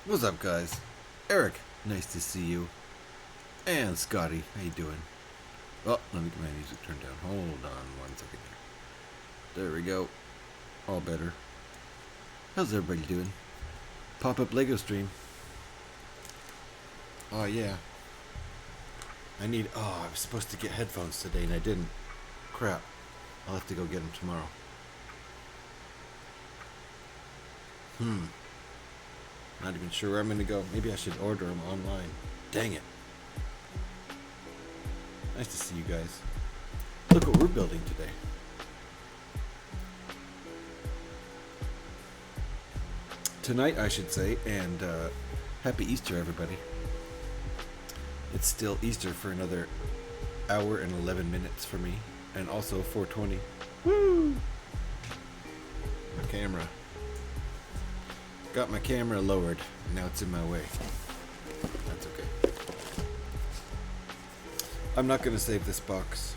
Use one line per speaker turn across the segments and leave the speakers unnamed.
What's up, guys? Eric, nice to see you. And Scotty, how you doing? Oh, let me get my music turned down. Hold on 1 second here. There we go. All better. How's everybody doing? Pop-up Lego stream. Oh, yeah. I was supposed to get headphones today and I didn't. Crap. I'll have to go get them tomorrow. Not even sure where I'm gonna go. Maybe I should order them online. Dang it. Nice to see you guys. Look what we're building today. Tonight, I should say, and happy Easter, everybody. It's still Easter for another hour and 11 minutes for me, and also 4:20. Woo! My camera. Got my camera lowered. Now it's in my way. That's okay. I'm not going to save this box.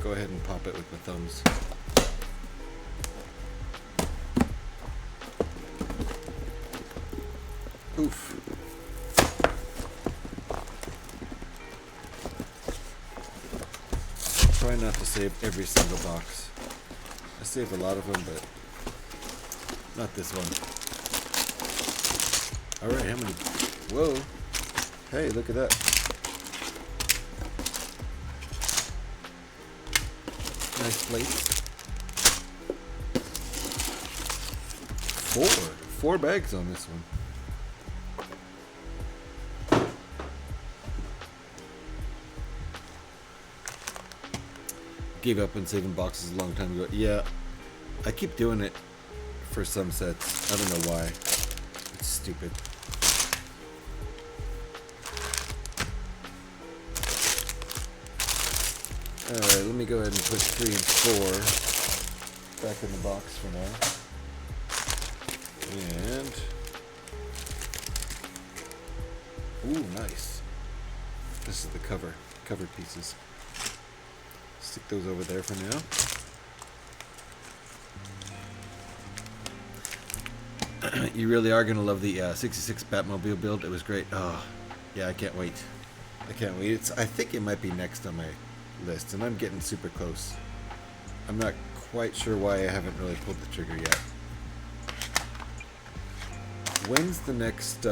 Go ahead and pop it with my thumbs. Oof. Try not to save every single box. I saved a lot of them, but not this one. Alright, how many? Whoa. Hey, look at that. Nice plates. 4 bags on this one. Gave up on saving boxes a long time ago. Yeah, I keep doing it for some sets. I don't know why. It's stupid. Alright, let me go ahead and put 3 and 4 back in the box for now. And ooh, nice. This is the cover pieces. Stick those over there for now. You really are going to love the 66 Batmobile build. It was great. Oh, yeah, I can't wait. I can't wait. I think it might be next on my list, and I'm getting super close. I'm not quite sure why I haven't really pulled the trigger yet. When's the next...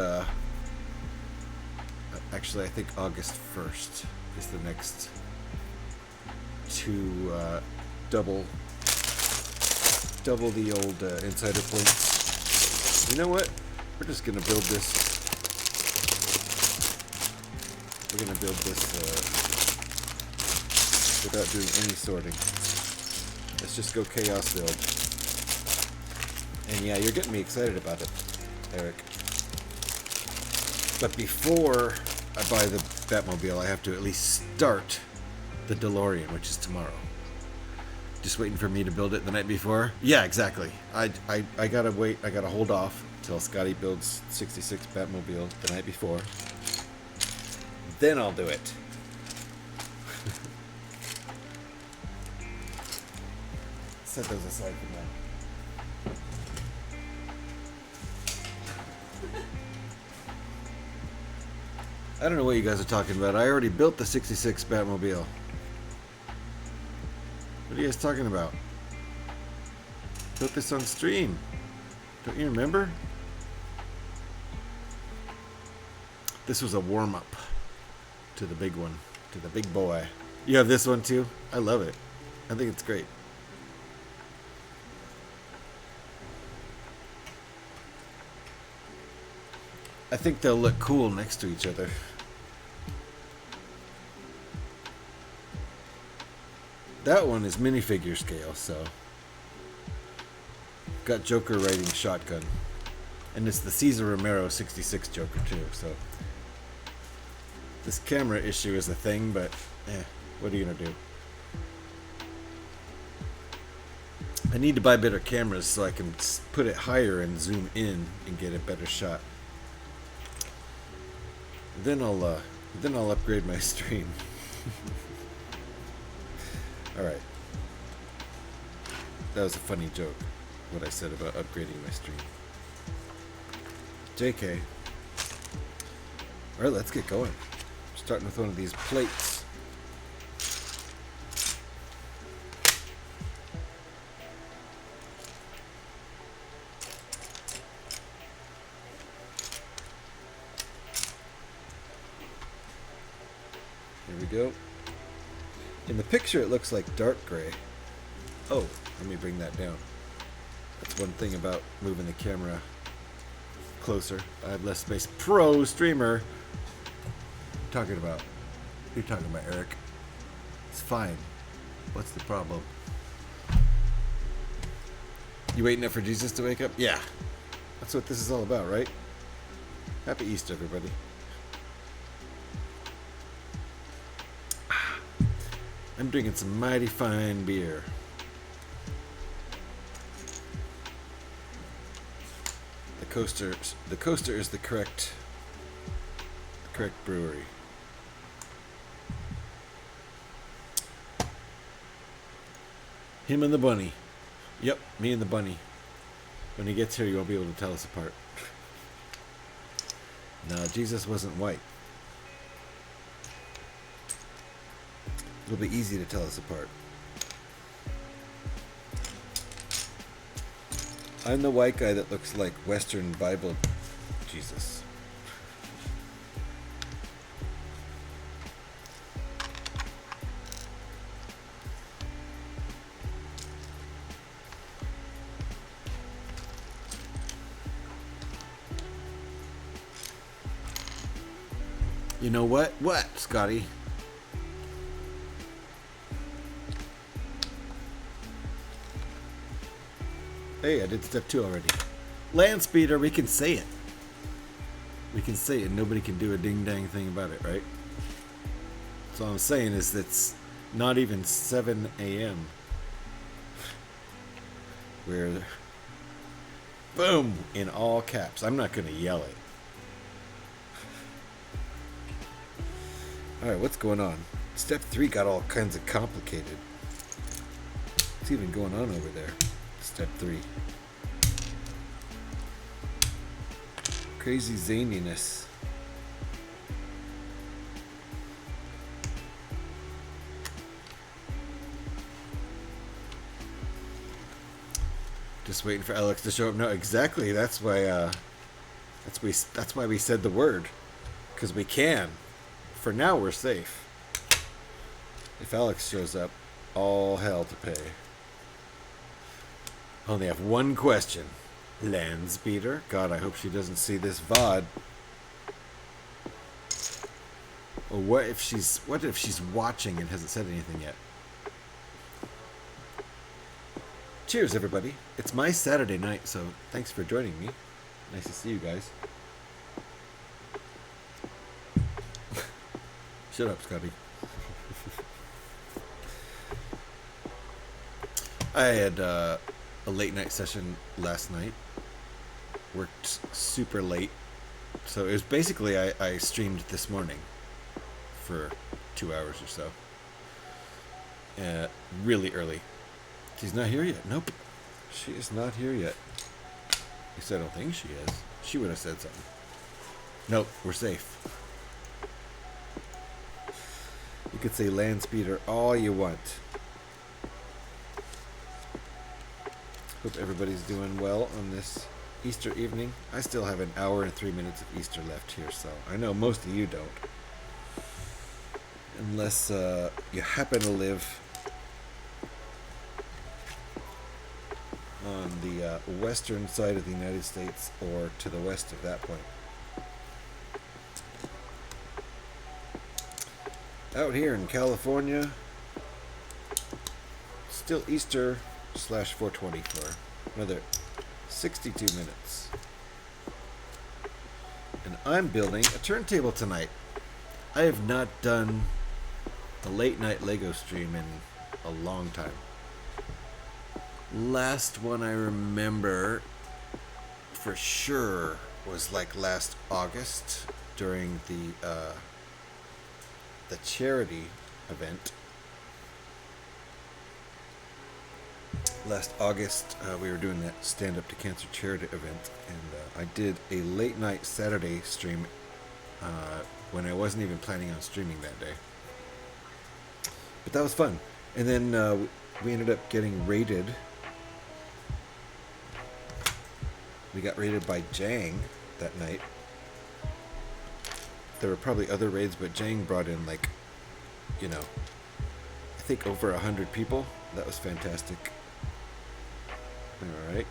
actually, I think August 1st is the next... to double the old insider points. You know what? We're just gonna build this. We're gonna build this without doing any sorting. Let's just go chaos build. And yeah, you're getting me excited about it, Eric. But before I buy the Batmobile, I have to at least start the DeLorean, which is tomorrow. Just waiting for me to build it the night before. Yeah, exactly. I gotta wait. I gotta hold off till Scotty builds 66 Batmobile the night before. Then I'll do it. Set those aside for now. I don't know what you guys are talking about. I already built the 66 Batmobile. What are you guys talking about? Built this on stream. Don't you remember? This was a warm-up to the big one, to the big boy. You have this one too? I love it. I think it's great. I think they'll look cool next to each other. That one is minifigure scale, so got Joker riding shotgun, and it's the Cesar Romero 66 Joker too. So this camera issue is a thing, but what are you gonna do? I need to buy better cameras so I can put it higher and zoom in and get a better shot. Then I'll upgrade my stream. Alright. That was a funny joke, what I said about upgrading my stream. JK. Alright, let's get going. Starting with one of these plates. Here we go. In the picture it looks like dark gray. Oh, let me bring that down. That's one thing about moving the camera closer. I have less space. Pro streamer. Talking about? You're talking about, Eric. It's fine. What's the problem? You waiting up for Jesus to wake up? Yeah. That's what this is all about, right? Happy Easter, everybody. I'm drinking some mighty fine beer. The Coaster is the correct brewery. Him and the bunny. Yep, me and the bunny. When he gets here, you won't be able to tell us apart. No, Jesus wasn't white. It'll be easy to tell us apart. I'm the white guy that looks like Western Bible Jesus. You know what? What, Scotty? Hey, I did step 2 already. Land speeder, we can say it. We can say it. Nobody can do a ding-dang thing about it, right? So all I'm saying is it's not even 7 a.m. We're... Boom! In all caps. I'm not going to yell it. Alright, what's going on? Step 3 got all kinds of complicated. What's even going on over there? Step 3. Crazy zaniness. Just waiting for Alex to show up. No, exactly. That's why. That's why we said the word, because we can. For now, we're safe. If Alex shows up, all hell to pay. Only have one question. Land speeder? God, I hope she doesn't see this VOD. Or what if she's watching and hasn't said anything yet? Cheers, everybody. It's my Saturday night, so thanks for joining me. Nice to see you guys. Shut up, Scotty. I had a late night session last night. Worked super late. So it was basically I streamed this morning for 2 hours or so. Really early. She's not here yet. Nope. She is not here yet. At least I don't think she is. She would have said something. Nope, we're safe. You could say land speeder all you want. Hope everybody's doing well on this Easter evening. I still have an hour and 3 minutes of Easter left here, so I know most of you don't. Unless you happen to live on the western side of the United States or to the west of that point. Out here in California, still Easter /420 for another 62 minutes. And I'm building a turntable tonight. I have not done a late night Lego stream in a long time. Last one I remember for sure was like last August during the charity event. last August, we were doing that Stand Up to Cancer charity event, and I did a late night Saturday stream when I wasn't even planning on streaming that day. But that was fun. And then we ended up getting raided. We got raided by Jang that night. There were probably other raids, but Jang brought in, like, you know, I think over 100 people. That was fantastic. All right.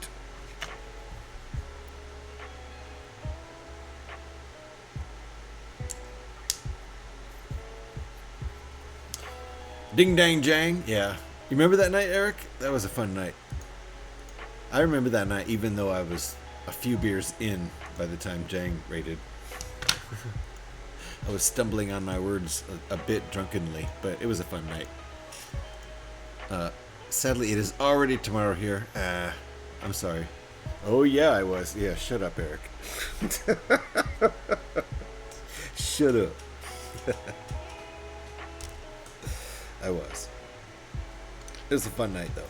Ding dang Jang. Yeah. You remember that night, Eric? That was a fun night. I remember that night, even though I was a few beers in by the time Jang raided. I was stumbling on my words a bit drunkenly, but it was a fun night. Sadly, it is already tomorrow here. I'm sorry. Oh, yeah, I was. Yeah, shut up, Eric. Shut up. I was. It was a fun night, though.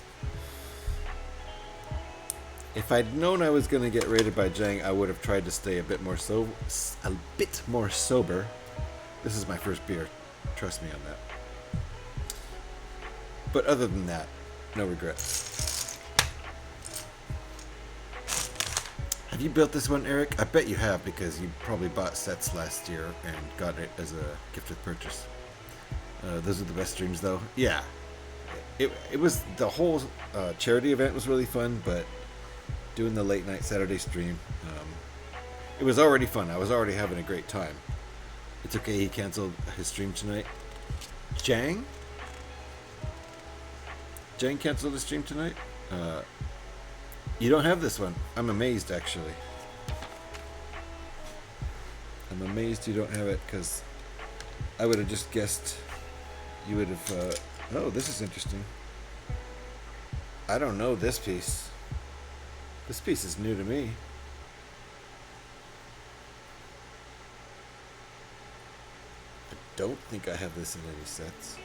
If I'd known I was going to get raided by Jang, I would have tried to stay a bit more sober. This is my first beer. Trust me on that. But other than that, no regrets. Have you built this one, Eric? I bet you have, because you probably bought sets last year and got it as a gift with purchase. Those are the best streams, though. Yeah. It was, the whole charity event was really fun, but doing the late night Saturday stream, it was already fun. I was already having a great time. It's okay, he canceled his stream tonight. Jang? Jang canceled his stream tonight? You don't have this one. I'm amazed, actually. I'm amazed you don't have it, because I would have just guessed you would have... oh, this is interesting. I don't know this piece. This piece is new to me. I don't think I have this in any sets.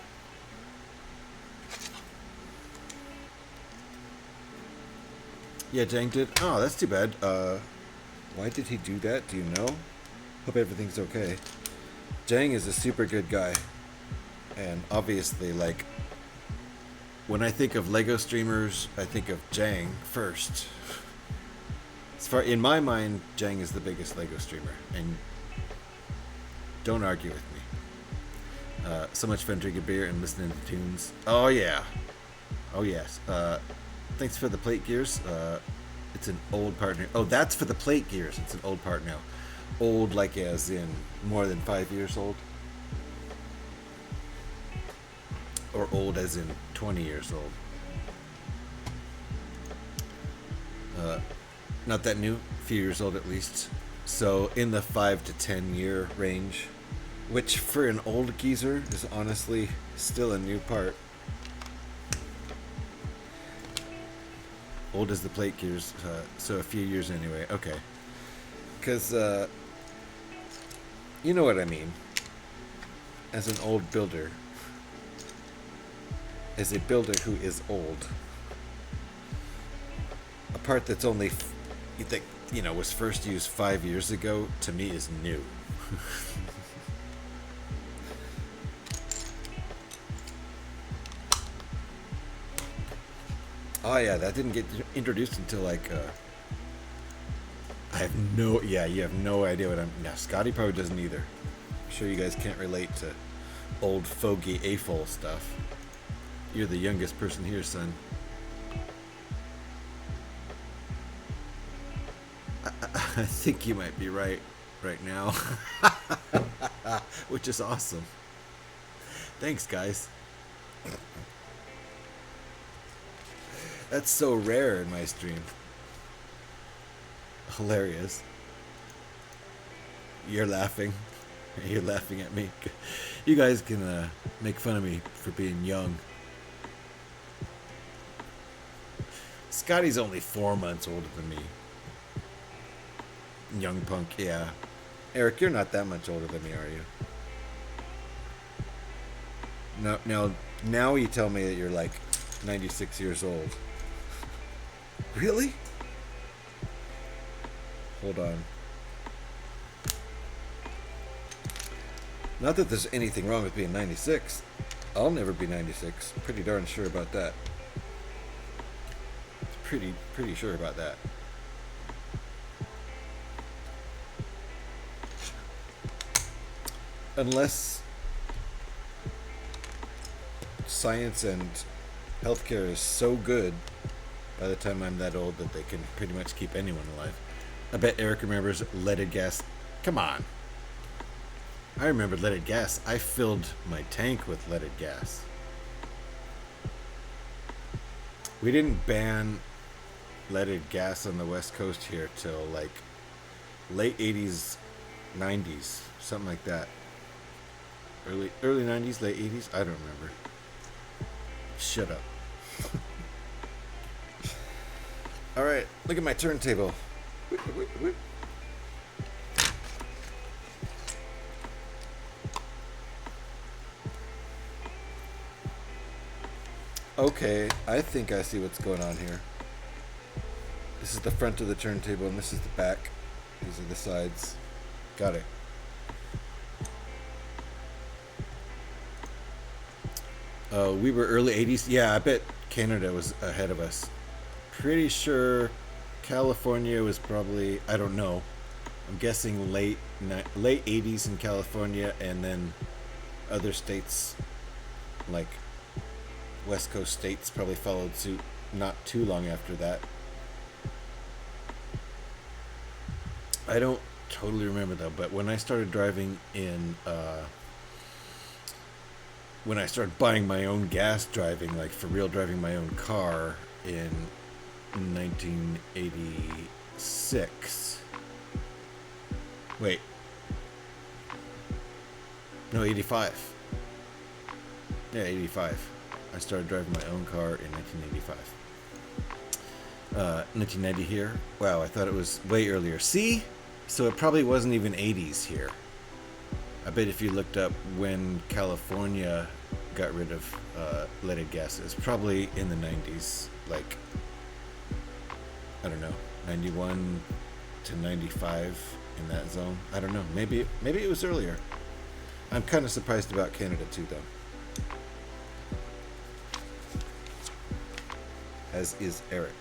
Yeah, Jang did. Oh, that's too bad. Why did he do that? Do you know? Hope everything's okay. Jang is a super good guy. And obviously, like, when I think of LEGO streamers, I think of Jang first. As far in my mind, Jang is the biggest LEGO streamer, and don't argue with me. So much fun drinking beer and listening to tunes. Oh yeah, oh yes. Thanks for the plate gears. It's an old part now. Oh, that's for the plate gears. It's an old part now. Old, like as in more than 5 years old, or old as in 20 years old. Not that new, a few years old at least. So in the 5 to 10 year range, which for an old geezer is honestly still a new part. Old as the plate gears, so a few years anyway. Okay, because you know what I mean. As an old builder, as a builder who is old, a part that's only you think, you know, was first used 5 years ago, to me is new. Oh yeah, that didn't get introduced until like I have no, yeah, you have no idea what I'm. Now Scotty probably doesn't either. I'm sure you guys can't relate to old fogey AFOL stuff. You're the youngest person here, son. I think you might be right now. Which is awesome. Thanks, guys. That's so rare in my stream. Hilarious. You're laughing. You're laughing at me. You guys can make fun of me for being young. Scotty's only 4 months older than me. Young punk, yeah. Eric, you're not that much older than me, are you? No, now you tell me that you're like 96 years old. Really? Hold on. Not that there's anything wrong with being 96. I'll never be 96. Pretty darn sure about that. Pretty sure about that. Unless science and healthcare is so good by the time I'm that old that they can pretty much keep anyone alive. I bet Eric remembers leaded gas. Come on. I remember leaded gas. I filled my tank with leaded gas. We didn't ban leaded gas on the West Coast here till like late 80s, 90s, something like that. Early 90s, late 80s, I don't remember. Shut up. All right, look at my turntable. Okay, I think I see what's going on here. This is the front of the turntable and this is the back. These are the sides. Got it. We were early 80s. Yeah, I bet Canada was ahead of us. Pretty sure California was probably, I don't know. I'm guessing late 80s in California, and then other states like West Coast states probably followed suit not too long after that. I don't totally remember though, but when I started driving in when I started buying my own gas driving, like for real driving my own car in 1986. Wait. No, 85. Yeah, 85. I started driving my own car in 1985. 1990 here. Wow, I thought it was way earlier. See? So it probably wasn't even 80s here. I bet if you looked up when California got rid of leaded gases, probably in the 90s, like, I don't know, 91 to 95 in that zone. I don't know. Maybe it was earlier. I'm kind of surprised about Canada too, though. As is Eric.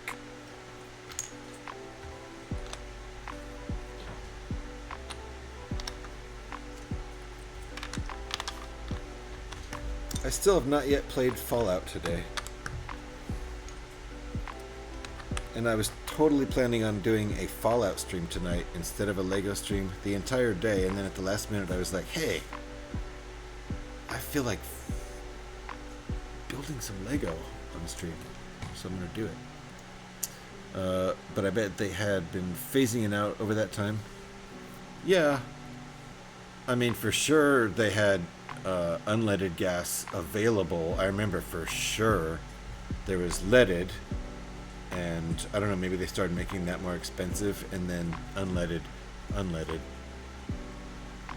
I still have not yet played Fallout today. And I was totally planning on doing a Fallout stream tonight instead of a Lego stream the entire day, and then at the last minute I was like, hey, I feel like building some Lego on the stream, so I'm going to do it. But I bet they had been phasing it out over that time. Yeah. I mean, for sure they had unleaded gas available. I remember for sure there was leaded, and I don't know, maybe they started making that more expensive, and then unleaded,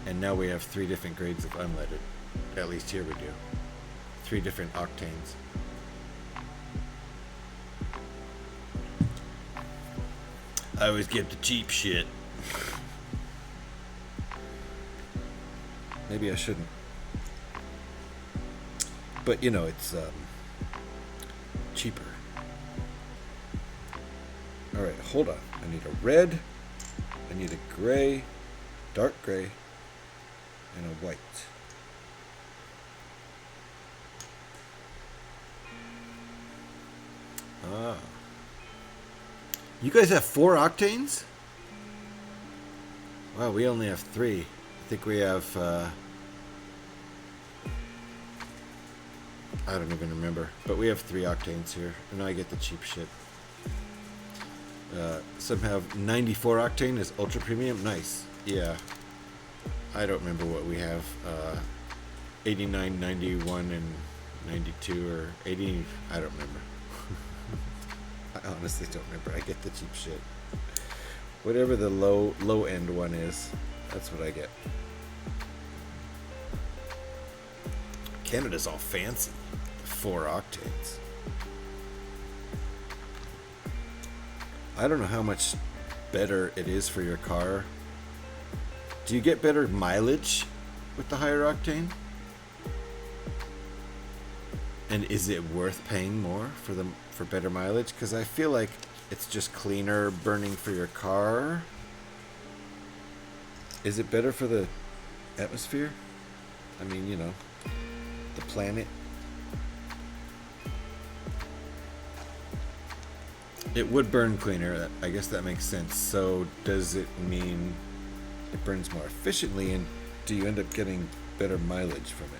and now we have 3 different grades of unleaded. At least here we do. 3 different octanes. I always get the cheap shit. Maybe I shouldn't. But, you know, it's cheaper. Alright, hold on. I need a red, I need a gray, dark gray, and a white. Ah. You guys have 4 octanes? Wow, we only have 3. I think we have, I don't even remember. But we have 3 octanes here. And I get the cheap shit. Some have 94 octane as ultra premium. Nice. Yeah. I don't remember what we have. 89, 91, and 92, or 80. I don't remember. I honestly don't remember. I get the cheap shit. Whatever the low end one is, that's what I get. Canada's all fancy. 4 octanes. I don't know how much better it is for your car. Do you get better mileage with the higher octane? And is it worth paying more for better mileage? Because I feel like it's just cleaner burning for your car. Is it better for the atmosphere? I mean, you know, the planet. It would burn cleaner. I guess that makes sense. So does it mean it burns more efficiently, and do you end up getting better mileage from it?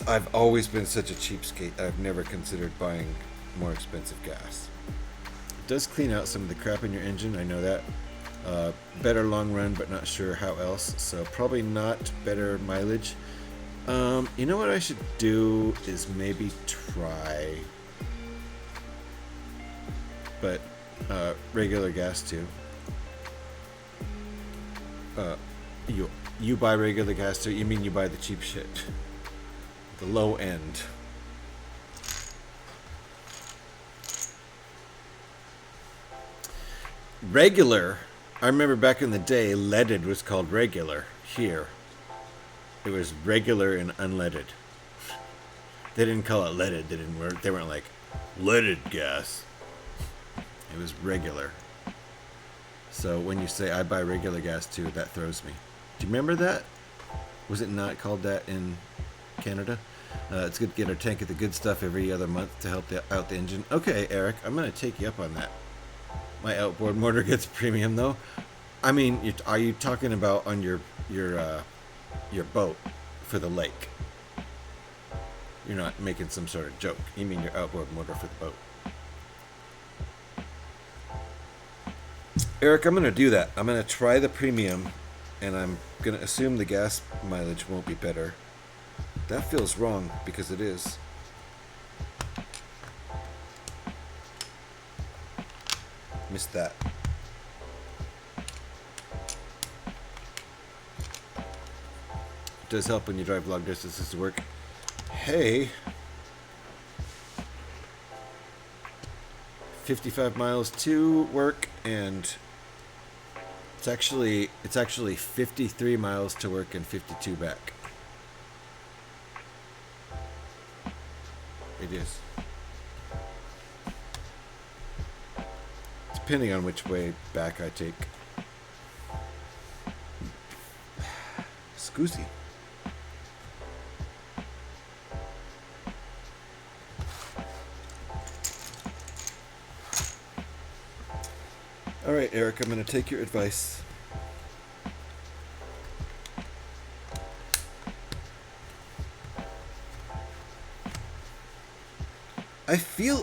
I've always been such a cheapskate. I've never considered buying more expensive gas. It does clean out some of the crap in your engine, I know that. Better long run, but not sure how else. So probably not better mileage. You know what I should do is maybe try, but regular gas too. You buy regular gas too? You mean you buy the cheap shit? The low end. Regular. I remember back in the day, leaded was called regular here. It was regular and unleaded. They didn't call it leaded. They weren't like leaded gas. It was regular. So when you say I buy regular gas too, that throws me. Do you remember that? Was it not called that in Canada? It's good to get our tank of the good stuff every other month to help out the engine. Okay, Eric, I'm going to take you up on that. My outboard motor gets premium though. I mean, are you talking about on your boat for the lake? You're not making some sort of joke. You mean your outboard motor for the boat. Eric, I'm going to do that. I'm going to try the premium, and I'm going to assume the gas mileage won't be better. That feels wrong, because it is. Missed that. It does help when you drive long distances to work. Hey, 55 miles to work, and it's actually 53 miles to work and 52 back. It is. Depending on which way back I take. Scoozy. Alright, Eric, I'm going to take your advice.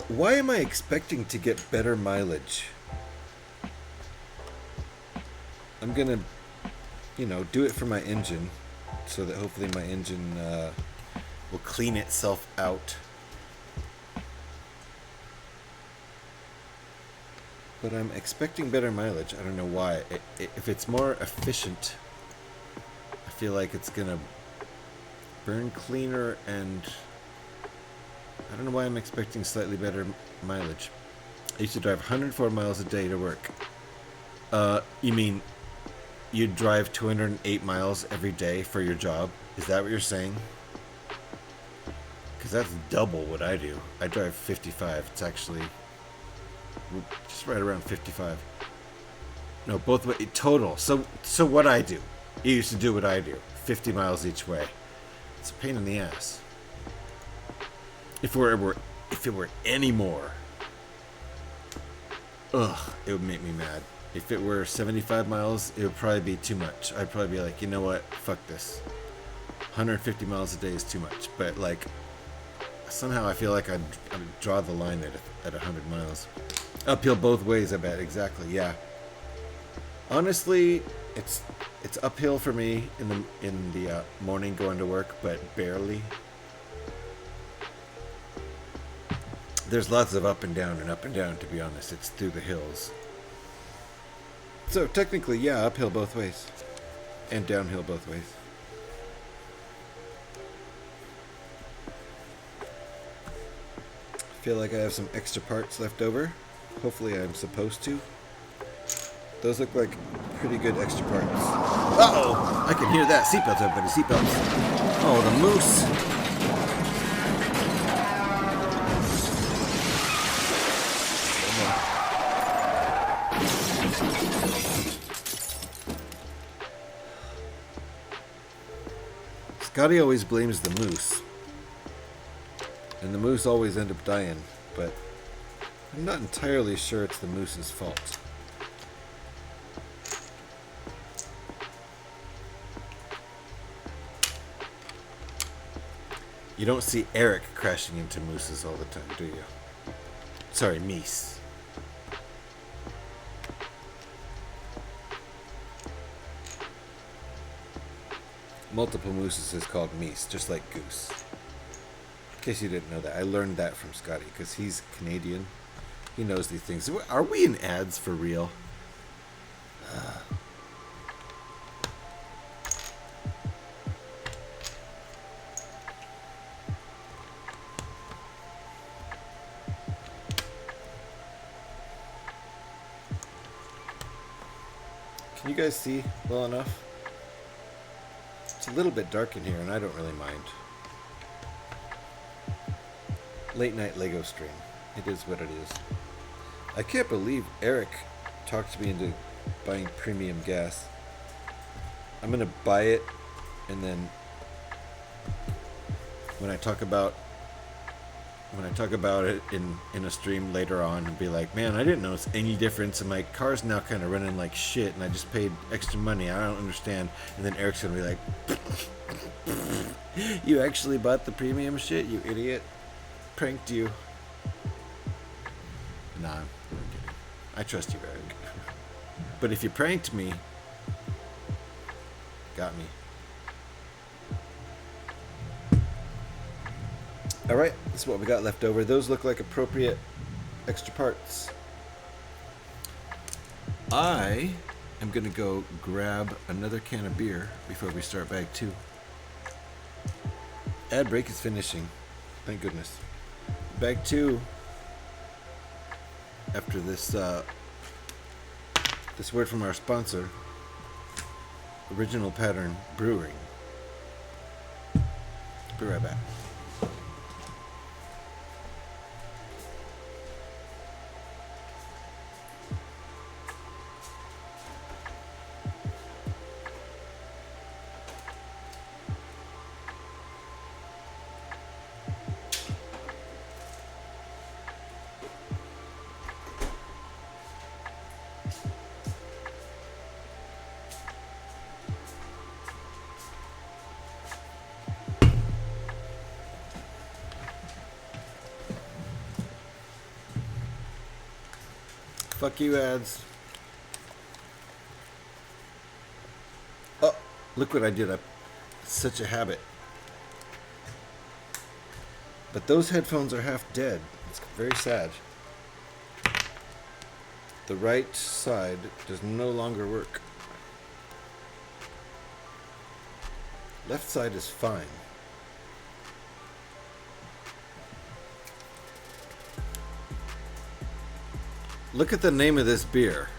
Why am I expecting to get better mileage? I'm going to, do it for my engine, so that hopefully my engine will clean itself out. But I'm expecting better mileage. I don't know why. If it's more efficient, I feel like it's going to burn cleaner, and I don't know why I'm expecting slightly better mileage. I used to drive 104 miles a day to work. You mean you drive 208 miles every day for your job? Is that what you're saying? Because that's double what I do. I drive 55. It's actually just right around 55. No, both way total. So what I do? You used to do what I do. 50 miles each way. It's a pain in the ass. If it were any more, it would make me mad. If it were 75 miles, it would probably be too much. I'd probably be like, you know what? Fuck this. 150 miles a day is too much. But like, somehow I feel like I'd draw the line at 100 miles. Uphill both ways, I bet. Exactly. Yeah. Honestly, it's uphill for me in the morning going to work, but barely. There's lots of up and down, to be honest. It's through the hills. So technically, yeah, uphill both ways. And downhill both ways. Feel like I have some extra parts left over. Hopefully I'm supposed to. Those look like pretty good extra parts. Uh-oh! I can hear that. Seatbelts, everybody. Seatbelts. Oh, the moose. Scotty always blames the moose. And the moose always end up dying. But I'm not entirely sure it's the moose's fault. You don't see Eric crashing into mooses all the time, do you? Sorry, meese. Multiple mooses is called meese, just like goose. In case you didn't know that, I learned that from Scotty because he's Canadian. He knows these things. Are we in ads for real? Can you guys see well enough? It's a little bit dark in here and I don't really mind. Late night Lego stream. It is what it is. I can't believe Eric talked me into buying premium gas. I'm gonna buy it and then when I talk about it in a stream later on and be like, man, I didn't notice any difference and my car's now kind of running like shit and I just paid extra money. I don't understand. And then Eric's gonna be like, you actually bought the premium shit, you idiot. Pranked you. Nah, I'm kidding. I trust you, Eric. But if you pranked me, got me. Alright, this is what we got left over. Those look like appropriate extra parts. I am going to go grab another can of beer before we start bag 2. Ad break is finishing. Thank goodness. Bag 2, after this this word from our sponsor, Original Pattern Brewing. Be right back. Fuck you, ads. Oh, look what I did. It's such a habit. But those headphones are half dead. It's very sad. The right side does no longer work. Left side is fine. Look at the name of this beer.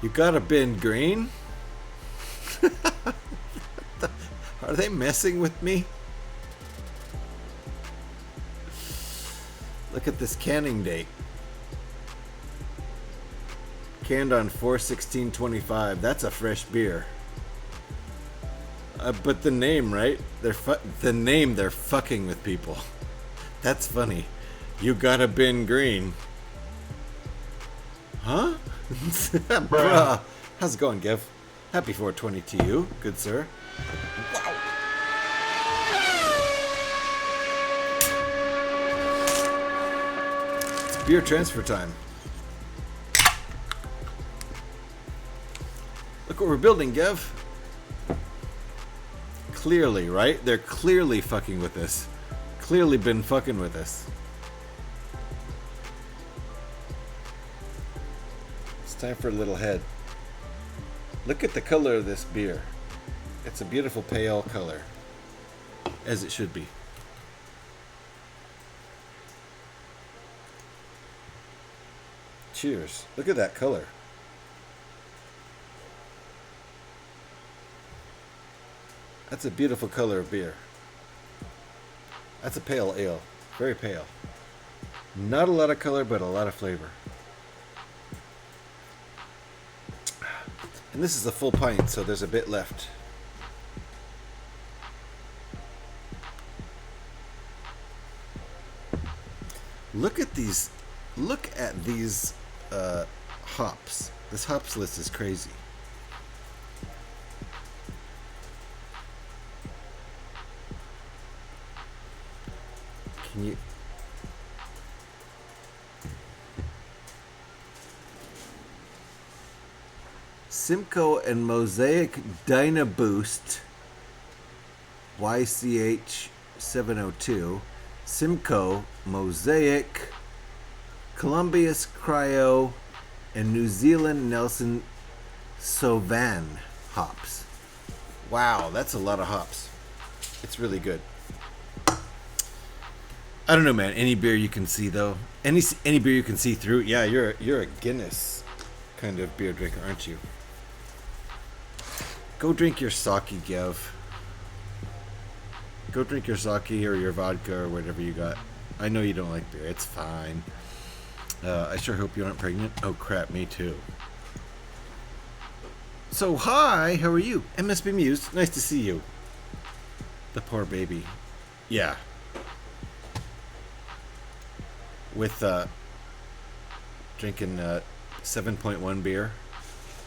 You gotta bin green? Are they messing with me? Look at this canning date. Canned on 4/16/25. That's a fresh beer. But the name, right? They're fucking with people. That's funny. You gotta bin green. Huh? Bruh. How's it going, Gev? Happy 420 to you, good sir. Wow. It's beer transfer time. Look what we're building, Gev. Clearly, right? They're clearly fucking with us. Clearly been fucking with us. time for a little head. Look at the color of this beer. It's a beautiful pale color, as it should be. Cheers. Look at that color. That's a beautiful color of beer. That's a pale ale. Very pale. Not a lot of color, but a lot of flavor. And this is a full pint, so there's a bit left. Look at these hops. This hops list is crazy. Can you... Simcoe and Mosaic Dynaboost YCH702, Simcoe, Mosaic, Columbia's Cryo, and New Zealand Nelson Sauvin hops. Wow, that's a lot of hops. It's really good. I don't know, man. Any beer you can see, though. Any beer you can see through. Yeah, you're a Guinness kind of beer drinker, aren't you? Go drink your sake, Gev. Go drink your sake or your vodka or whatever you got. I know you don't like beer. It's fine. I sure hope you aren't pregnant. Oh, crap. Me too. So, hi. How are you? MSB Muse. Nice to see you. The poor baby. Yeah. With drinking 7.1 beer.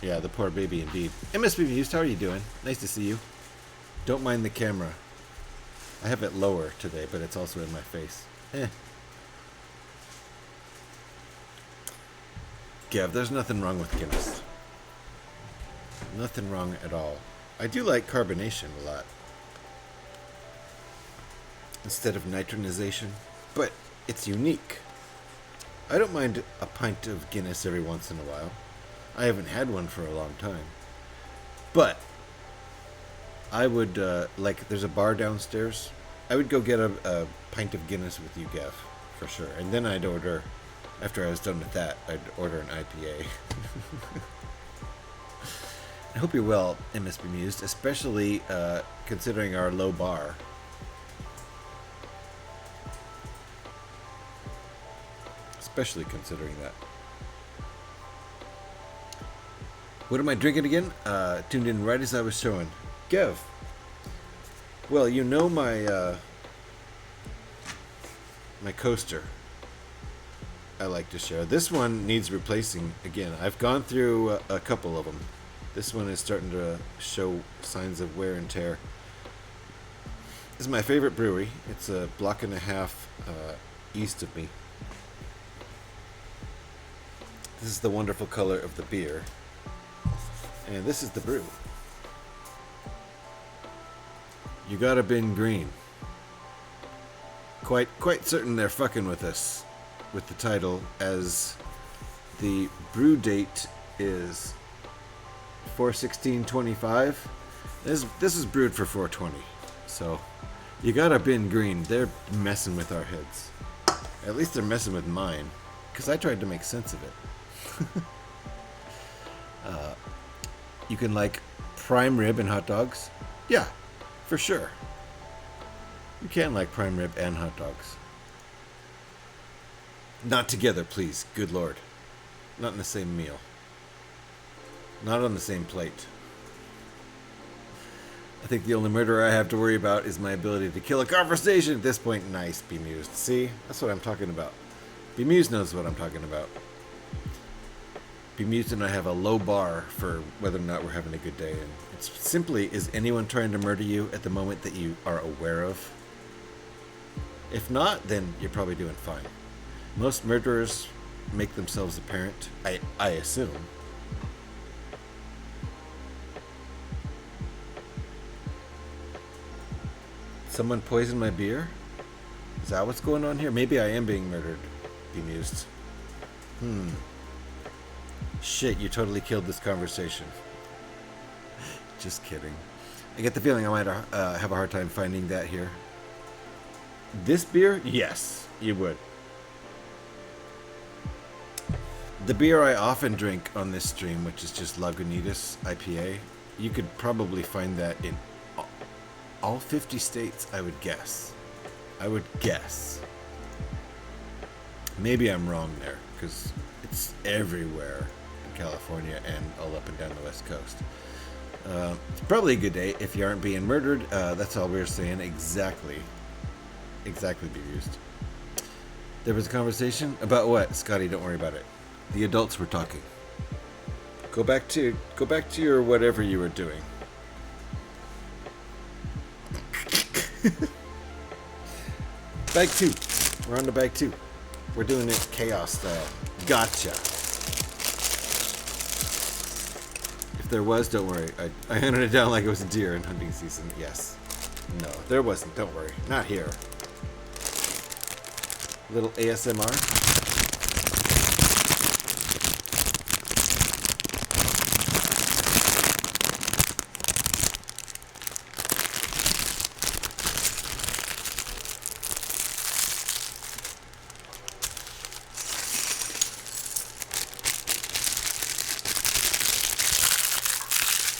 Yeah, the poor baby indeed. MSB Muse, how are you doing? Nice to see you. Don't mind the camera. I have it lower today, but it's also in my face. Gav, there's nothing wrong with Guinness. Nothing wrong at all. I do like carbonation a lot. Instead of nitronization. But it's unique. I don't mind a pint of Guinness every once in a while. I haven't had one for a long time. But I would, like, there's a bar downstairs. I would go get a pint of Guinness with you, Gav, for sure. And then I'd order, after I was done with that, I'd order an IPA. I hope you're well, MSB Mused, especially considering our low bar. Especially considering that. What am I drinking again? Tuned in right as I was showing. Gev. Well, you know my my coaster I like to share. This one needs replacing again. I've gone through a couple of them. This one is starting to show signs of wear and tear. This is my favorite brewery. It's a block and a half east of me. This is the wonderful color of the beer. And this is the brew. You gotta bin green. Quite certain they're fucking with us with the title, as the brew date is 4/16/25. This is brewed for 4/20. So you gotta bin green. They're messing with our heads. At least they're messing with mine, because I tried to make sense of it. You can like prime rib and hot dogs? Yeah, for sure. You can like prime rib and hot dogs. Not together, please. Good Lord. Not in the same meal. Not on the same plate. I think the only murder I have to worry about is my ability to kill a conversation at this point. Nice, Bemused. See? That's what I'm talking about. Bemused knows what I'm talking about. Bemused and I have a low bar for whether or not we're having a good day. And it's simply, is anyone trying to murder you at the moment that you are aware of? If not, then you're probably doing fine. Most murderers make themselves apparent, I assume. Someone poisoned my beer? Is that what's going on here? Maybe I am being murdered. Bemused. Shit, you totally killed this conversation. Just kidding. I get the feeling I might have a hard time finding that here. This beer? Yes, you would. The beer I often drink on this stream, which is just Lagunitas IPA, you could probably find that in all 50 states, I would guess. Maybe I'm wrong there, because it's everywhere in California and all up and down the West Coast. It's probably a good day if you aren't being murdered. That's all we're saying. Exactly bemused. There was a conversation about what? Scotty, don't worry about it. The adults were talking. Go back to your whatever you were doing. Bag 2. We're on to bag 2. We're doing it chaos style. Gotcha. If there was, don't worry. I hunted it down like it was a deer in hunting season. Yes. No, there wasn't. Don't worry. Not here. Little ASMR.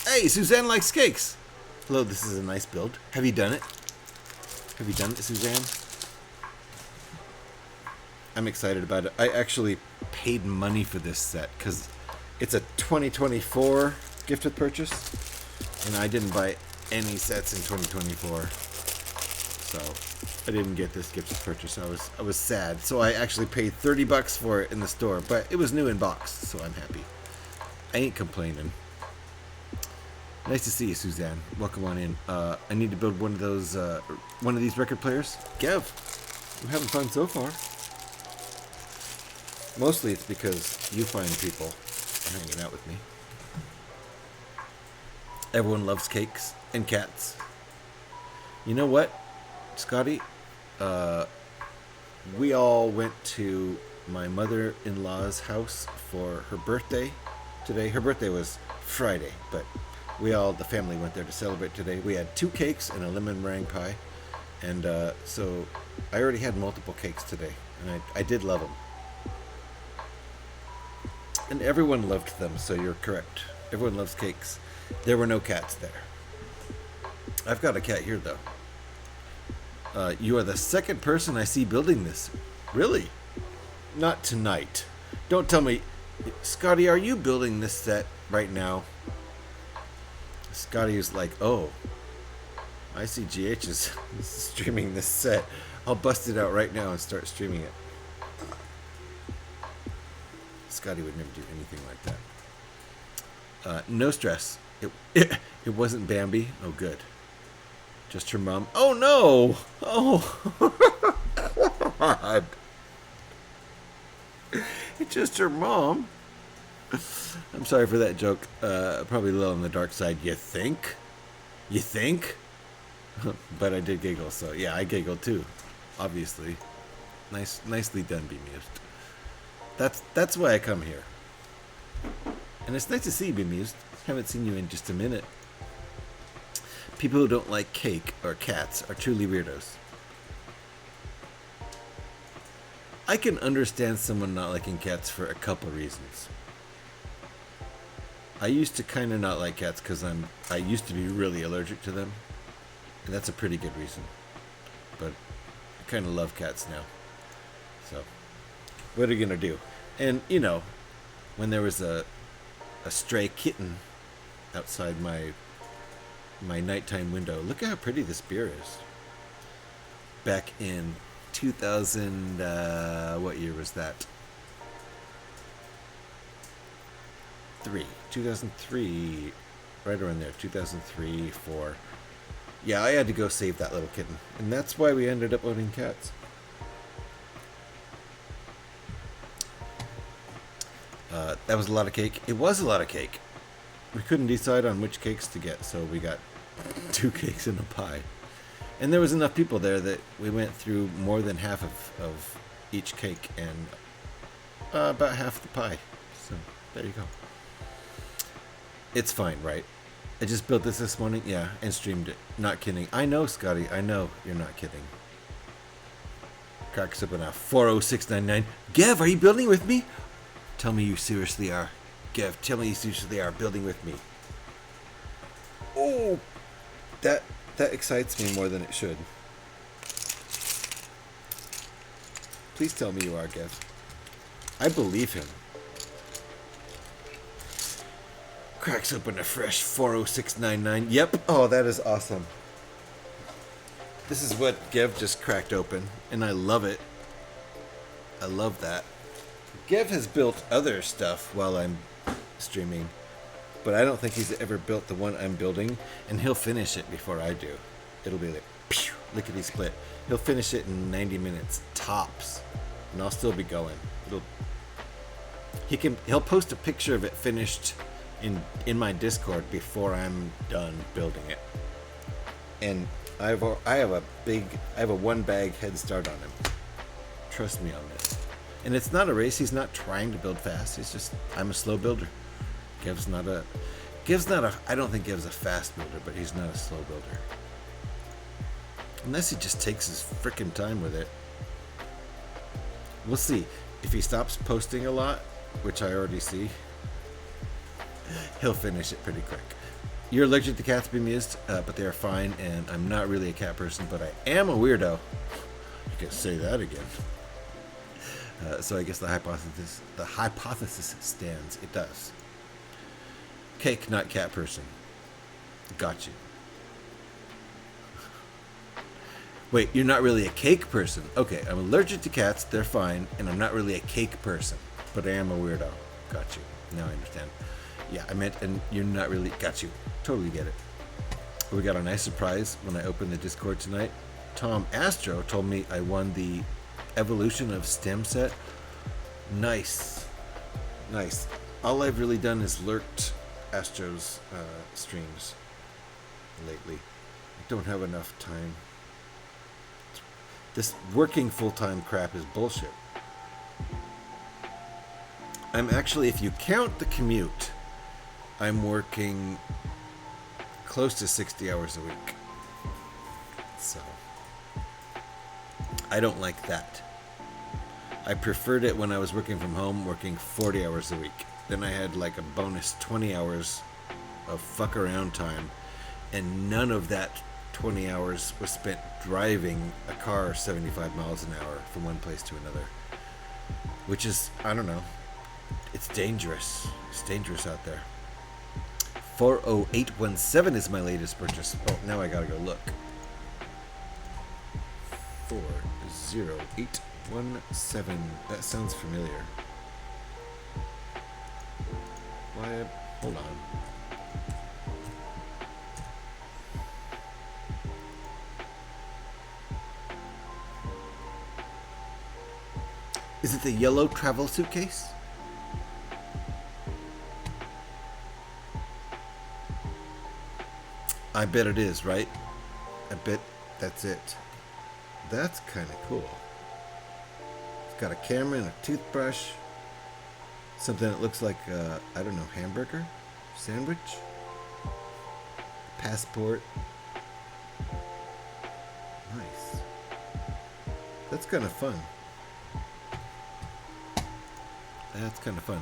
Hey, Suzanne likes cakes. Hello, this is a nice build. Have you done it? Have you done it, Suzanne? I'm excited about it. I actually paid money for this set because it's a 2024 gift with purchase, and I didn't buy any sets in 2024, so I didn't get this gift with purchase. I was sad, so I actually paid $30 for it in the store, but it was new in box, so I'm happy. I ain't complaining. Nice to see you, Suzanne. Welcome on in. I need to build one of these record players. Gev, I'm having fun so far. Mostly it's because you find people hanging out with me. Everyone loves cakes and cats. You know what, Scotty? We all went to my mother-in-law's house for her birthday today. Her birthday was Friday, but the family went there to celebrate today. We had 2 cakes and a lemon meringue pie. And so I already had multiple cakes today. And I did love them. And everyone loved them, so you're correct. Everyone loves cakes. There were no cats there. I've got a cat here, though. You are the second person I see building this. Really? Not tonight. Don't tell me. Scotty, are you building this set right now? Scotty is like, oh, I see GH is streaming this set. I'll bust it out right now and start streaming it. Scotty would never do anything like that. No stress. It wasn't Bambi. Oh, good. Just her mom. Oh, no. Oh, God. It's just her mom. I'm sorry for that joke. Probably a little on the dark side. You think? You think? But I did giggle, so yeah, I giggled too. Obviously. Nicely done, Bemused. That's why I come here. And it's nice to see you, Bemused. Haven't seen you in just a minute. People who don't like cake or cats are truly weirdos. I can understand someone not liking cats for a couple reasons. I used to kind of not like cats because I used to be really allergic to them. And that's a pretty good reason. But I kind of love cats now. So, what are you going to do? And, you know, when there was a stray kitten outside my nighttime window, look at how pretty this beer is. Back in 2000, what year was that? 2003, right around there, 2003, 4. Yeah, I had to go save that little kitten, and that's why we ended up owning cats. That was a lot of cake. It was a lot of cake. We couldn't decide on which cakes to get, so we got 2 cakes and a pie. And there was enough people there that we went through more than half of each cake and about half the pie. So There you go. It's fine, right? I just built this morning, yeah, and streamed it. Not kidding. I know, Scotty. I know you're not kidding. Cracks open at 40699. Gev, are you building with me? Tell me you seriously are. Gev, tell me you seriously are building with me. Oh, that excites me more than it should. Please tell me you are, Gev. I believe him. Cracks open a fresh 40699. Yep. Oh, that is awesome. This is what Gev just cracked open, and I love it. I love that. Gev has built other stuff while I'm streaming, but I don't think he's ever built the one I'm building, and he'll finish it before I do. It'll be like, pew, lickety split. He'll finish it in 90 minutes, tops, and I'll still be going. He'll post a picture of it finished in my Discord before I'm done building it, and I have a one bag head start on him. Trust me on this. And it's not a race. He's not trying to build fast. It's just I'm a slow builder. Gev's not a. I don't think Gev's a fast builder, but he's not a slow builder. Unless he just takes his frickin' time with it. We'll see. If he stops posting a lot, which I already see, he'll finish it pretty quick. You're allergic to cats, be amused, but they are fine, and I'm not really a cat person, but I am a weirdo. You can say that again. So I guess the hypothesis stands. It does. Cake, not cat person. Got you. Wait, you're not really a cake person. Okay, I'm allergic to cats, they're fine, and I'm not really a cake person, but I am a weirdo. Got you. Now I understand. Yeah, I meant, and you're not really, got you. Totally get it. We got a nice surprise when I opened the Discord tonight. Tom Astro told me I won the Evolution of STEM set. Nice. Nice. All I've really done is lurked Astro's streams lately. I don't have enough time. This working full-time crap is bullshit. I'm actually, if you count the commute, I'm working close to 60 hours a week. So, I don't like that. I preferred it when I was working from home, working 40 hours a week. Then I had like a bonus 20 hours of fuck around time, and none of that 20 hours was spent driving a car 75 miles an hour from one place to another. Which is, I don't know, it's dangerous. It's dangerous out there. 40817 is my latest purchase. Oh, now I gotta go look. 40817. That sounds familiar. Why? Hold on. Is it the yellow travel suitcase? I bet it is, right? I bet that's it. That's kind of cool. It's got a camera and a toothbrush. Something that looks like, I don't know, hamburger? Sandwich? Passport. Nice. That's kind of fun. That's kind of fun.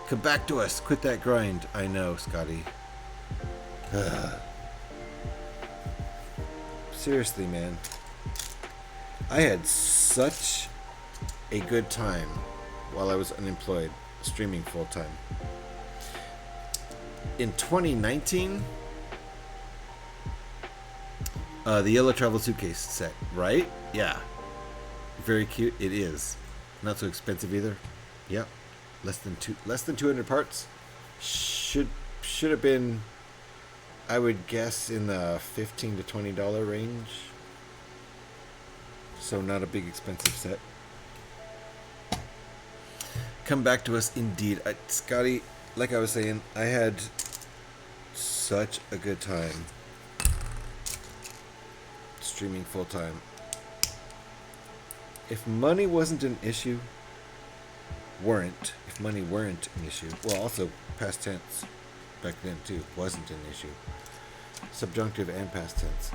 Come back to us. Quit that grind. I know, Scotty. Seriously, man. I had such a good time while I was unemployed, streaming full time. In 2019, the yellow travel suitcase set, right? Yeah. Very cute. It is. Not so expensive either. Yep. Less than 200 parts. Should have been, I would guess, in the $15 to $20 range. So not a big expensive set. Come back to us indeed. Scotty, like I was saying, I had such a good time streaming full time. If money wasn't an issue, if money weren't an issue, well, also past tense back then too wasn't an issue. Subjunctive and past tense.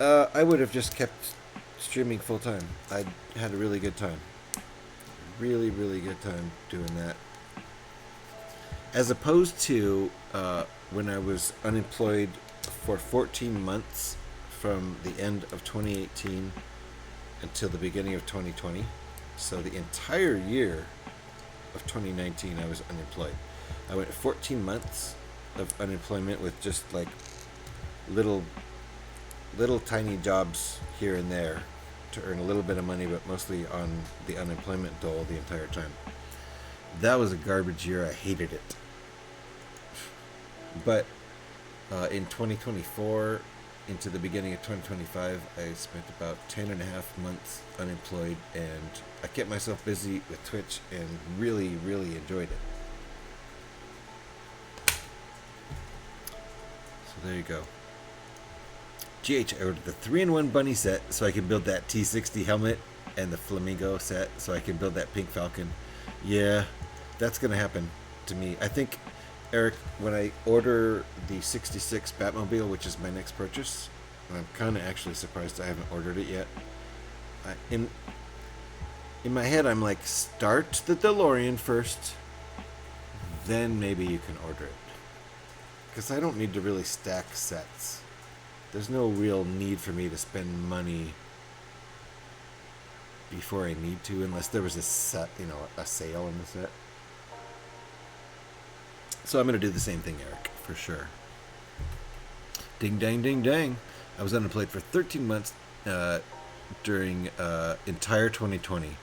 I would have just kept streaming full time. I had a really good time. Really, really good time doing that. As opposed to when I was unemployed for 14 months from the end of 2018 until the beginning of 2020. So the entire year of 2019 I was unemployed. I went 14 months of unemployment with just like little tiny jobs here and there to earn a little bit of money, but mostly on the unemployment dole the entire time. That was a garbage year. I hated it. But in 2024 into the beginning of 2025, I spent about 10 and a half months unemployed, and I kept myself busy with Twitch and really, really enjoyed it. So there you go. GH, I ordered the 3-in-1 bunny set so I can build that T60 helmet, and the flamingo set so I can build that pink falcon. Yeah, that's going to happen to me. I think, Eric, when I order the 66 Batmobile, which is my next purchase, and I'm kind of actually surprised I haven't ordered it yet. In my head, I'm like, start the DeLorean first, then maybe you can order it. Because I don't need to really stack sets. There's no real need for me to spend money before I need to, unless there was a set, a sale on the set. So I'm going to do the same thing, Eric, for sure. Ding, dang, ding, dang. I was unemployed for 13 months during entire 2020,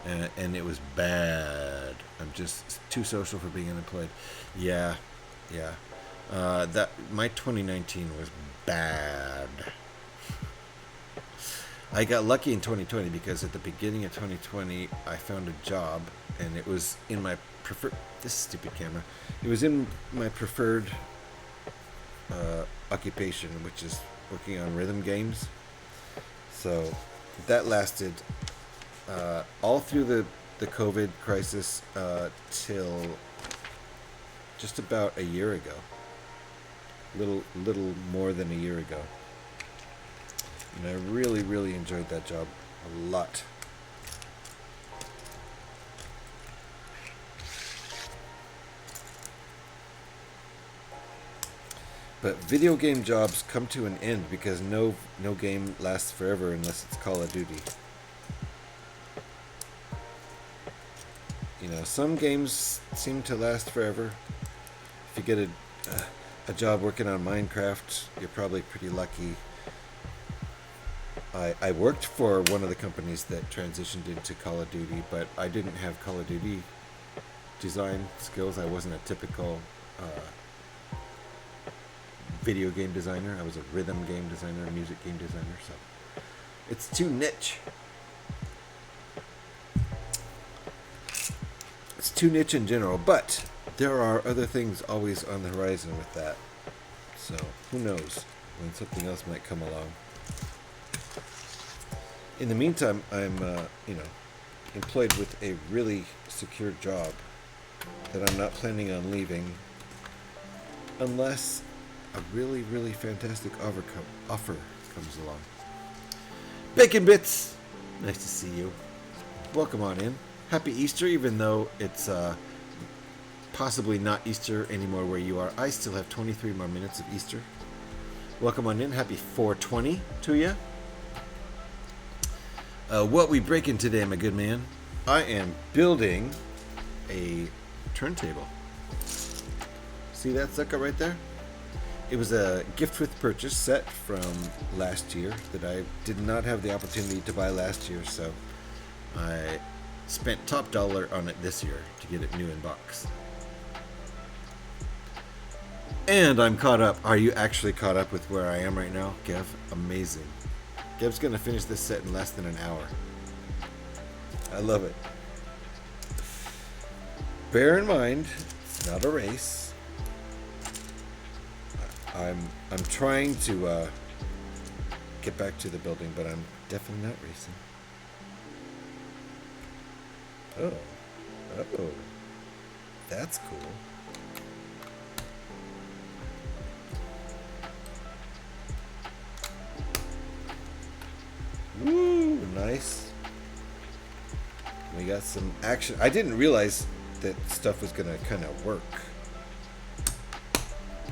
and it was bad. I'm just too social for being unemployed. Yeah. That my 2019 was bad. I got lucky in 2020 because at the beginning of 2020 I found a job, and it was in my preferred. This stupid camera. It was in my preferred occupation, which is working on rhythm games. So that lasted all through the COVID crisis till just about a year ago. Little more than a year ago. And I really, really enjoyed that job a lot. But video game jobs come to an end because no game lasts forever unless it's Call of Duty. Some games seem to last forever. If you get a job working on Minecraft, you're probably pretty lucky. I worked for one of the companies that transitioned into Call of Duty, but I didn't have Call of Duty design skills. I wasn't a typical video game designer. I was a rhythm game designer, a music game designer, so it's too niche. It's too niche in general, but there are other things always on the horizon with that. So who knows when something else might come along. In the meantime, I'm employed with a really secure job that I'm not planning on leaving unless a really, really fantastic offer comes along. Bacon Bits, nice to see you. Welcome on in. Happy Easter, even though it's possibly not Easter anymore where you are. I still have 23 more minutes of Easter. Welcome on in. Happy 420 to you. What we breaking today, my good man? I am building a turntable. See that sucker right there? It was a gift with purchase set from last year that I did not have the opportunity to buy last year, so I spent top dollar on it this year to get it new in box. And I'm caught up. Are you actually caught up with where I am right now, Gev? Amazing. Gev's gonna finish this set in less than an hour. I love it. Bear in mind, it's not a race. I'm trying to get back to the building, but I'm definitely not racing. Oh. Oh. That's cool. Woo! Nice. We got some action. I didn't realize that stuff was gonna kind of work.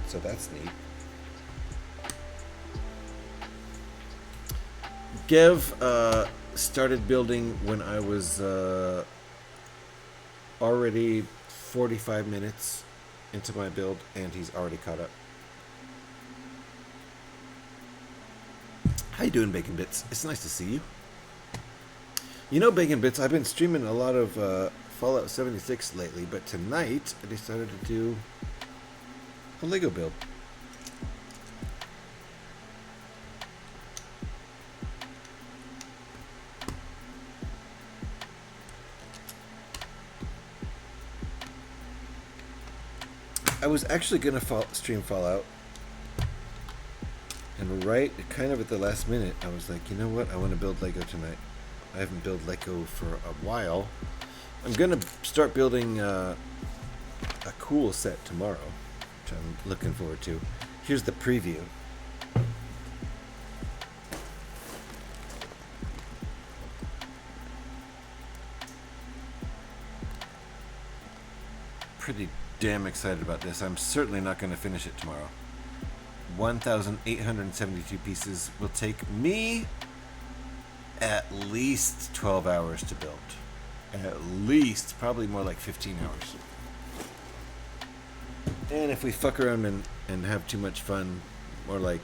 So that's neat. Gev started building when I was already 45 minutes into my build, and he's already caught up. How you doing, Bacon Bits? It's nice to see you. You know, Bacon Bits, I've been streaming a lot of Fallout 76 lately, but tonight I decided to do a Lego build. I was actually going to stream Fallout, and right kind of at the last minute, I was like, you know what, I want to build Lego tonight. I haven't built Lego for a while. I'm going to start building a cool set tomorrow, which I'm looking forward to. Here's the preview. Pretty damn excited about this. I'm certainly not going to finish it tomorrow. 1,872 pieces will take me at least 12 hours to build. At least, probably more like 15 hours. And if we fuck around and have too much fun, more like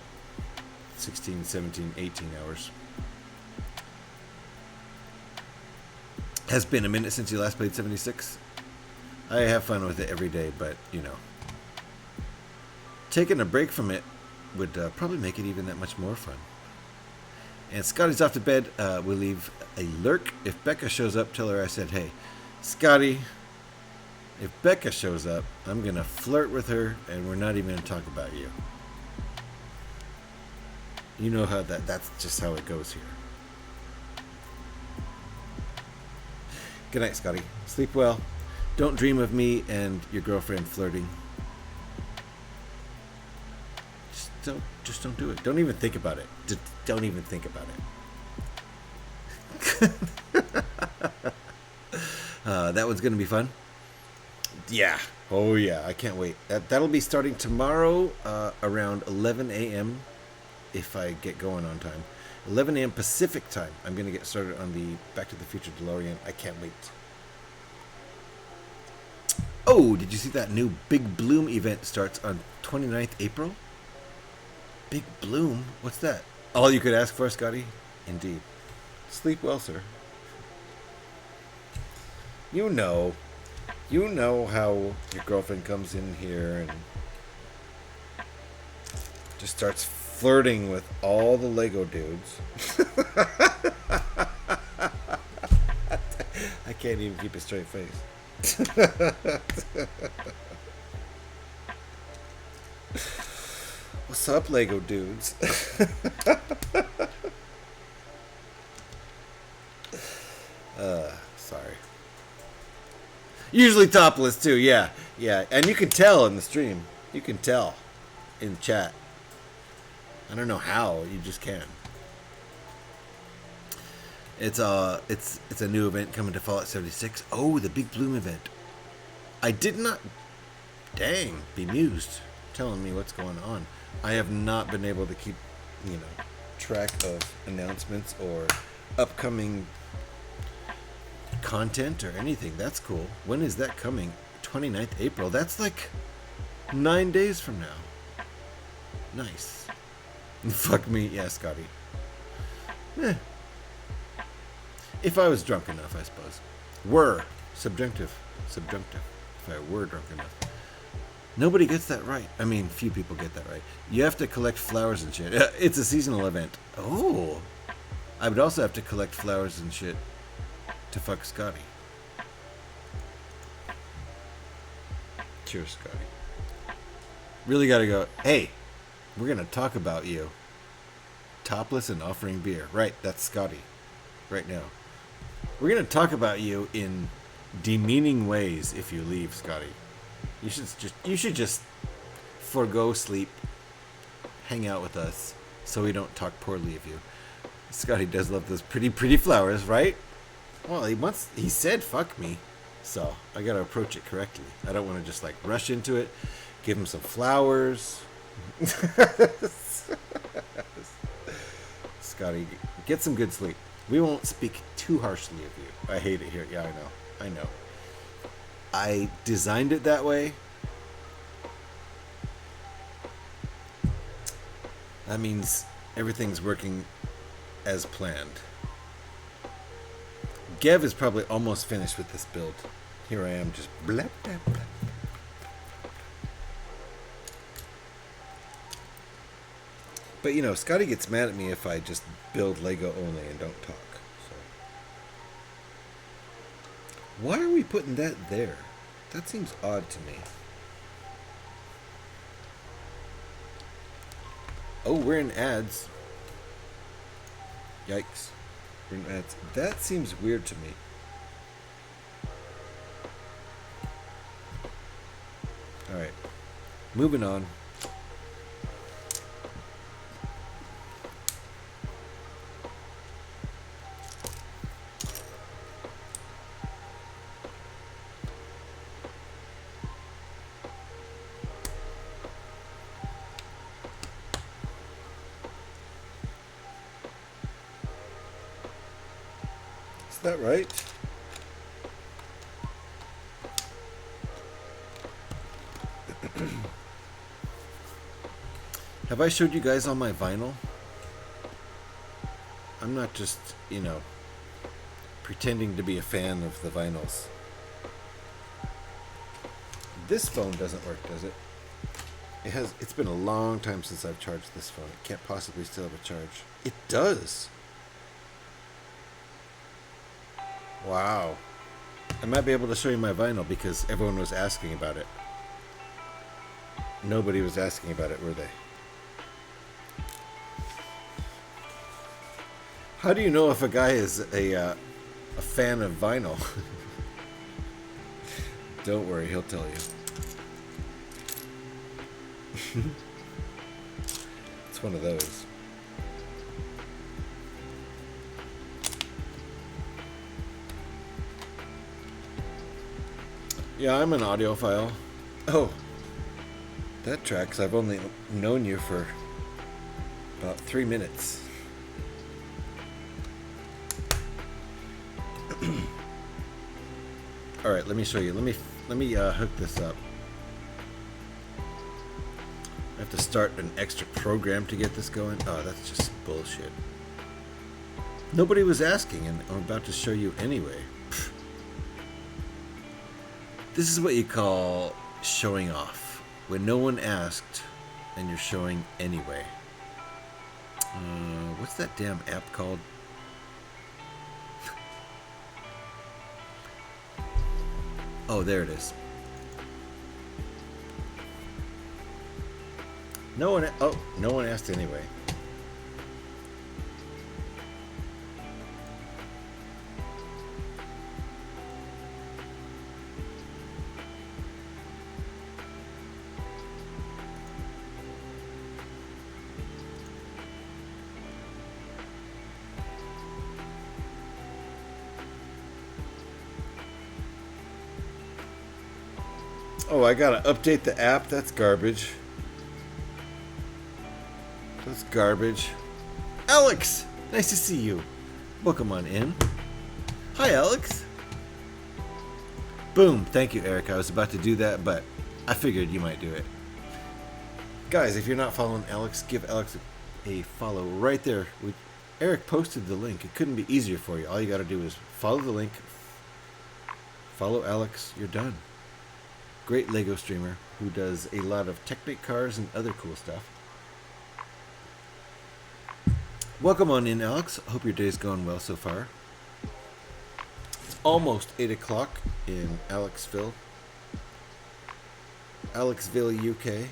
16, 17, 18 hours. Has been a minute since you last played 76. I have fun with it every day, but, you know, taking a break from it would probably make it even that much more fun. And Scotty's off to bed. We'll leave a lurk. If Becca shows up, tell her I said, hey, Scotty, if Becca shows up, I'm going to flirt with her, and we're not even going to talk about you. You know how that's just how it goes here. Good night, Scotty. Sleep well. Don't dream of me and your girlfriend flirting. Just don't do it. Don't even think about it. Just don't even think about it. That one's gonna be fun. Yeah. Oh yeah. I can't wait. That'll be starting tomorrow around 11 a.m. if I get going on time. 11 a.m. Pacific time. I'm gonna get started on the Back to the Future DeLorean. I can't wait. Oh, did you see that new Big Bloom event starts on 29th April? Big Bloom? What's that? All you could ask for, Scotty? Indeed. Sleep well, sir. You know how your girlfriend comes in here and just starts flirting with all the Lego dudes. I can't even keep a straight face. What's up, Lego dudes? Sorry. Usually topless too, yeah. And you can tell in the stream. You can tell in chat. I don't know how, you just can. It's a new event coming to Fallout 76. Oh, the Big Bloom event. I did not, dang, bemused, telling me what's going on. I have not been able to keep, track of announcements or upcoming content or anything. That's cool. When is that coming? 29th April. That's like 9 days from now. Nice. Fuck me. Yeah, Scotty. If I was drunk enough, I suppose. Subjunctive. If I were drunk enough. Nobody gets that right. I mean, few people get that right. You have to collect flowers and shit. It's a seasonal event. Oh. I would also have to collect flowers and shit to fuck Scotty. Cheers, Scotty. Really gotta go. Hey, we're gonna talk about you. Topless and offering beer. Right, that's Scotty. Right now. We're gonna talk about you in demeaning ways if you leave, Scotty. You should just forgo sleep, hang out with us, so we don't talk poorly of you. Scotty does love those pretty flowers, right? Well, he said fuck me, so I gotta approach it correctly. I don't want to just like rush into it. Give him some flowers. Scotty, get some good sleep. We won't speak too harshly of you. I hate it here. Yeah, I know. I designed it that way. That means everything's working as planned. Gev is probably almost finished with this build. Here I am just blah, blah, blah. But you know, Scotty gets mad at me if I just build Lego only and don't talk. So why are we putting that there? That seems odd to me. Oh, we're in ads. Yikes. We're in ads. That seems weird to me. Alright. Moving on. Is that right? Have I showed you guys all my vinyl? I'm not just, you know, pretending to be a fan of the vinyls. This phone doesn't work, does it? It's been a long time since I've charged this phone. It can't possibly still have a charge. It does. Wow. I might be able to show you my vinyl because everyone was asking about it. Nobody was asking about it, were they? How do you know if a guy is a fan of vinyl? Don't worry, he'll tell you. It's one of those. Yeah, I'm an audiophile. Oh, that tracks. I've only known you for about 3 minutes. All right, let me show you. Let me hook this up. I have to start an extra program to get this going. Oh, that's just bullshit. Nobody was asking, and I'm about to show you anyway. This is what you call showing off. When no one asked, and you're showing anyway. What's that damn app called? Oh, there it is. No one asked anyway. Oh, I gotta update the app? That's garbage. That's garbage. Alex! Nice to see you. Welcome on in. Hi, Alex. Boom. Thank you, Eric. I was about to do that, but I figured you might do it. Guys, if you're not following Alex, give Alex a follow right there. Eric posted the link. It couldn't be easier for you. All you gotta do is follow the link, follow Alex, you're done. Great Lego streamer who does a lot of Technic cars and other cool stuff. Welcome on in, Alex. Hope your day's going well so far. It's almost 8 o'clock in Alexville, UK.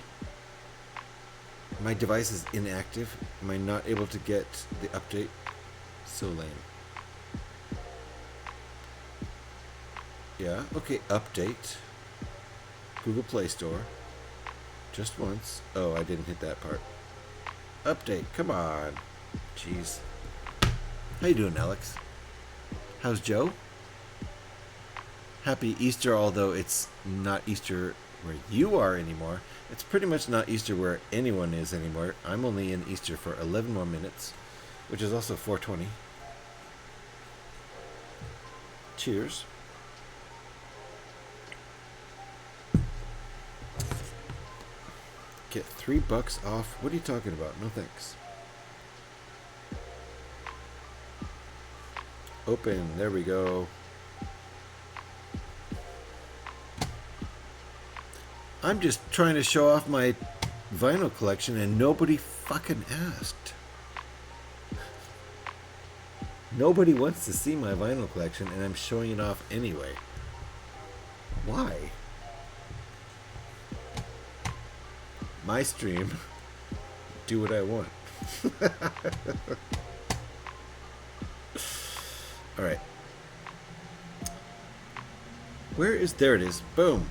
My device is inactive. Am I not able to get the update? So lame. Yeah, okay, update. Google Play Store. Just once. Oh, I didn't hit that part. Update, come on. Jeez. How you doing, Alex? How's Joe? Happy Easter, although it's not Easter where you are anymore. It's pretty much not Easter where anyone is anymore. I'm only in Easter for 11 more minutes, which is also 4:20. Cheers. Get $3 off. What are you talking about? No thanks. Open. There we go. I'm just trying to show off my vinyl collection and nobody fucking asked. Nobody wants to see my vinyl collection and I'm showing it off anyway. Why? My stream. Do what I want. Alright. Where is... There it is. Boom.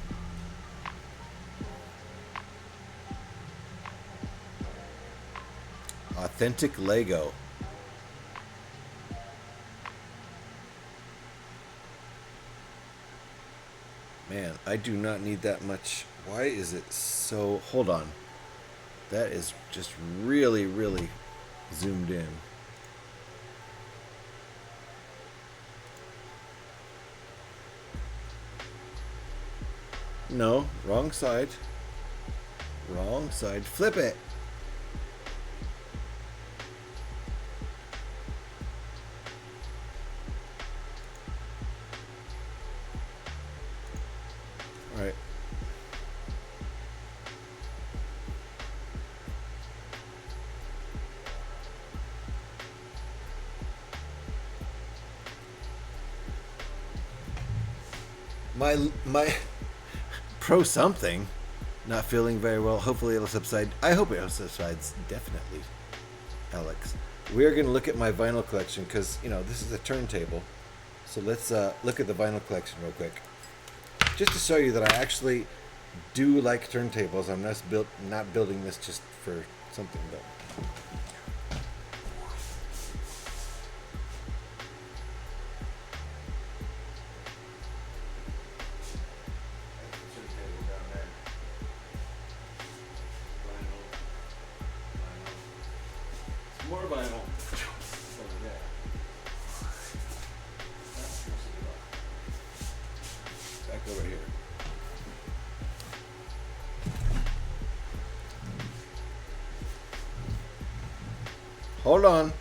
Authentic Lego. Man, I do not need that much. Why is it so... Hold on. That is just really, really zoomed in. No, wrong side. Wrong side. Flip it. All right. My pro something. Not feeling very well. Hopefully it'll subside. I hope it subsides. Definitely, Alex. We are going to look at my vinyl collection because, you know, this is a turntable. So let's look at the vinyl collection real quick. Just to show you that I actually do like turntables. I'm not building this just for something though. More vinyl. Back over here. Hold on.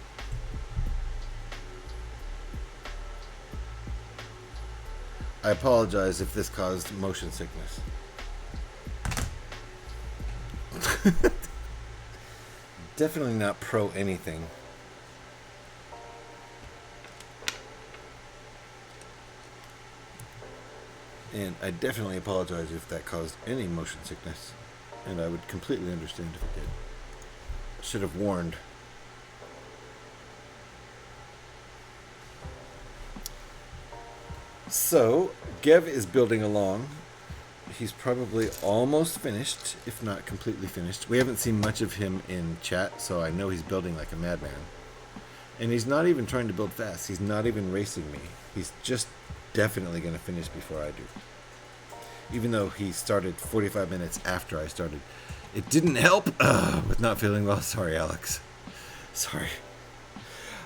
I apologize if this caused motion sickness. Definitely not pro anything. And I definitely apologize if that caused any motion sickness. And I would completely understand if it did. Should have warned. So, Gev is building along. He's probably almost finished, if not completely finished. We haven't seen much of him in chat, so I know he's building like a madman. And he's not even trying to build fast. He's not even racing me. He's just definitely going to finish before I do. Even though he started 45 minutes after I started. It didn't help with not feeling well. Sorry, Alex. Sorry.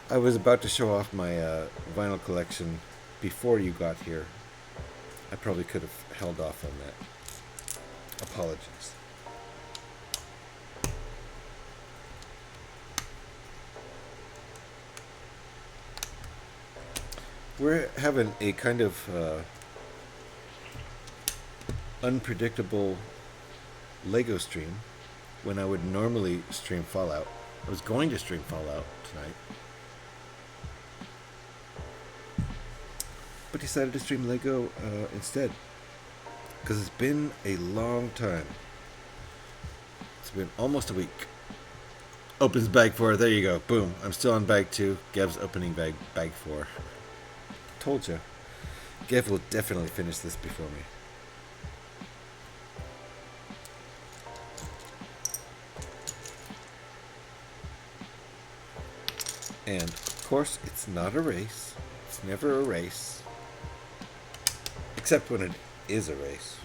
I was about to show off my vinyl collection before you got here. I probably could have held off on that. Apologies. We're having a kind of unpredictable Lego stream when I would normally stream Fallout. I was going to stream Fallout tonight, but decided to stream Lego instead because it's been a long time. It's been almost a week. Opens bag 4. There you go. Boom. I'm still on bag 2. Gev's opening bag 4. Told you. Gav will definitely finish this before me. And, of course, it's not a race. It's never a race. Except when it is a race.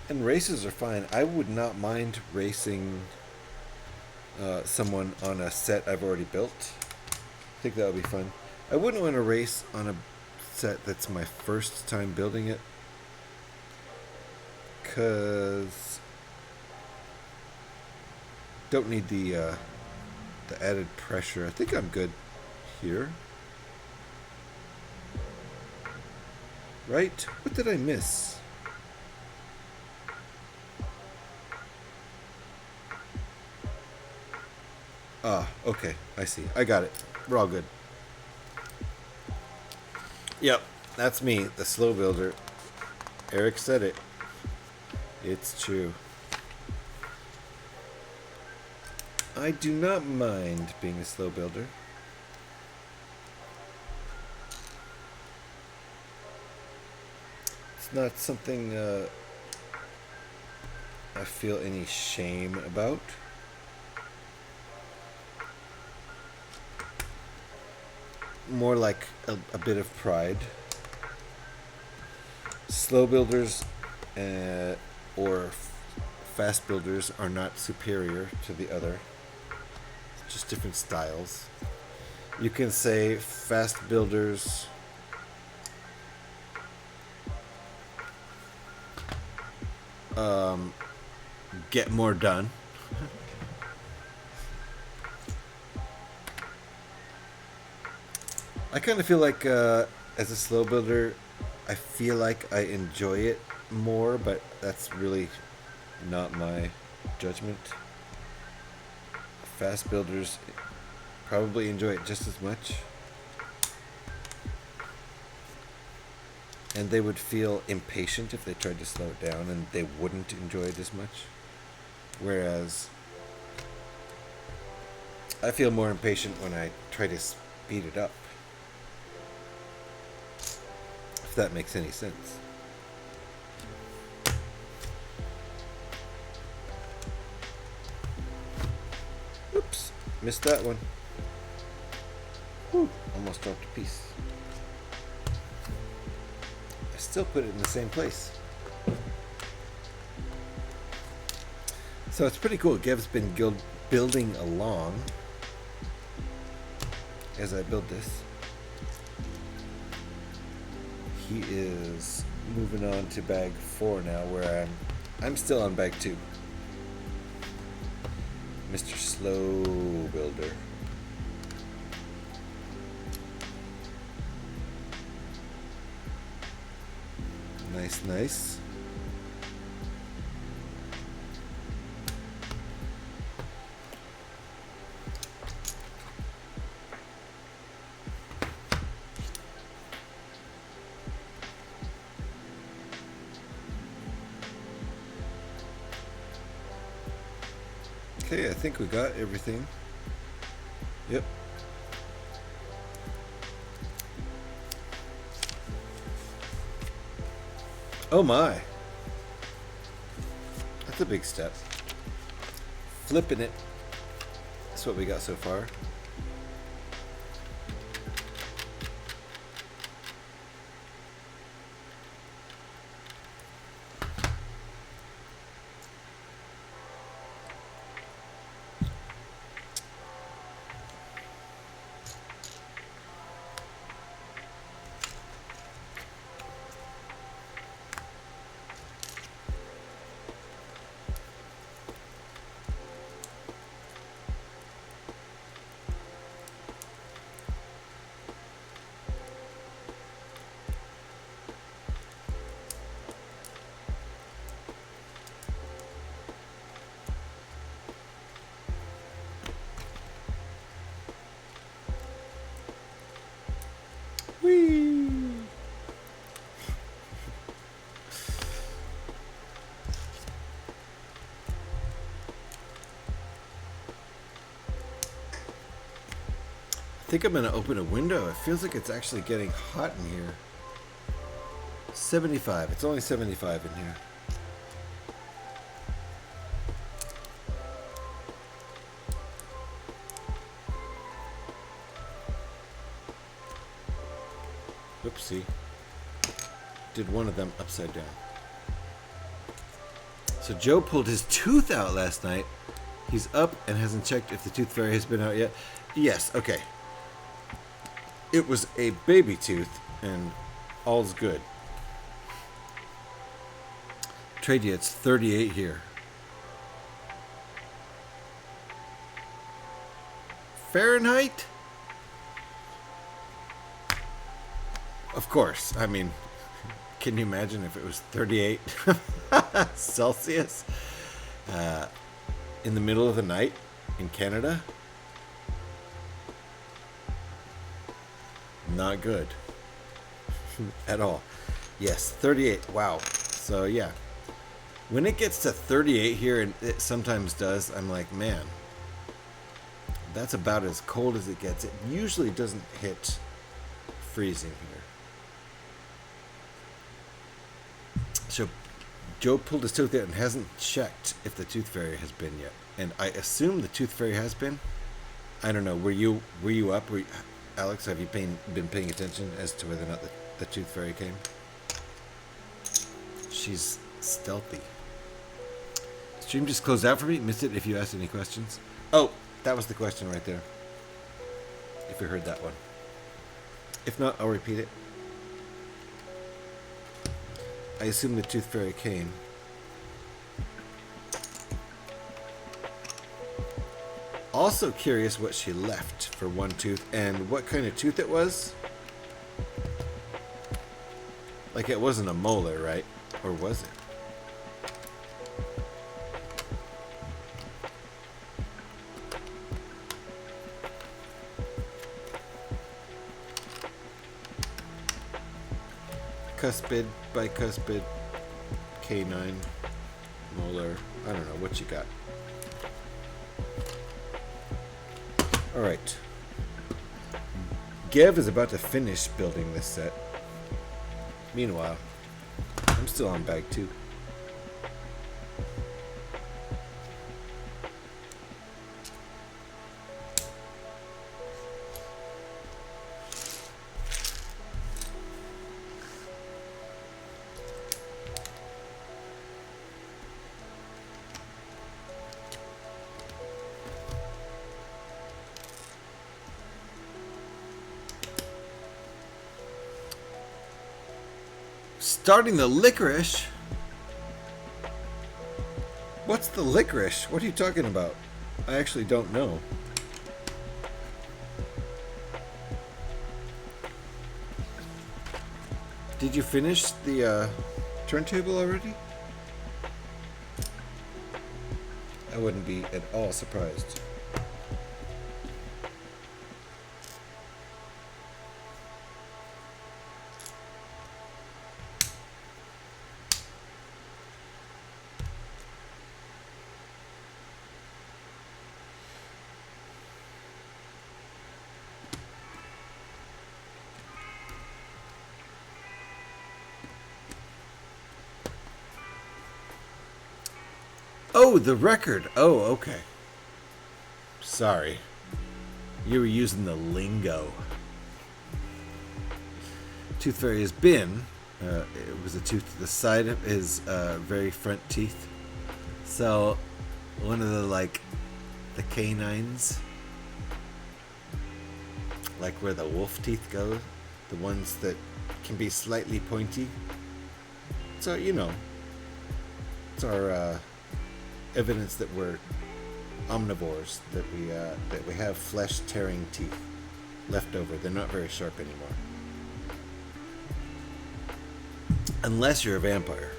And races are fine. I would not mind racing someone on a set I've already built. I think that would be fun. I wouldn't want to race on a set that's my first time building it, because don't need the added pressure. I think I'm good here. Right? What did I miss? Ah, okay. I see. I got it. We're all good. Yep, that's me, the slow builder. Eric said it. It's true. I do not mind being a slow builder. It's not something I feel any shame about. More like a bit of pride. Slow builders or fast builders are not superior to the other. It's just different styles. You can say fast builders get more done. I kind of feel like as a slow builder, I feel like I enjoy it more, but that's really not my judgment. Fast builders probably enjoy it just as much. And they would feel impatient if they tried to slow it down, and they wouldn't enjoy it as much. Whereas I feel more impatient when I try to speed it up. If that makes any sense. Oops, missed that one. Whew, almost dropped a piece. I still put it in the same place. So it's pretty cool. Gav's been building along as I build this. He is moving on to bag 4 now, where I'm still on bag 2. Mr. Slow Builder. Nice, nice. Okay, I think we got everything. Yep. Oh my. That's a big step. Flipping it. That's what we got so far. think I'm gonna open a window. It feels like it's actually getting hot in here. 75. It's only 75 in here. Oopsie. Did one of them upside down. So Joe pulled his tooth out last night. He's up and hasn't checked if the tooth fairy has been out yet. Yes, okay. It was a baby tooth and all's good. Trade you, it's 38 here. Fahrenheit? Of course. I mean, can you imagine if it was 38 Celsius in the middle of the night in Canada? Not good at all. Yes, 38. Wow. So yeah, when it gets to 38 here, and it sometimes does, I'm like, man, that's about as cold as it gets. It usually doesn't hit freezing here. So Joe pulled his tooth out and hasn't checked if the tooth fairy has been yet. And I assume the tooth fairy has been. I don't know. Were you up? Alex, have you been paying attention as to whether or not the tooth fairy came? She's stealthy. Stream just closed out for me. Missed it if you asked any questions. Oh, that was the question right there. If you heard that one. If not, I'll repeat it. I assume the tooth fairy came. Also curious what she left for one tooth and what kind of tooth it was. Like, it wasn't a molar, right? Or was it? Cuspid, bicuspid, canine, molar. I don't know what you got. All right. Gev is about to finish building this set. Meanwhile, I'm still on bag 2. Starting the licorice? What's the licorice? What are you talking about? I actually don't know. Did you finish the turntable already? I wouldn't be at all surprised. Oh, the record. Oh, okay. Sorry. You were using the lingo. Tooth fairy has been. It was a tooth to the side of his very front teeth. So, one of the canines, like where the wolf teeth go, the ones that can be slightly pointy. So, you know, it's our evidence that we're omnivores, that we have flesh-tearing teeth left over. They're not very sharp anymore, unless you're a vampire.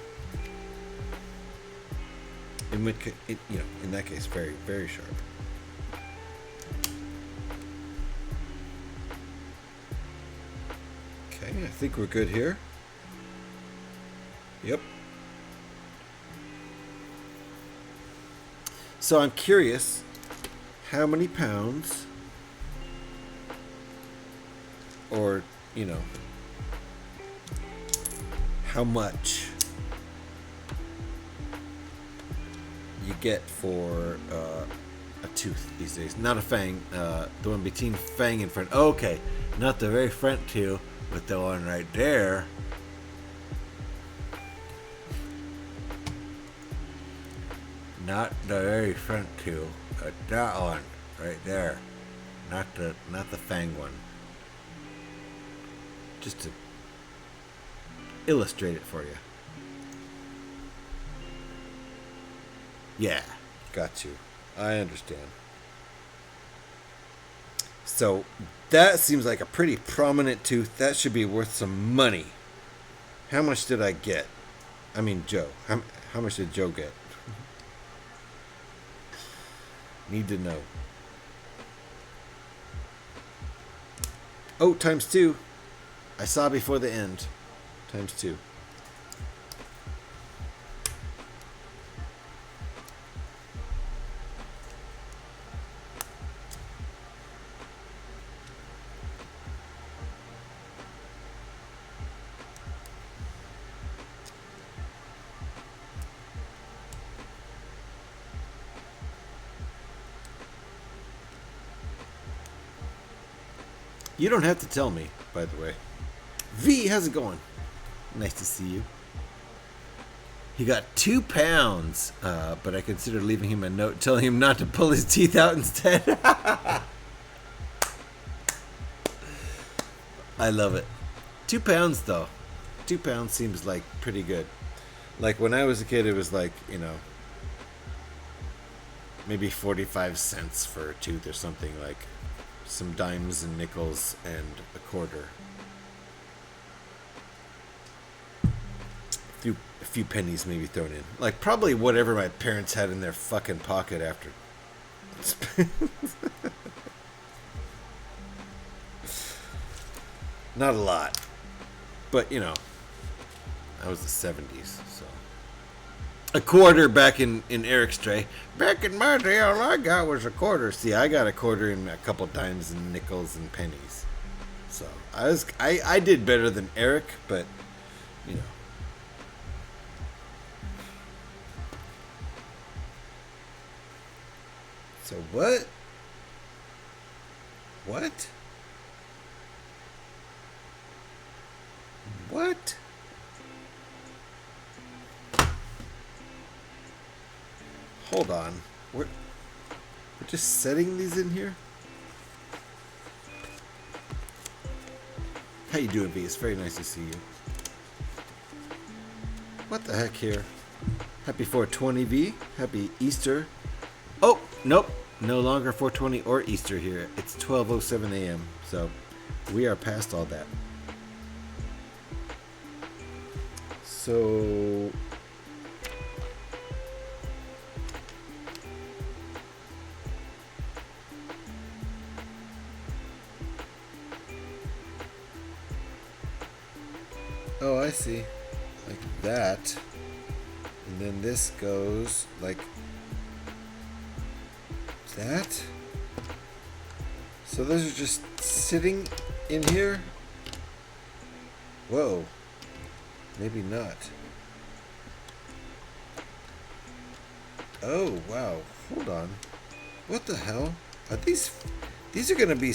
In that case, very, very sharp. Okay, I think we're good here. Yep. So I'm curious how many pounds or you know, how much you get for a tooth these days. Not a fang, the one between fang and front. Okay, not the very front tooth, but the one right there. Not the very front tooth, but that one right there. Not the fang one. Just to illustrate it for you. Yeah, got you. I understand. So that seems like a pretty prominent tooth. That should be worth some money. How much did I get? I mean, Joe. How much did Joe get? Need to know. Oh, ×2. I saw before the end. ×2. You don't have to tell me, by the way. V, how's it going? Nice to see you. He got 2 pounds, but I considered leaving him a note telling him not to pull his teeth out instead. I love it. 2 pounds, though. 2 pounds seems like pretty good. Like when I was a kid, it was like, you know, maybe 45 cents for a tooth or something, like some dimes and nickels and a quarter. A few pennies maybe thrown in. Like probably whatever my parents had in their fucking pocket after. Not a lot. But, you know, that was the 70s, so. A quarter back in Eric's day. Back in my day, all I got was a quarter. See, I got a quarter and a couple dimes and nickels and pennies. So, I did better than Eric, but, you know. So, what? What? What? Hold on. We're just setting these in here? How you doing, V? It's very nice to see you. What the heck here? Happy 420, V. Happy Easter. Oh, nope. No longer 420 or Easter here. It's 12:07 a.m. So we are past all that. So oh, I see. Like that. And then this goes like that. So those are just sitting in here. Whoa. Maybe not. Oh, wow. Hold on. What the hell? Are these are gonna be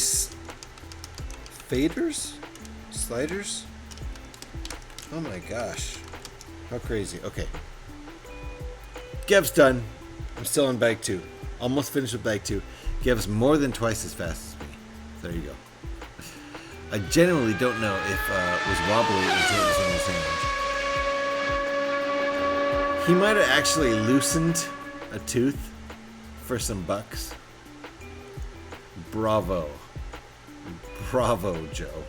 faders? Sliders? Oh my gosh. How crazy. Okay. Gev's done. I'm still on bag 2. Almost finished with bag 2. Gev's more than twice as fast as me. There you go. I genuinely don't know if it was wobbly until it was in his hand. He might have actually loosened a tooth for some bucks. Bravo. Bravo, Joe.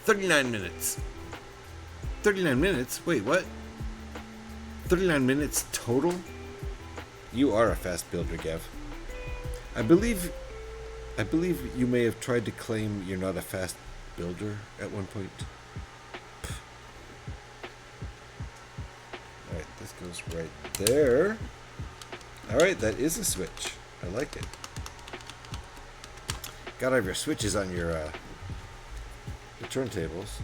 39 minutes. 39 minutes? Wait, what? 39 minutes total? You are a fast builder, Gev. I believe you may have tried to claim you're not a fast builder at one point. Alright, this goes right there. Alright, that is a switch. I like it. Gotta have your switches on your turntables.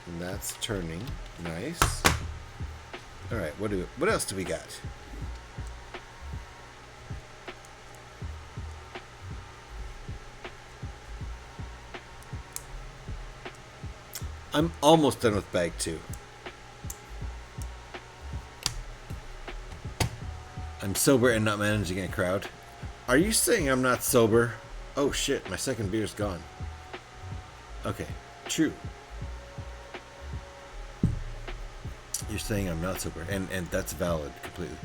And that's turning. Nice. Alright, what else do we got? I'm almost done with bag 2. I'm sober and not managing a crowd. Are you saying I'm not sober? Oh shit, my second beer's gone. Okay, true. You're saying I'm not sober, and that's valid completely.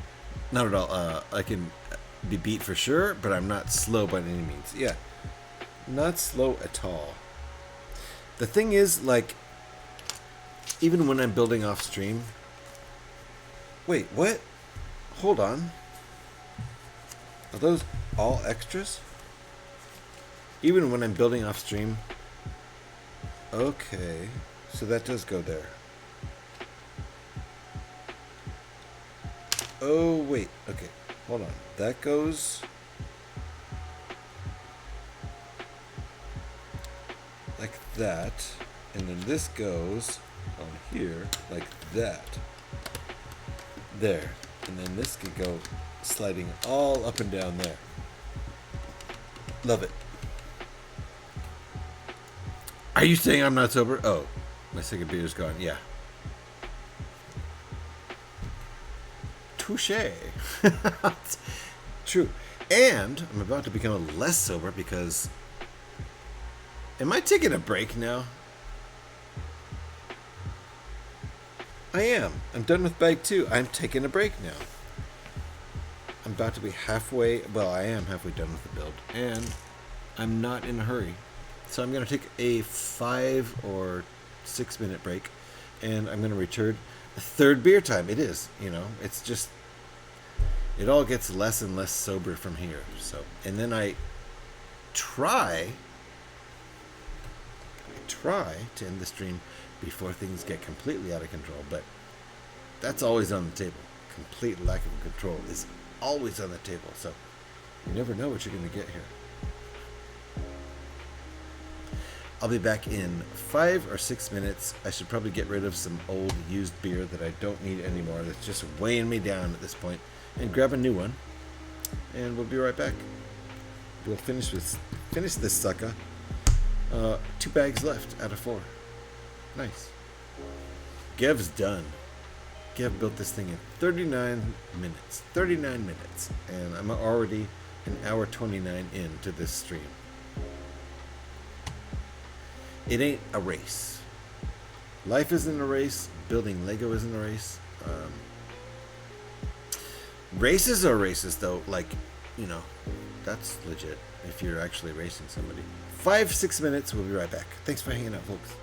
Not at all. I can be beat for sure, but I'm not slow by any means. Yeah, not slow at all. The thing is, like, even when I'm building off stream. Wait, what? Hold on. Are those all extras? Even when I'm building off stream. Okay, so that does go there. Oh, wait. Okay, hold on. That goes like that. And then this goes on here like that. There. And then this could go sliding all up and down there. Love it. Are you saying I'm not sober? Oh, my second beer's gone. Yeah. Touche. True. And I'm about to become a little less sober because... Am I taking a break now? I am. I'm done with bag 2. I'm taking a break now. I'm about to be halfway... Well, I am halfway done with the build. And I'm not in a hurry. So I'm going to take a 5 or 6 minute break. And I'm going to return... The third beer time. It is, you know. It's just... It all gets less and less sober from here. So, and then I try to end the stream before things get completely out of control. But that's always on the table. Complete lack of control is always on the table. So you never know what you're going to get here. I'll be back in 5 or 6 minutes. I should probably get rid of some old used beer that I don't need anymore. That's just weighing me down at this point. And grab a new one. And we'll be right back. We'll finish this sucker. 2 bags left out of 4. Nice. Gev's done. Gev built this thing in 39 minutes. 39 minutes. And I'm already an hour 29 into this stream. It ain't a race. Life isn't a race. Building Lego isn't a race. Races are races, though. Like, you know, that's legit if you're actually racing somebody. 5-6 minutes. We'll be right back. Thanks for hanging out, folks.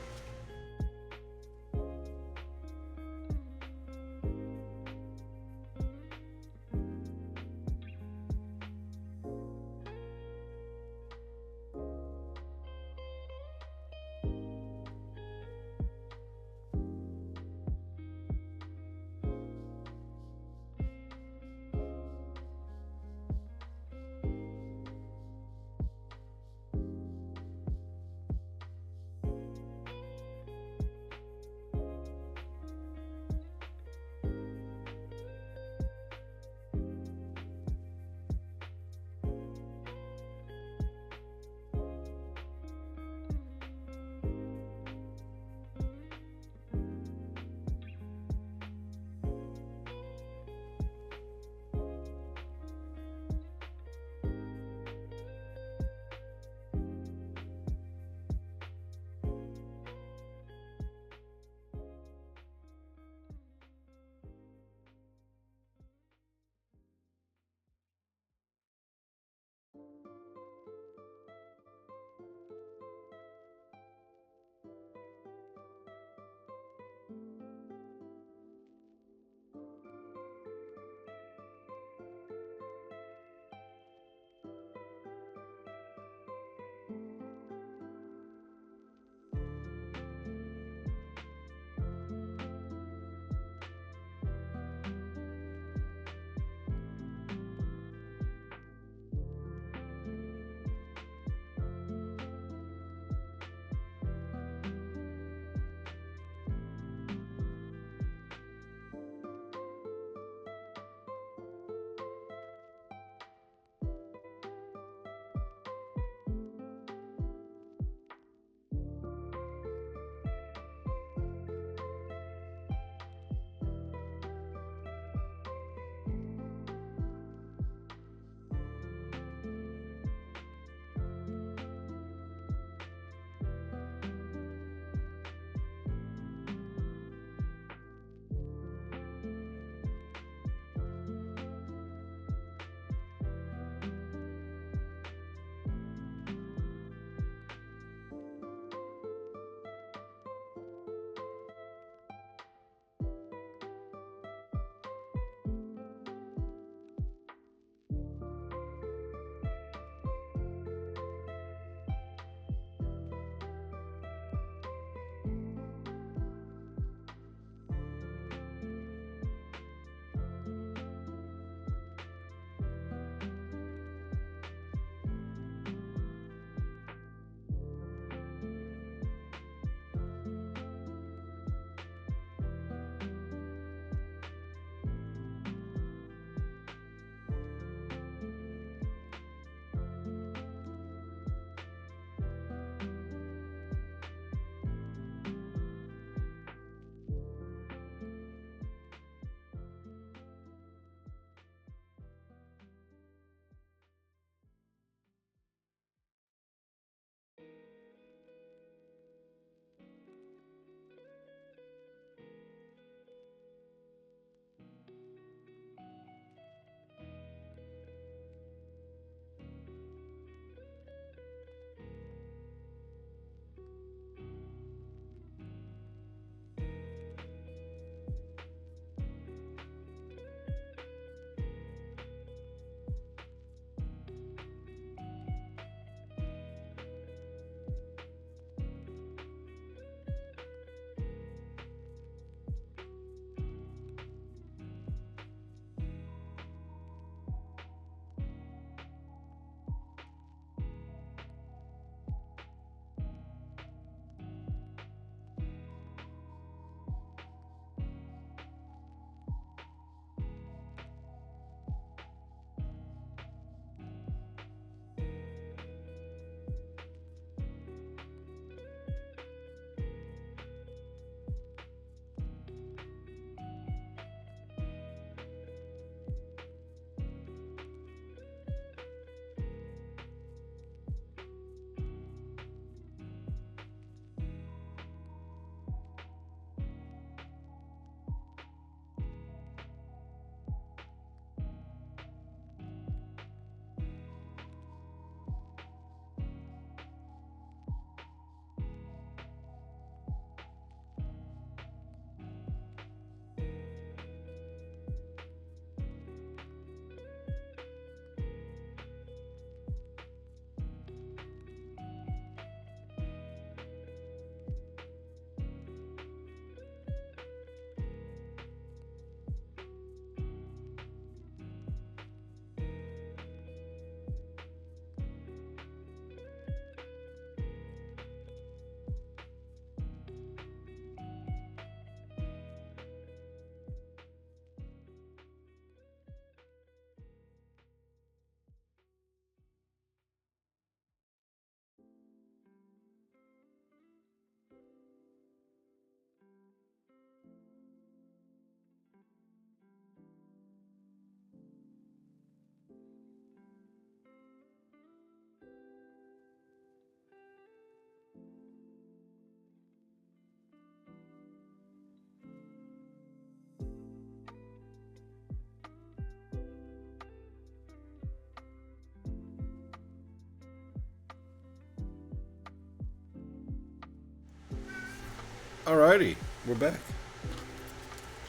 Alrighty, we're back.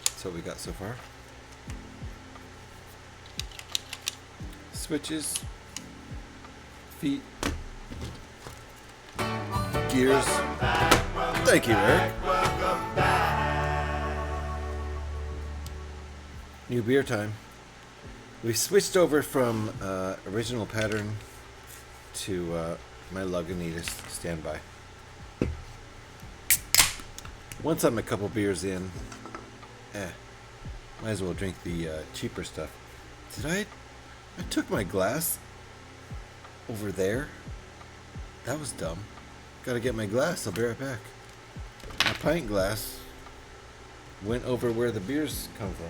That's what we got so far. Switches, feet, gears. Thank you, Eric. New beer time. We've switched over from original pattern to my Lagunitas standby. Once I'm a couple beers in, might as well drink the cheaper stuff. I took my glass over there. That was dumb. Gotta get my glass. I'll be right back. My pint glass went over where the beers come from.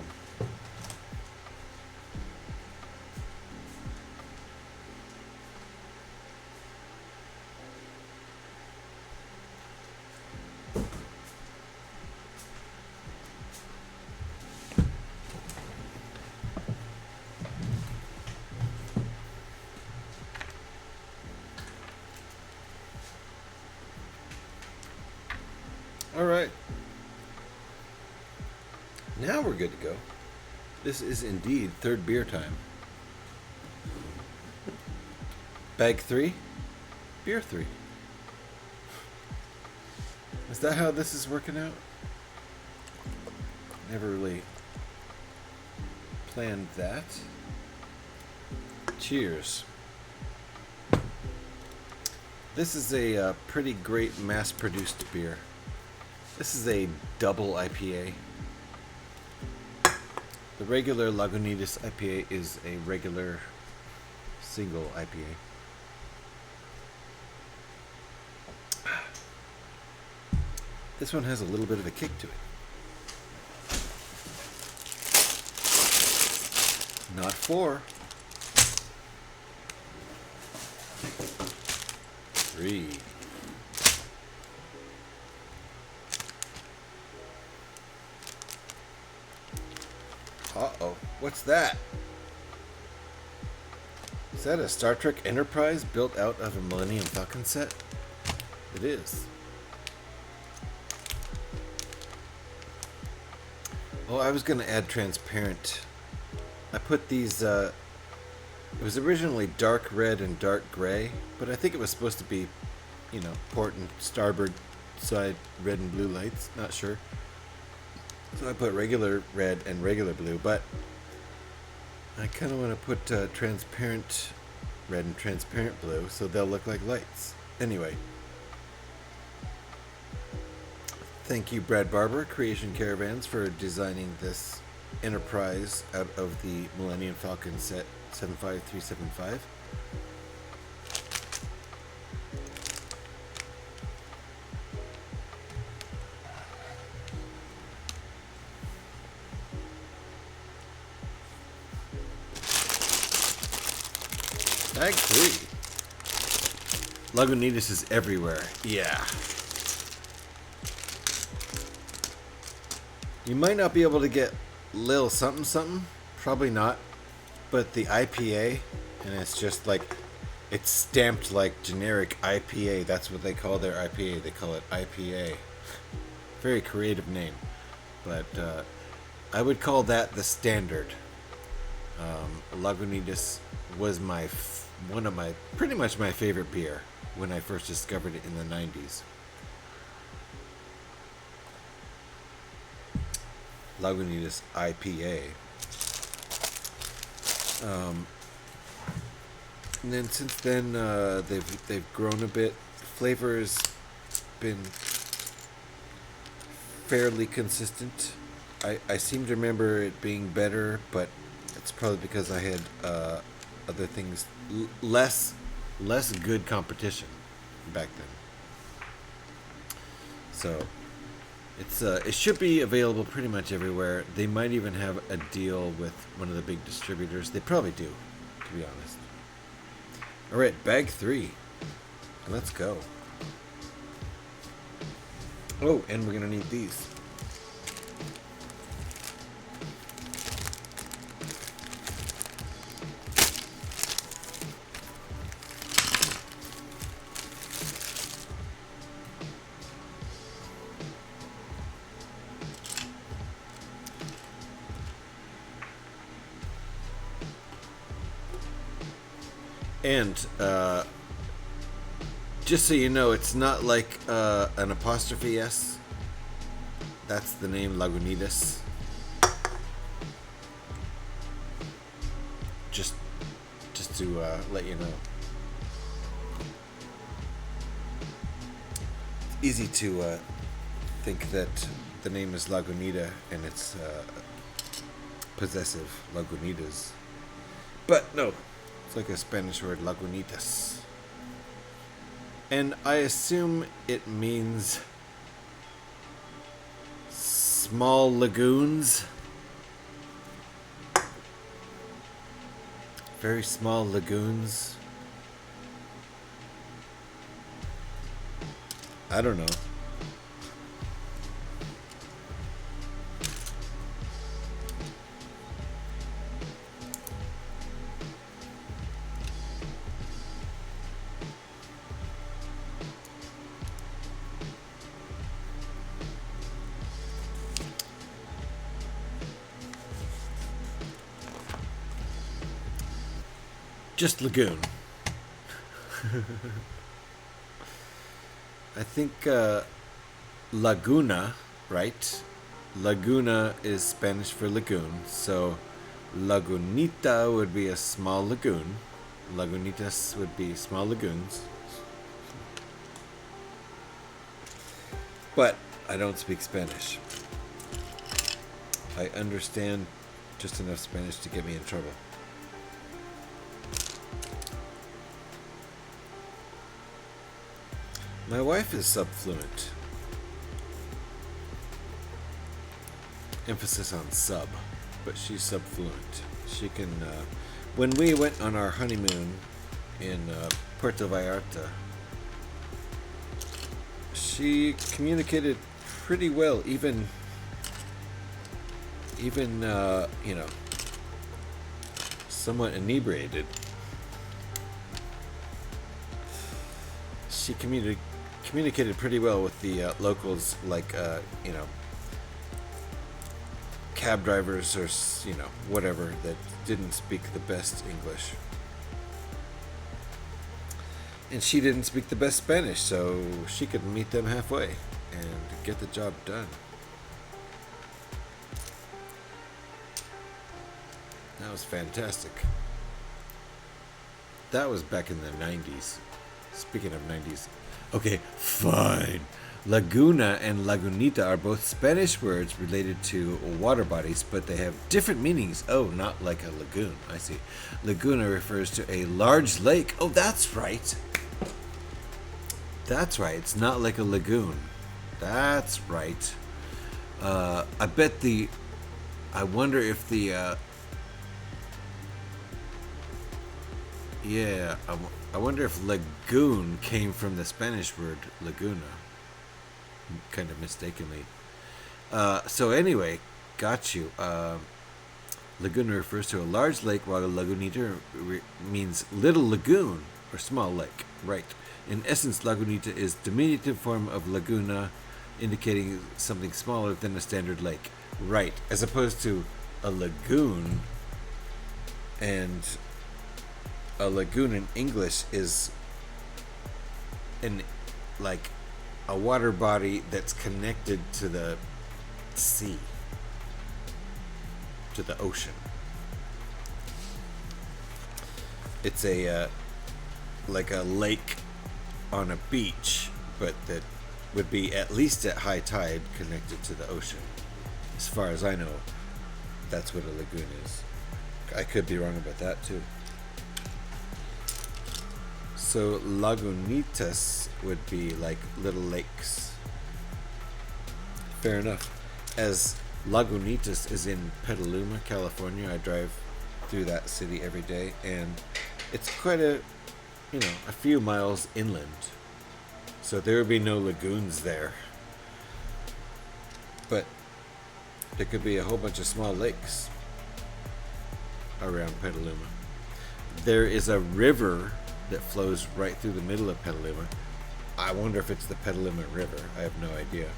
Alright. Now we're good to go. This is indeed third beer time. Bag 3, beer 3. Is that how this is working out? Never really planned that. Cheers. This is a pretty great mass-produced beer. This is a double IPA. The regular Lagunitas IPA is a regular single IPA. This one has a little bit of a kick to it. Not 4. 3. Uh-oh, what's that? Is that a Star Trek Enterprise built out of a Millennium Falcon set? It is. Oh, I was going to add transparent. I put these, it was originally dark red and dark gray, but I think it was supposed to be, you know, port and starboard side red and blue lights. Not sure. So I put regular red and regular blue, but I kind of want to put transparent red and transparent blue so they'll look like lights. Anyway. Thank you, Brad Barber, Creation Caravans, for designing this Enterprise out of the Millennium Falcon set 75375. Bag 3. Lagunitas is everywhere. Yeah. You might not be able to get Lil something something. Probably not. But the IPA, and it's just like, it's stamped like generic IPA. That's what they call their IPA. They call it IPA. Very creative name. But I would call that the standard. Lagunitas was pretty much my favorite beer when I first discovered it in the 90s. Lagunitas IPA. And then since then they've grown a bit. The flavor has been fairly consistent. I seem to remember it being better, but it's probably because I had other things, less good competition back then. So it should be available pretty much everywhere. They might even have a deal with one of the big distributors. They probably do, to be honest. All right, bag 3. Let's go. Oh, and we're gonna need these. And just so you know, it's not like an apostrophe S. That's the name Lagunitas. Just to let you know. It's easy to think that the name is Lagunita and it's possessive, Lagunitas. But no, it's like a Spanish word, Lagunitas. And I assume it means small lagoons. Very small lagoons. I don't know. Just lagoon. I think Laguna, right? Laguna is Spanish for lagoon, so Lagunita would be a small lagoon. Lagunitas would be small lagoons. But I don't speak Spanish. I understand just enough Spanish to get me in trouble. My wife is subfluent. Emphasis on sub, but she's subfluent. She can. When we went on our honeymoon in Puerto Vallarta, she communicated pretty well, even you know, somewhat inebriated. She communicated pretty well with the locals, like you know, cab drivers or you know, whatever, that didn't speak the best English. And she didn't speak the best Spanish, so she could meet them halfway and get the job done. That was fantastic. That was back in the 90s. Speaking of 90s. Okay, fine. Laguna and Lagunita are both Spanish words related to water bodies, but they have different meanings. Oh, not like a lagoon. I see. Laguna refers to a large lake. Oh, that's right. That's right. It's not like a lagoon. That's right. I wonder if the... yeah, I wonder if lagoon came from the Spanish word laguna. Kind of mistakenly. So anyway, got you. Laguna refers to a large lake, while Lagunita means little lagoon or small lake. Right. In essence, Lagunita is diminutive form of laguna, indicating something smaller than a standard lake. Right. As opposed to a lagoon, and a lagoon in English is like a water body that's connected to the sea, to the ocean. It's a like a lake on a beach, but that would be at least at high tide connected to the ocean. As far as I know, that's what a lagoon is. I could be wrong about that too. So Lagunitas would be like little lakes. Fair enough. As Lagunitas is in Petaluma, California, I drive through that city every day, and it's quite a few miles inland. So there would be no lagoons there. But there could be a whole bunch of small lakes around Petaluma. There is a river that flows right through the middle of Petaluma. I wonder if it's the Petaluma River. I have no idea.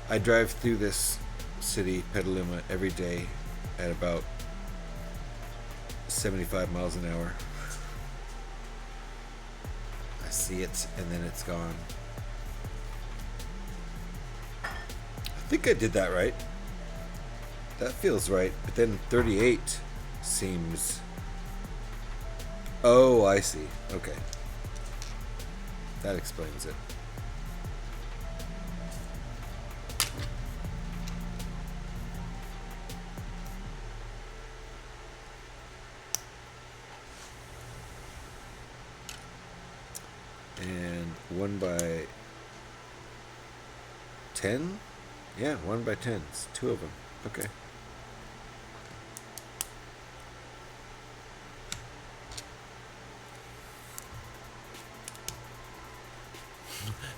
I drive through this city, Petaluma, every day at about 75 miles an hour. I see it, and then it's gone. I think I did that right. That feels right, but then 38 seems... Oh, I see. Okay. That explains it. And 1 by 10? Yeah, 1 by 10s. 2 of them. Okay.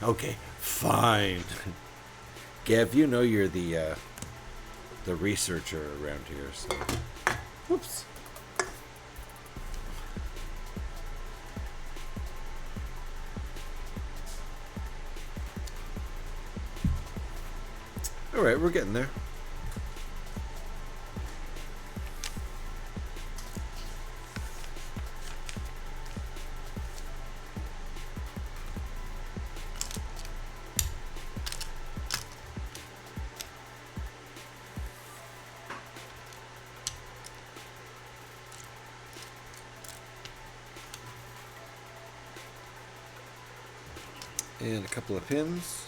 Okay, fine. Gav, you know you're the researcher around here, so... Whoops. Alright, we're getting there. And a couple of pins.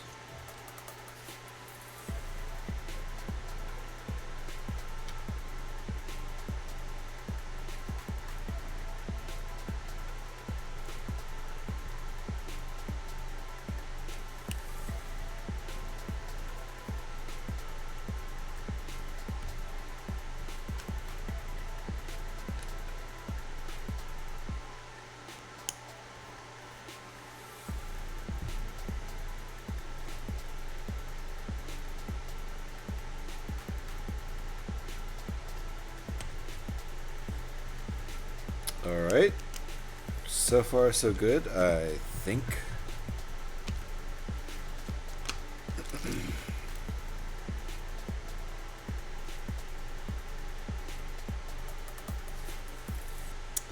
Alright. So far, so good, I think.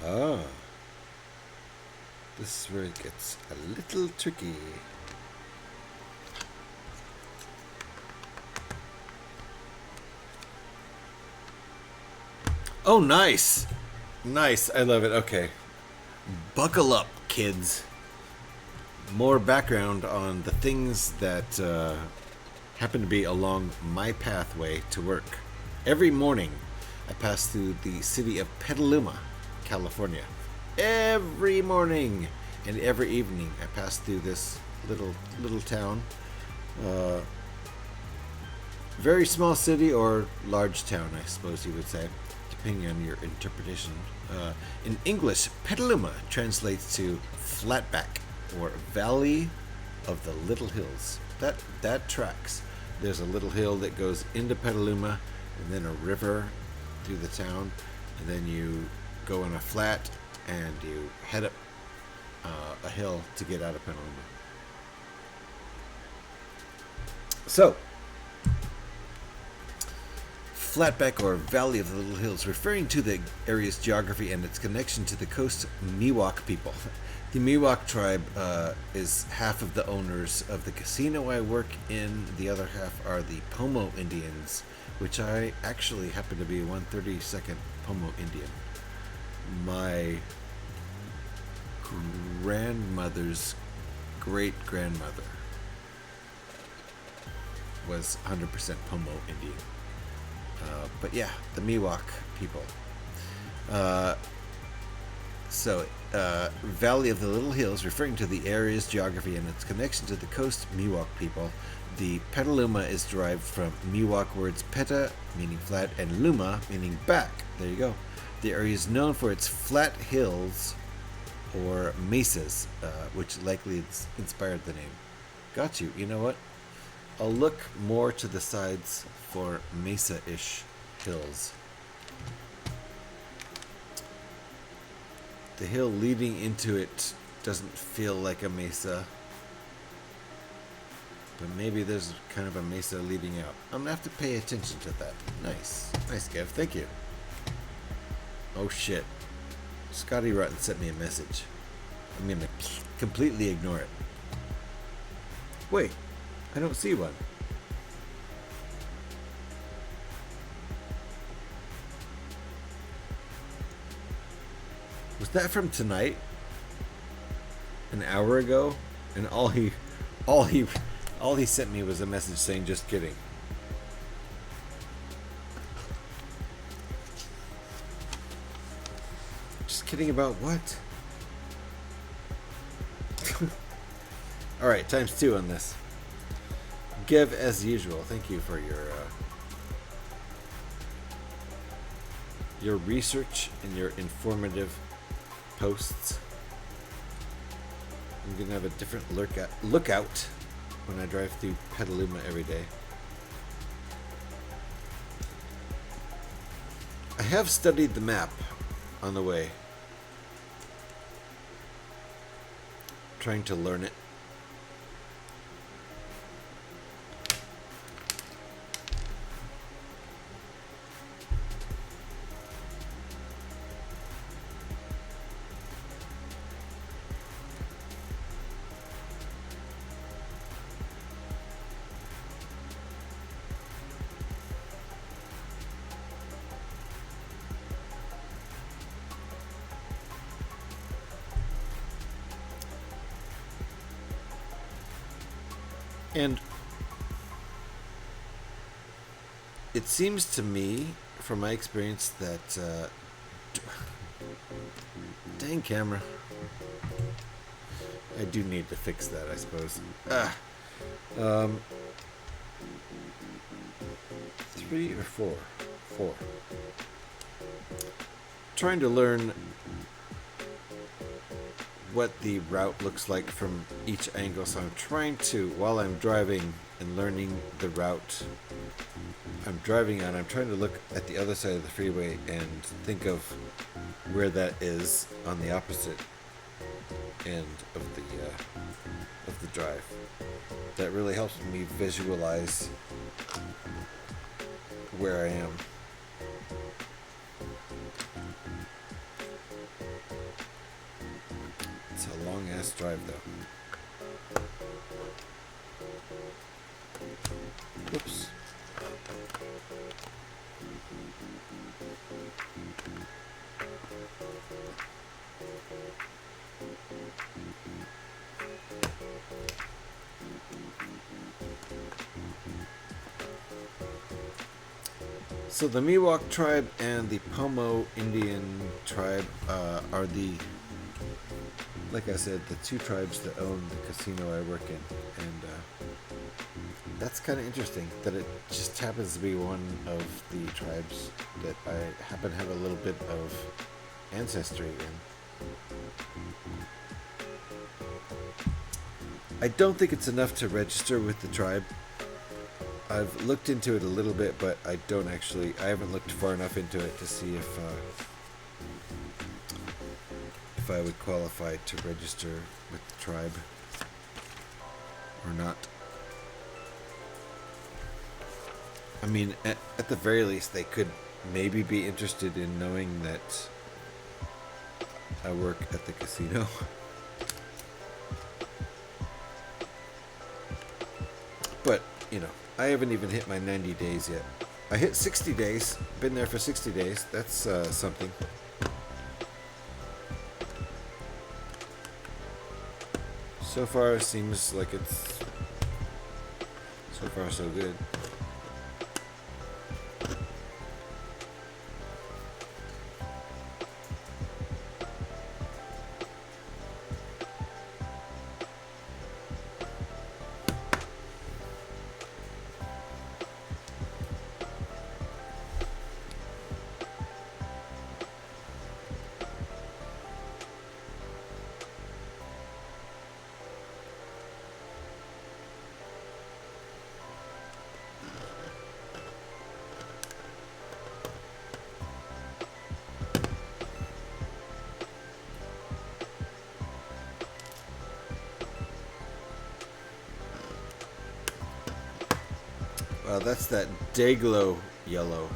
Ah. This is where it gets a little tricky. Oh, nice! Nice, I love it. Okay. Buckle up, kids. More background on the things that happen to be along my pathway to work. Every morning, I pass through the city of Petaluma, California. Every morning and every evening, I pass through this little town. Very small city or large town, I suppose you would say, depending on your interpretation. In English, Petaluma translates to flatback or valley of the little hills. That tracks. There's a little hill that goes into Petaluma, and then a river through the town, and then you go on a flat and you head up a hill to get out of Petaluma. So, flatback or valley of the little hills, referring to the area's geography and its connection to the coast Miwok people. The Miwok tribe is half of the owners of the casino I work in. The other half are the Pomo Indians, which I actually happen to be 132nd Pomo Indian. My grandmother's great-grandmother was 100% Pomo Indian. But yeah, the Miwok people. Valley of the Little Hills, referring to the area's geography and its connection to the coast Miwok people. The Petaluma is derived from Miwok words peta, meaning flat, and luma, meaning back. There you go. The area is known for its flat hills, or mesas, which likely inspired the name. Got you. You know what? I'll look more to the sides for mesa-ish hills. The hill leading into it doesn't feel like a mesa, but maybe there's kind of a mesa leading out. I'm gonna have to pay attention to that. Nice. Nice, Kev. Thank you. Oh shit. Scotty Rotten sent me a message. I'm gonna completely ignore it. Wait, I don't see one. Was that from tonight? An hour ago? And all he sent me was a message saying just kidding. Just kidding about what? Alright, times 2 on this. Give as usual. Thank you for your research and your informative posts. I'm gonna have a different lookout when I drive through Petaluma every day. I have studied the map on the way, trying to learn it. And it seems to me, from my experience, that dang camera, I do need to fix that, I suppose. 3 or 4? 4. Trying to learn what the route looks like from each angle, so I'm trying to, while I'm driving and learning the route I'm driving on, I'm trying to look at the other side of the freeway and think of where that is on the opposite end of the drive. That really helps me visualize where I am. It's a long ass drive though. Whoops. So the Miwok tribe and the Pomo Indian tribe are the, like I said, the 2 tribes that own the casino I work in. And that's kind of interesting that it just happens to be one of the tribes that I happen to have a little bit of ancestry in. I don't think it's enough to register with the tribe. I've looked into it a little bit, but I haven't looked far enough into it to see if I would qualify to register with the tribe or not. I mean, at the very least, they could maybe be interested in knowing that I work at the casino. But, you know, I haven't even hit my 90 days yet. I hit 60 days. Been there for 60 days. That's something. So far, it seems like it's... So far, so good. That's that Dayglow yellow.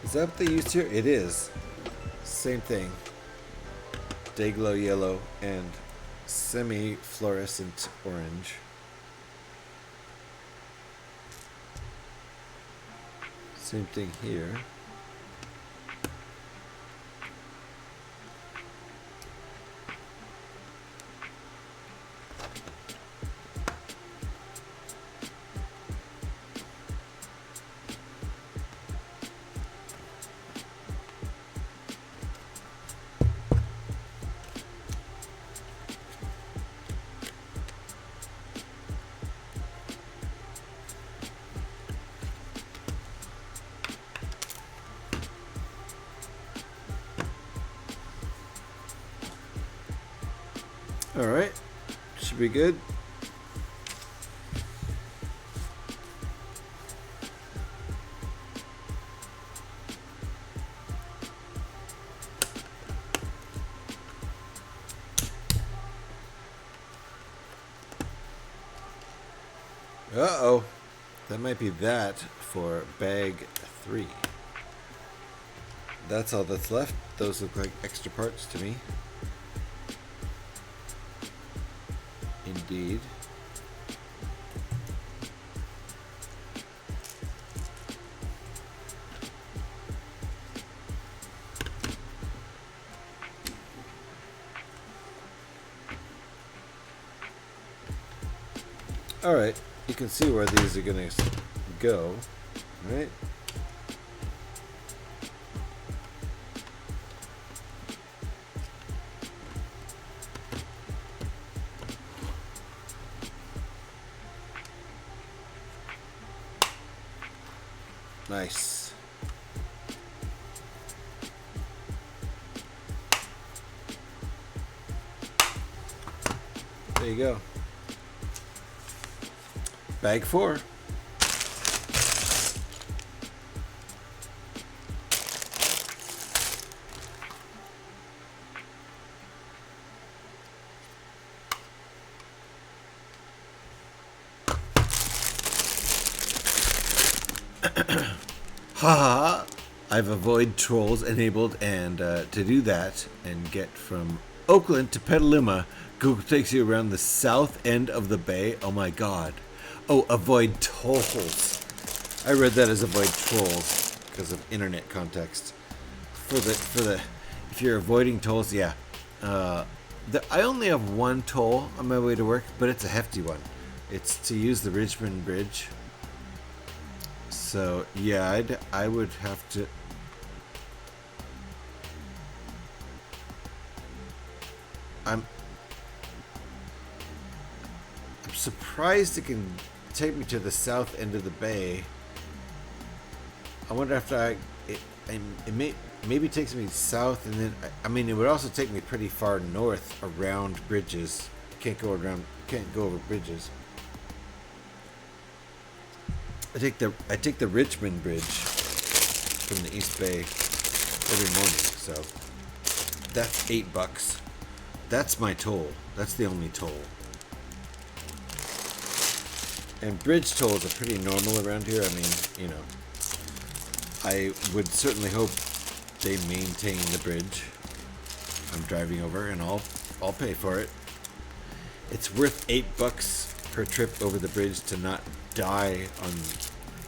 Is that what they used here? It is. Same thing. day glow yellow, and semi-fluorescent orange. Same thing here. Alright, should be good. Uh-oh, that might be that for bag 3. That's all that's left. Those look like extra parts to me. Indeed. All right, you can see where these are going to go, right? Nice. There you go. Bag 4. Haha, I've avoid trolls enabled, and to do that and get from Oakland to Petaluma, Google takes you around the south end of the bay. Oh my god. Oh, avoid tolls. I read that as avoid trolls because of internet context. For the if you're avoiding tolls, yeah. I only have one toll on my way to work, but it's a hefty one. It's to use the Richmond Bridge. So yeah, I would have to. I'm surprised it can take me to the south end of the bay. I wonder if it maybe takes me south, and then I mean it would also take me pretty far north around bridges. Can't go over bridges. I take the Richmond Bridge from the East Bay every morning, so that's $8. That's my toll. That's the only toll. And bridge tolls are pretty normal around here. I mean, you know, I would certainly hope they maintain the bridge I'm driving over, and I'll pay for it. It's worth $8 per trip over the bridge to not die on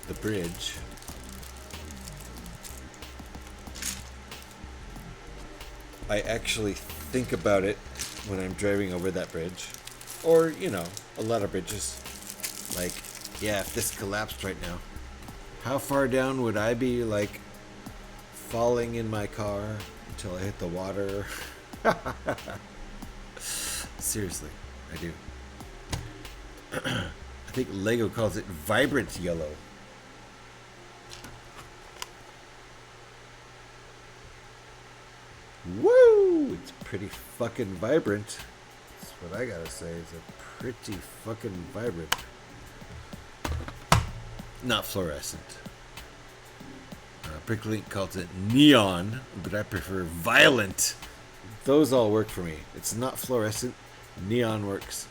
the bridge. I actually think about it when I'm driving over that bridge, or you know, a lot of bridges. Like, yeah, if this collapsed right now, how far down would I be, like, falling in my car until I hit the water? Seriously, I do. I think Lego calls it vibrant yellow. Woo! It's pretty fucking vibrant. That's what I gotta say. It's a pretty fucking vibrant. Not fluorescent. Brickbuilding calls it neon, but I prefer violent. Those all work for me. It's not fluorescent. Neon works.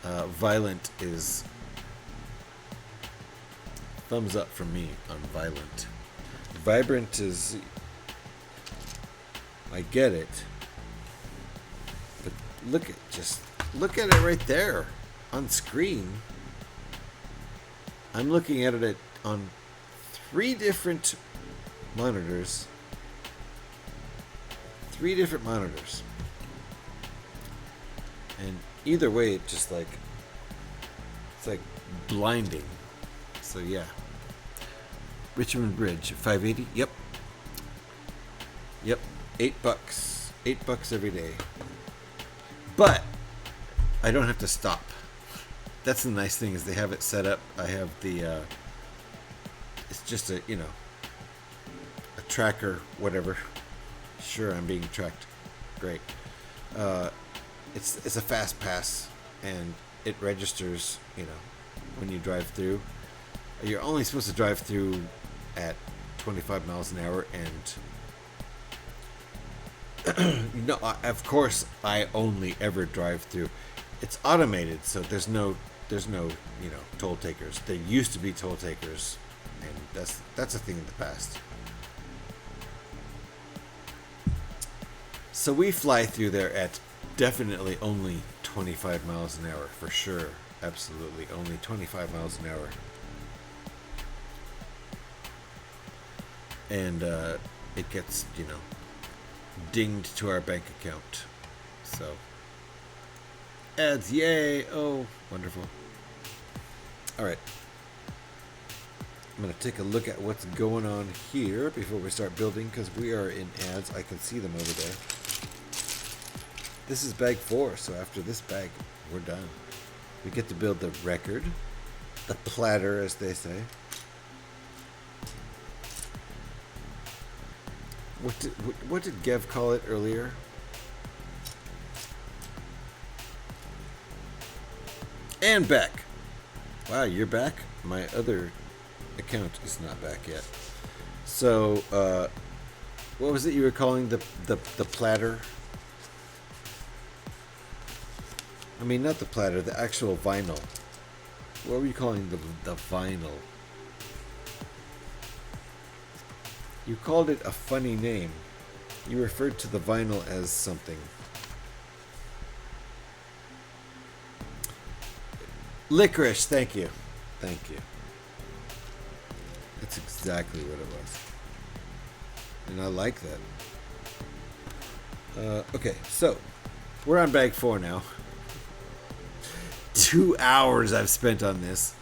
Violent is thumbs up from me on violent. Vibrant is, I get it, look at it right there on screen. I'm looking at it on 3 different monitors. 3 different monitors. And either way, it's like blinding. So yeah. Richmond Bridge, 580. Yep. Yep. $8. $8 every day. But I don't have to stop. That's the nice thing, is they have it set up. I have the it's just a, a tracker, whatever. Sure, I'm being tracked. Great. It's a fast pass, and it registers, when you drive through. You're only supposed to drive through at 25 miles an hour, and of course, I only ever drive through. It's automated, so there's no toll takers. There used to be toll takers, and that's a thing in the past. So we fly through there at definitely only 25 miles an hour, for sure. Absolutely, only 25 miles an hour. And it gets, dinged to our bank account. So, ads, yay! Oh, wonderful. Alright. I'm going to take a look at what's going on here before we start building, because we are in ads. I can see them over there. This is bag 4, so after this bag, we're done. We get to build the record, the platter, as they say. What did Gev call it earlier? And back. Wow, you're back? My other account is not back yet. So, what was it you were calling the platter? I mean, not the platter, the actual vinyl. What were you calling the vinyl? You called it a funny name. You referred to the vinyl as something. Licorice, thank you. Thank you. That's exactly what it was. And I like that. Okay, so we're on bag 4 now. 2 hours I've spent on this.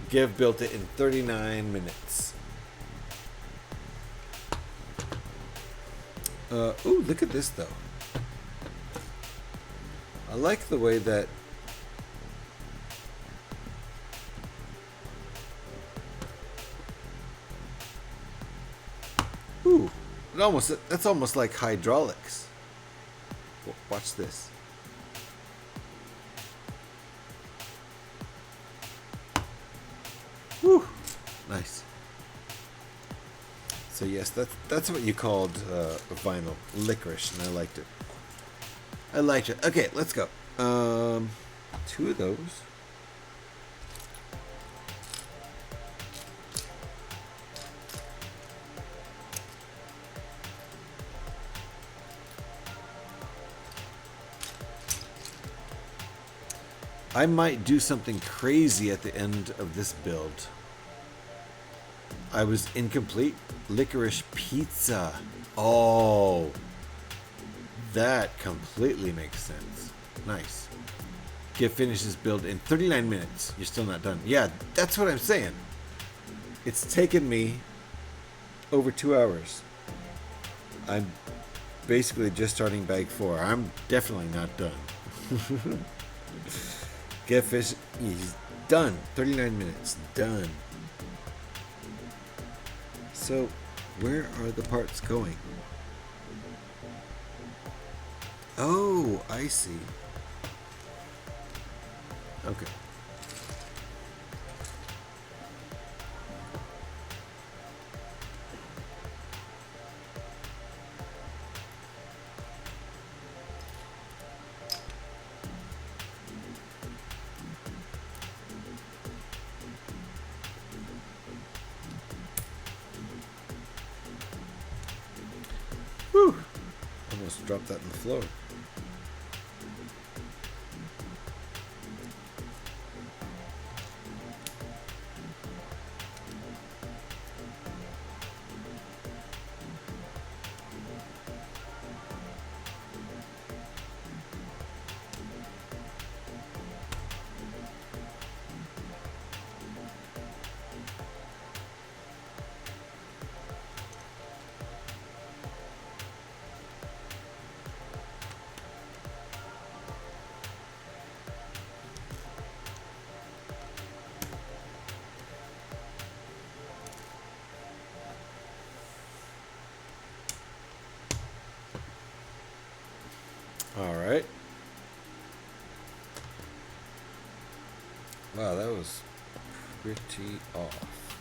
Gev built it in 39 minutes. Ooh, look at this though. I like the way that that's almost like hydraulics. Watch this. Whew, nice. So yes, that's what you called vinyl, licorice, and I liked it. I liked it. Okay, let's go. 2 of those. I might do something crazy at the end of this build. I was incomplete. Licorice pizza. Oh, that completely makes sense. Nice. Get finishes build in 39 minutes. You're still not done. Yeah, that's what I'm saying. It's taken me over 2 hours. I'm basically just starting bag 4. I'm definitely not done. Get fish. He's done. 39 minutes. Done. So, where are the parts going? Oh, I see. Okay. Whew. Almost dropped that in the floor. All right. Wow, that was pretty off.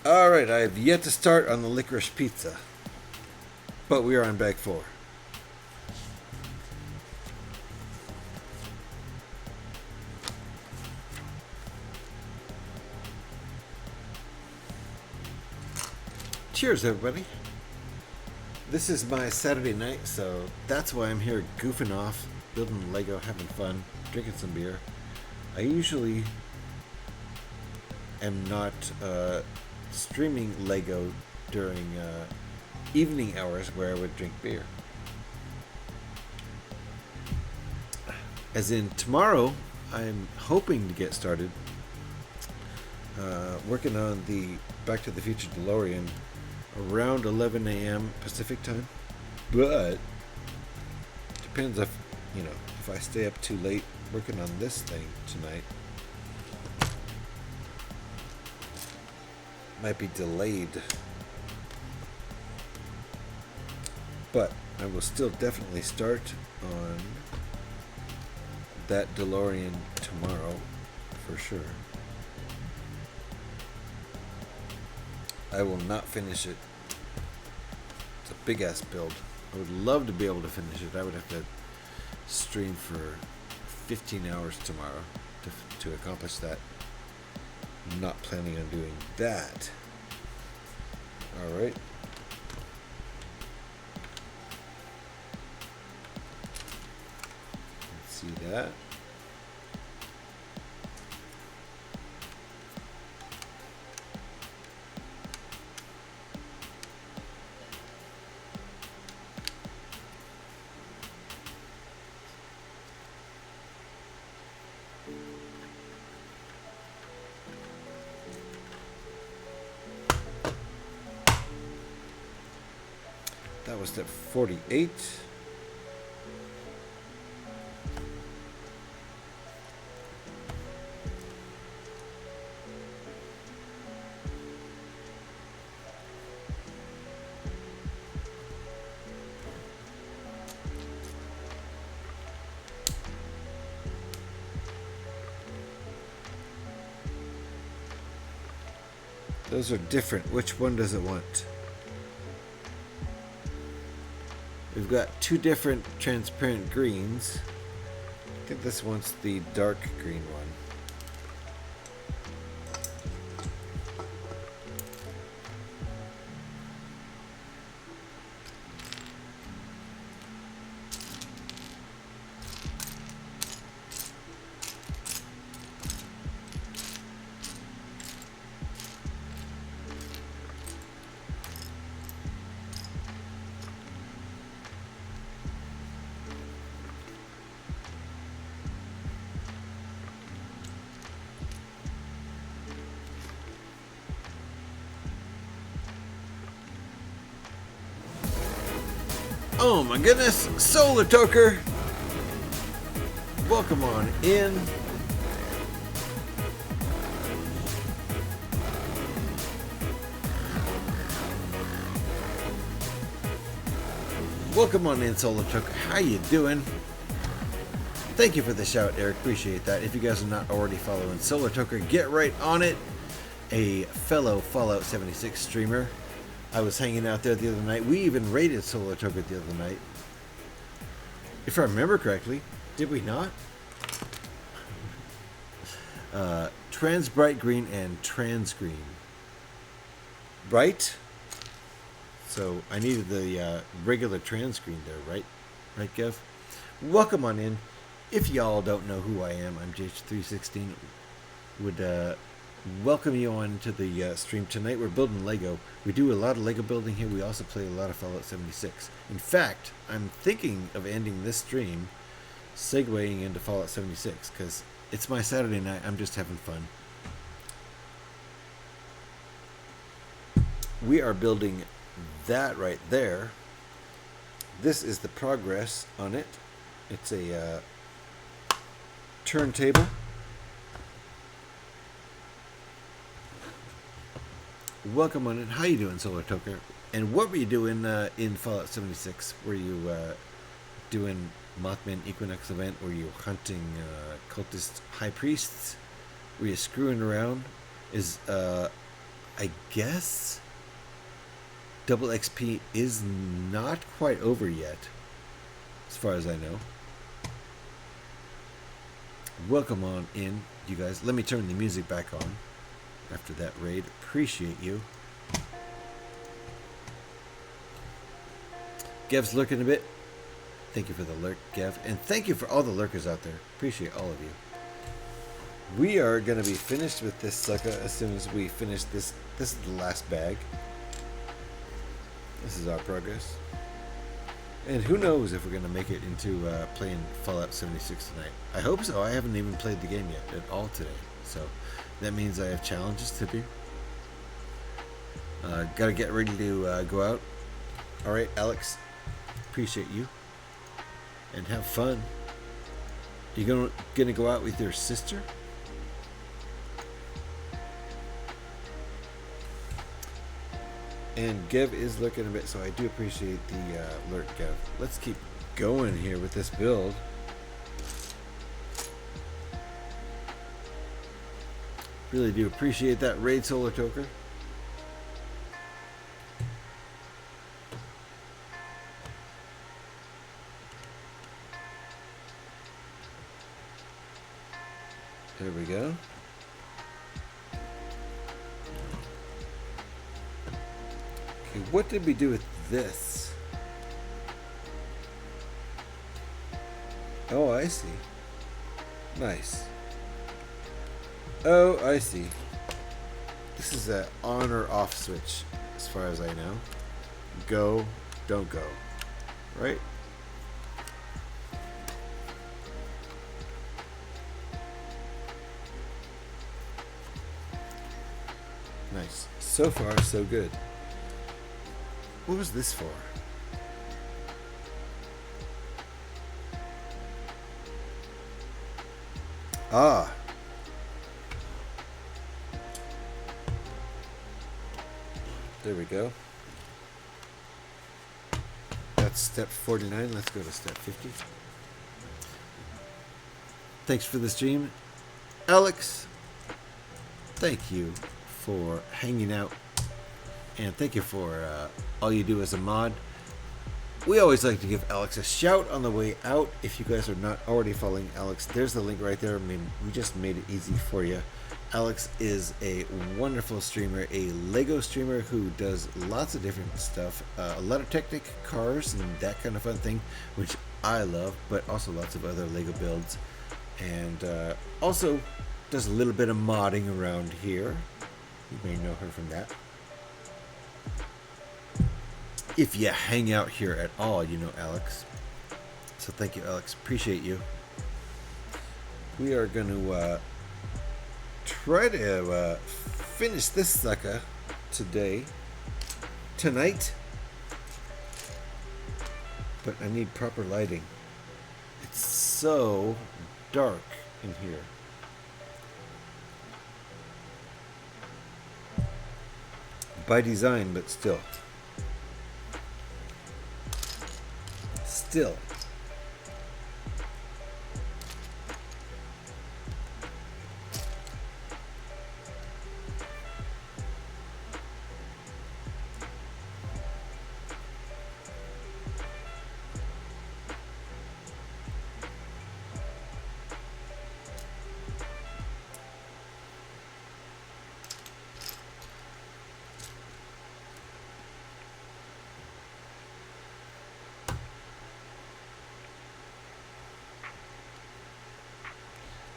All right, I have yet to start on the licorice pizza, but we are on bag 4. Cheers, everybody. This is my Saturday night, so that's why I'm here goofing off, building Lego, having fun, drinking some beer. I usually am not streaming Lego during evening hours where I would drink beer. As in tomorrow, I'm hoping to get started working on the Back to the Future DeLorean around 11 a.m. Pacific time, but depends if if I stay up too late working on this thing tonight, might be delayed, but I will still definitely start on that DeLorean tomorrow for sure. I will not finish it. It's a big ass build. I would love to be able to finish it. I would have to stream for 15 hours tomorrow to accomplish that. I'm not planning on doing that. Alright. Let's see that. That was step 48. Those are different. Which one does it want? We've got 2 different transparent greens. I think this one's the dark green one. Oh my goodness, Solar Toker! Welcome on in. Welcome on in, Solar Toker. How you doing? Thank you for the shout, Eric. Appreciate that. If you guys are not already following Solar Toker, get right on it. A fellow Fallout 76 streamer. I was hanging out there the other night. We even raided Solar Toker the other night. If I remember correctly, did we not? Trans Bright Green and Trans Green. Bright? So I needed the regular Trans Green there, right? Right, Gev? Welcome on in. If y'all don't know who I am, I'm JH316. Would welcome you on to the stream tonight. We're building Lego. We do a lot of Lego building here. We also play a lot of Fallout 76. In fact, I'm thinking of ending this stream segueing into Fallout 76 because it's my Saturday night. I'm just having fun. We are building that right there. This is the progress on it. It's a turntable Welcome on in. How you doing, Solar Toker? And what were you doing in Fallout 76? Were you doing Mothman Equinox event? Were you hunting cultist high priests? Were you screwing around? Is I guess double XP is not quite over yet, as far as I know. Welcome on in, you guys. Let me turn the music back on after that raid. Appreciate you. Gev's lurking a bit. Thank you for the lurk, Gev. And thank you for all the lurkers out there. Appreciate all of you. We are going to be finished with this sucker as soon as we finish this. This is the last bag. This is our progress. And who knows if we're going to make it into playing Fallout 76 tonight. I hope so. I haven't even played the game yet at all today. So that means I have challenges to do. Got to get ready to go out. All right, Alex. Appreciate you. And have fun. You gonna go out with your sister? And Gev is looking a bit, so I do appreciate the alert, Gev. Let's keep going here with this build. Really do appreciate that raid, Solar Toker. There we go. Okay, what did we do with this? Oh, I see. Nice. Oh, I see. This is an on or off switch, as far as I know. Go, don't go. Right? Nice. So far, so good. What was this for? Ah. There we go. That's step 49. Let's go to step 50. Thanks for the stream. Alex, thank you for hanging out, and thank you for all you do as a mod. We always like to give Alex a shout on the way out. If you guys are not already following Alex, there's the link right there. I mean, we just made it easy for you. Alex is a wonderful streamer, a Lego streamer who does lots of different stuff, a lot of Technic cars and that kind of fun thing, which I love, but also lots of other Lego builds, and also does a little bit of modding around here. You may know her from that. If you hang out here at all, you know Alex. So thank you, Alex. Appreciate you. We are going to try to finish this sucker tonight. But I need proper lighting. It's so dark in here. By design, but still. Still.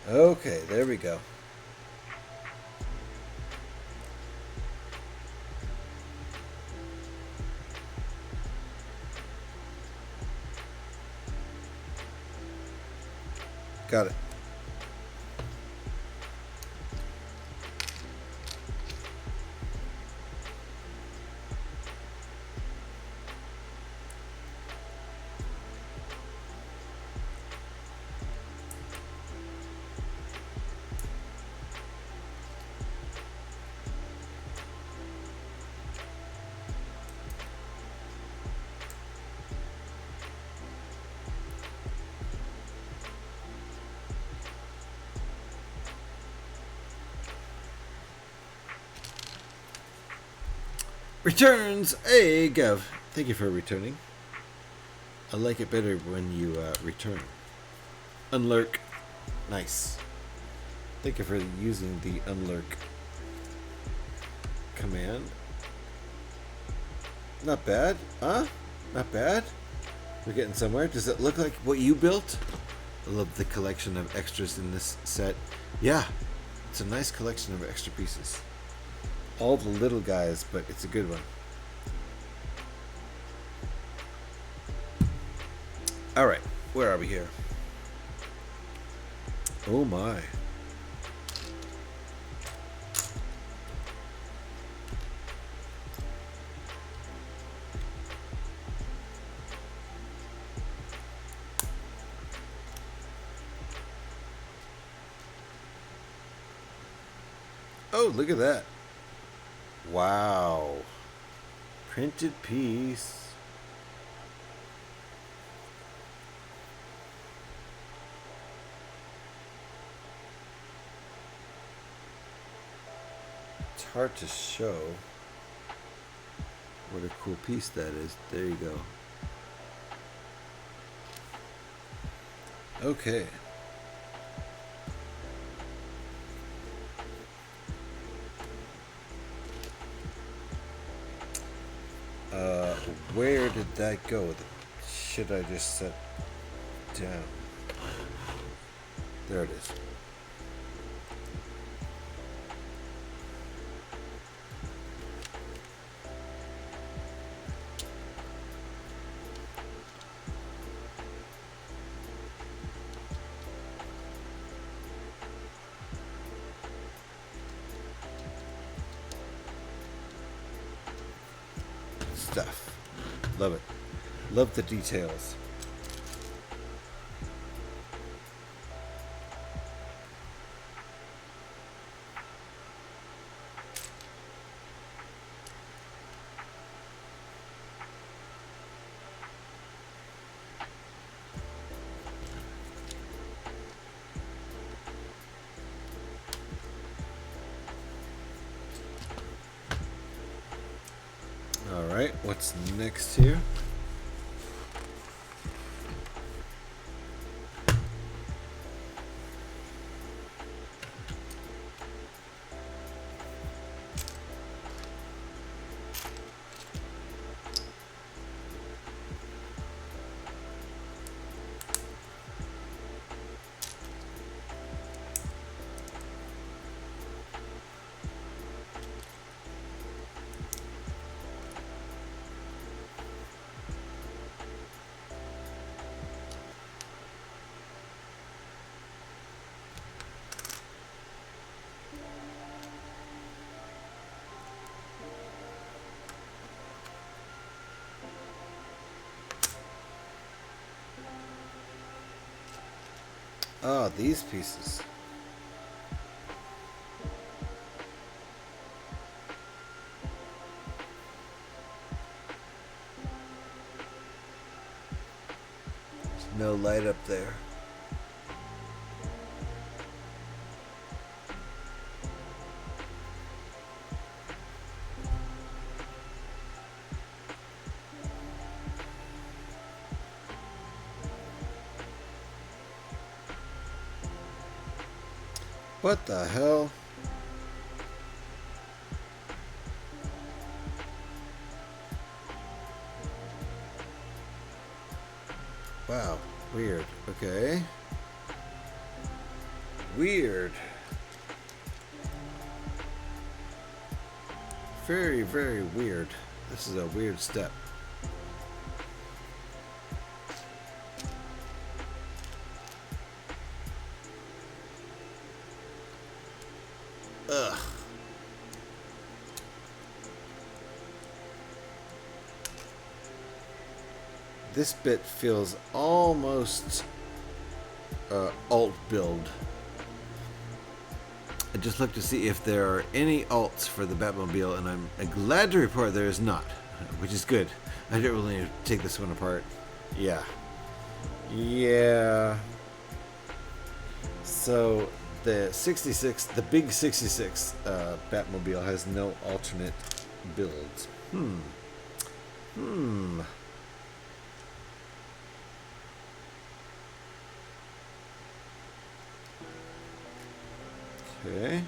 Okay, there we go. Got it. Returns! Hey, Gav. Thank you for returning. I like it better when you return. Unlurk. Nice. Thank you for using the unlurk command. Not bad, huh? Not bad. We're getting somewhere. Does it look like what you built? I love the collection of extras in this set. Yeah, it's a nice collection of extra pieces. All the little guys, but it's a good one. Alright, where are we here? Oh my. Oh, look at that. Wow. Printed piece. It's hard to show what a cool piece that is. There you go. Okay. Where did that go? The shit I just set down. There it is. Stuff. Love it. Love the details. Alright, what's next here? Oh, these pieces. There's no light up there. What the hell? Wow, weird. Okay. Weird. Very, very weird. This is a weird step. Ugh. This bit feels almost alt build. I just looked to see if there are any alts for the Batmobile, and I'm glad to report there is not, which is good. I didn't really need to take this one apart. Yeah. Yeah. So the 66, the big 66 Batmobile has no alternate builds. Hmm. Okay.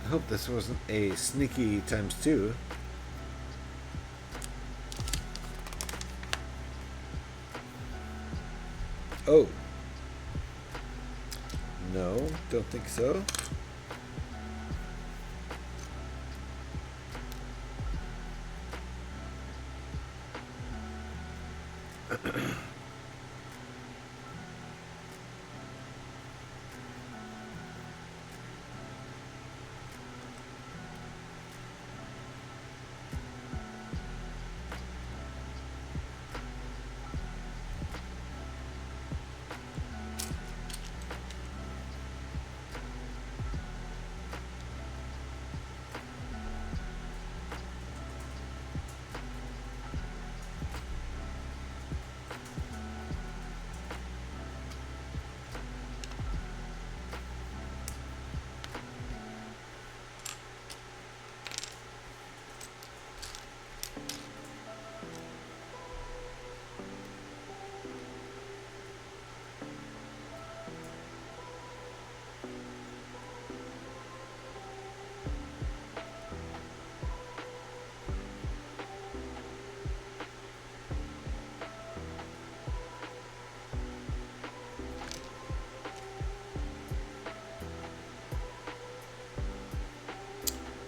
I hope this wasn't a sneaky ×2. Oh. No, don't think so.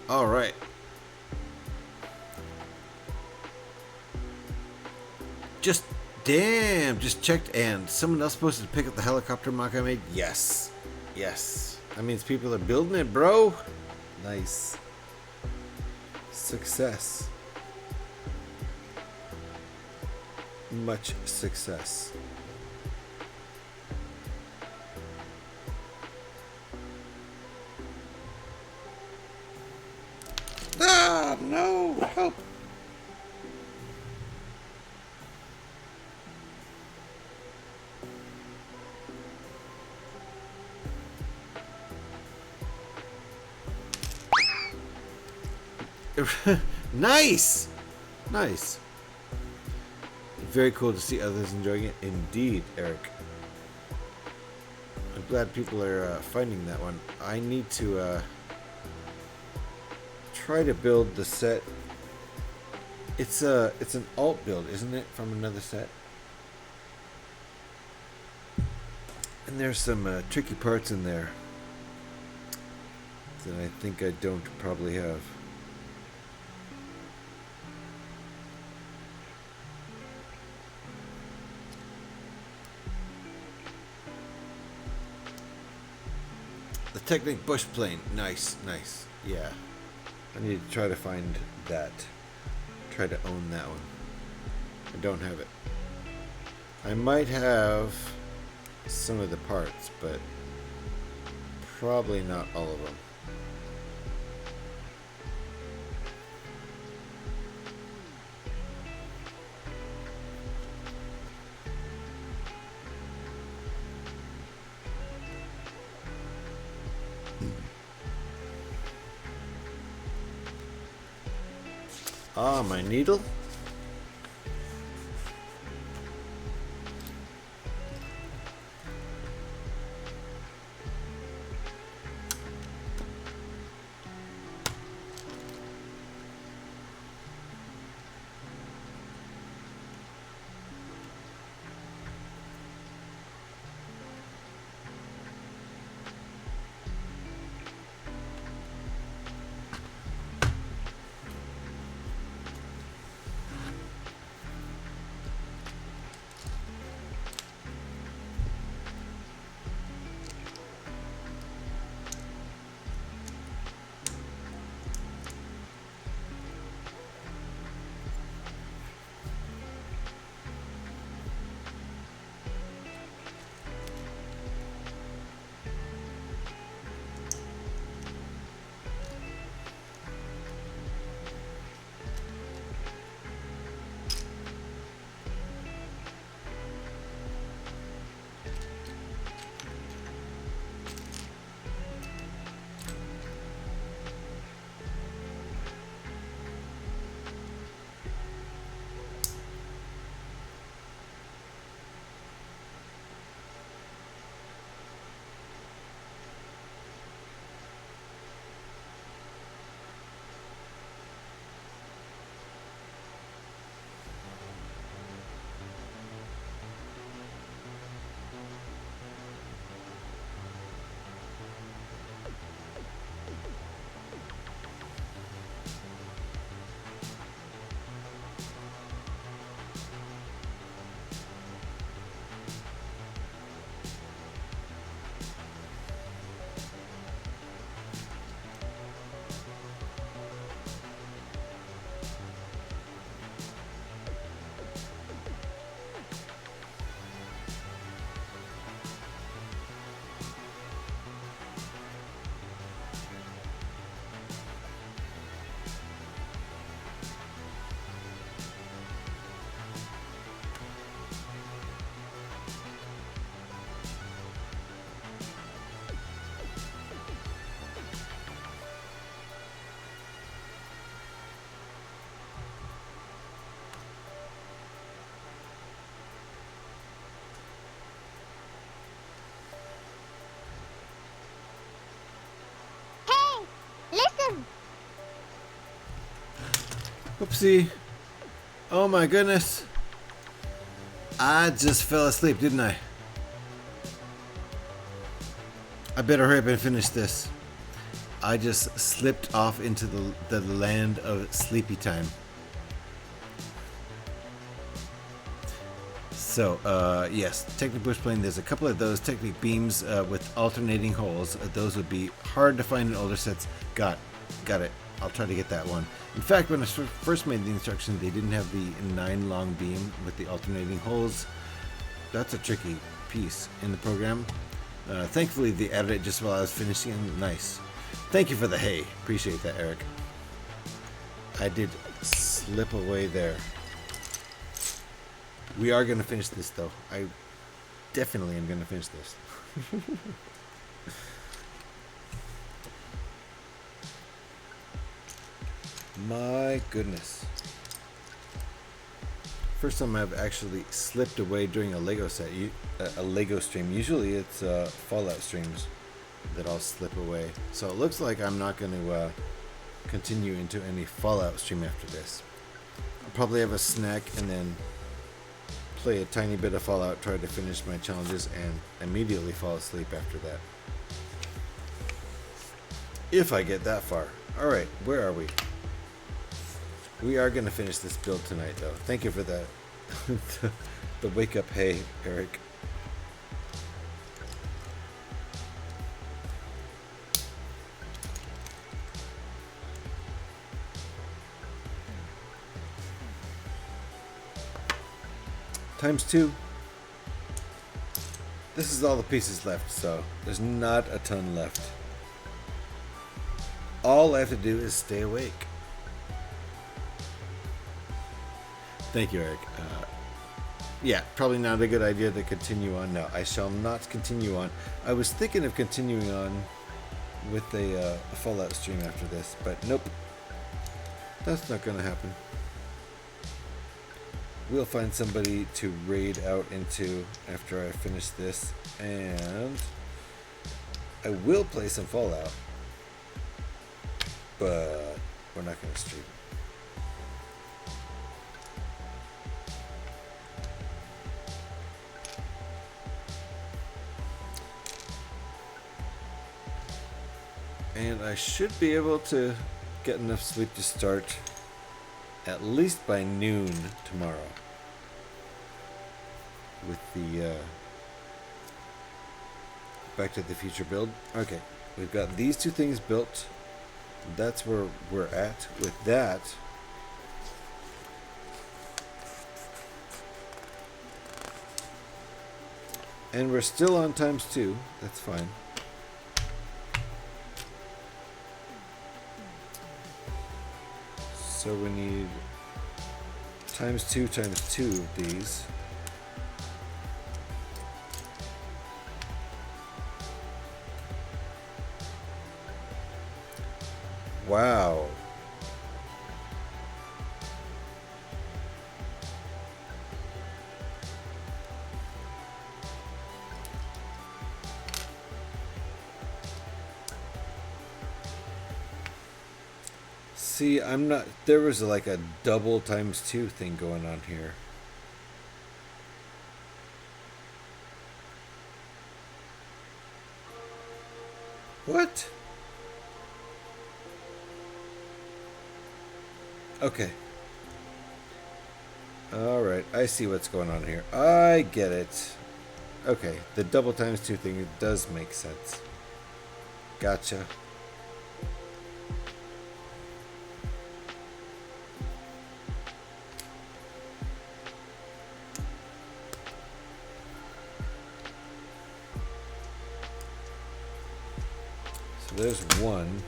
All right. Just checked, and someone else posted to pick up the helicopter mock I made. Yes. That means people are building it, bro. Nice. Success. Much success. Ah, no, help. Nice. Very cool to see others enjoying it. Indeed, Eric. I'm glad people are finding that one. I need to try to build the set. It's an alt build, isn't it, from another set? And there's some tricky parts in there that I think I don't probably have. The Technic bush plane, nice. Yeah, I need to try to find that. Try to own that one. I don't have it. I might have some of the parts, but probably not all of them. Ah, my needle. Oopsie. Oh my goodness. I just fell asleep, didn't I? I better hurry up and finish this. I just slipped off into the land of sleepy time. So, yes, Technic bush plane. There's a couple of those Technic beams with alternating holes. Those would be hard to find in older sets. Got it. I'll try to get that one. In fact, when I first made the instructions, they didn't have the 9 long beam with the alternating holes. That's a tricky piece in the program. Thankfully, they added it just while I was finishing. Nice. Thank you for the hay. Appreciate that, Eric. I did slip away there. We are going to finish this, though. I definitely am going to finish this. My goodness. First time I've actually slipped away during a Lego set, a Lego stream. Usually it's Fallout streams that I'll slip away. So it looks like I'm not going to continue into any Fallout stream after this. I'll probably have a snack and then play a tiny bit of Fallout, try to finish my challenges, and immediately fall asleep after that. If I get that far. Alright, where are we? We are going to finish this build tonight, though. Thank you for that. the wake up hay, Eric. ×2. This is all the pieces left, so there's not a ton left. All I have to do is stay awake. Thank you, Eric. Yeah, probably not a good idea to continue on. No, I shall not continue on. I was thinking of continuing on with a Fallout stream after this, but nope. That's not going to happen. We'll find somebody to raid out into after I finish this, and I will play some Fallout, but we're not going to stream. And I should be able to get enough sleep to start at least by noon tomorrow with the Back to the Future build. Okay, we've got these two things built. That's where we're at with that. And we're still on ×2. That's fine. So we need ×2 of these. Wow. See, I'm not, there was like a double ×2 thing going on here. What? Okay. Alright, I see what's going on here. I get it. Okay, the double ×2 thing does make sense. Gotcha. So there's one.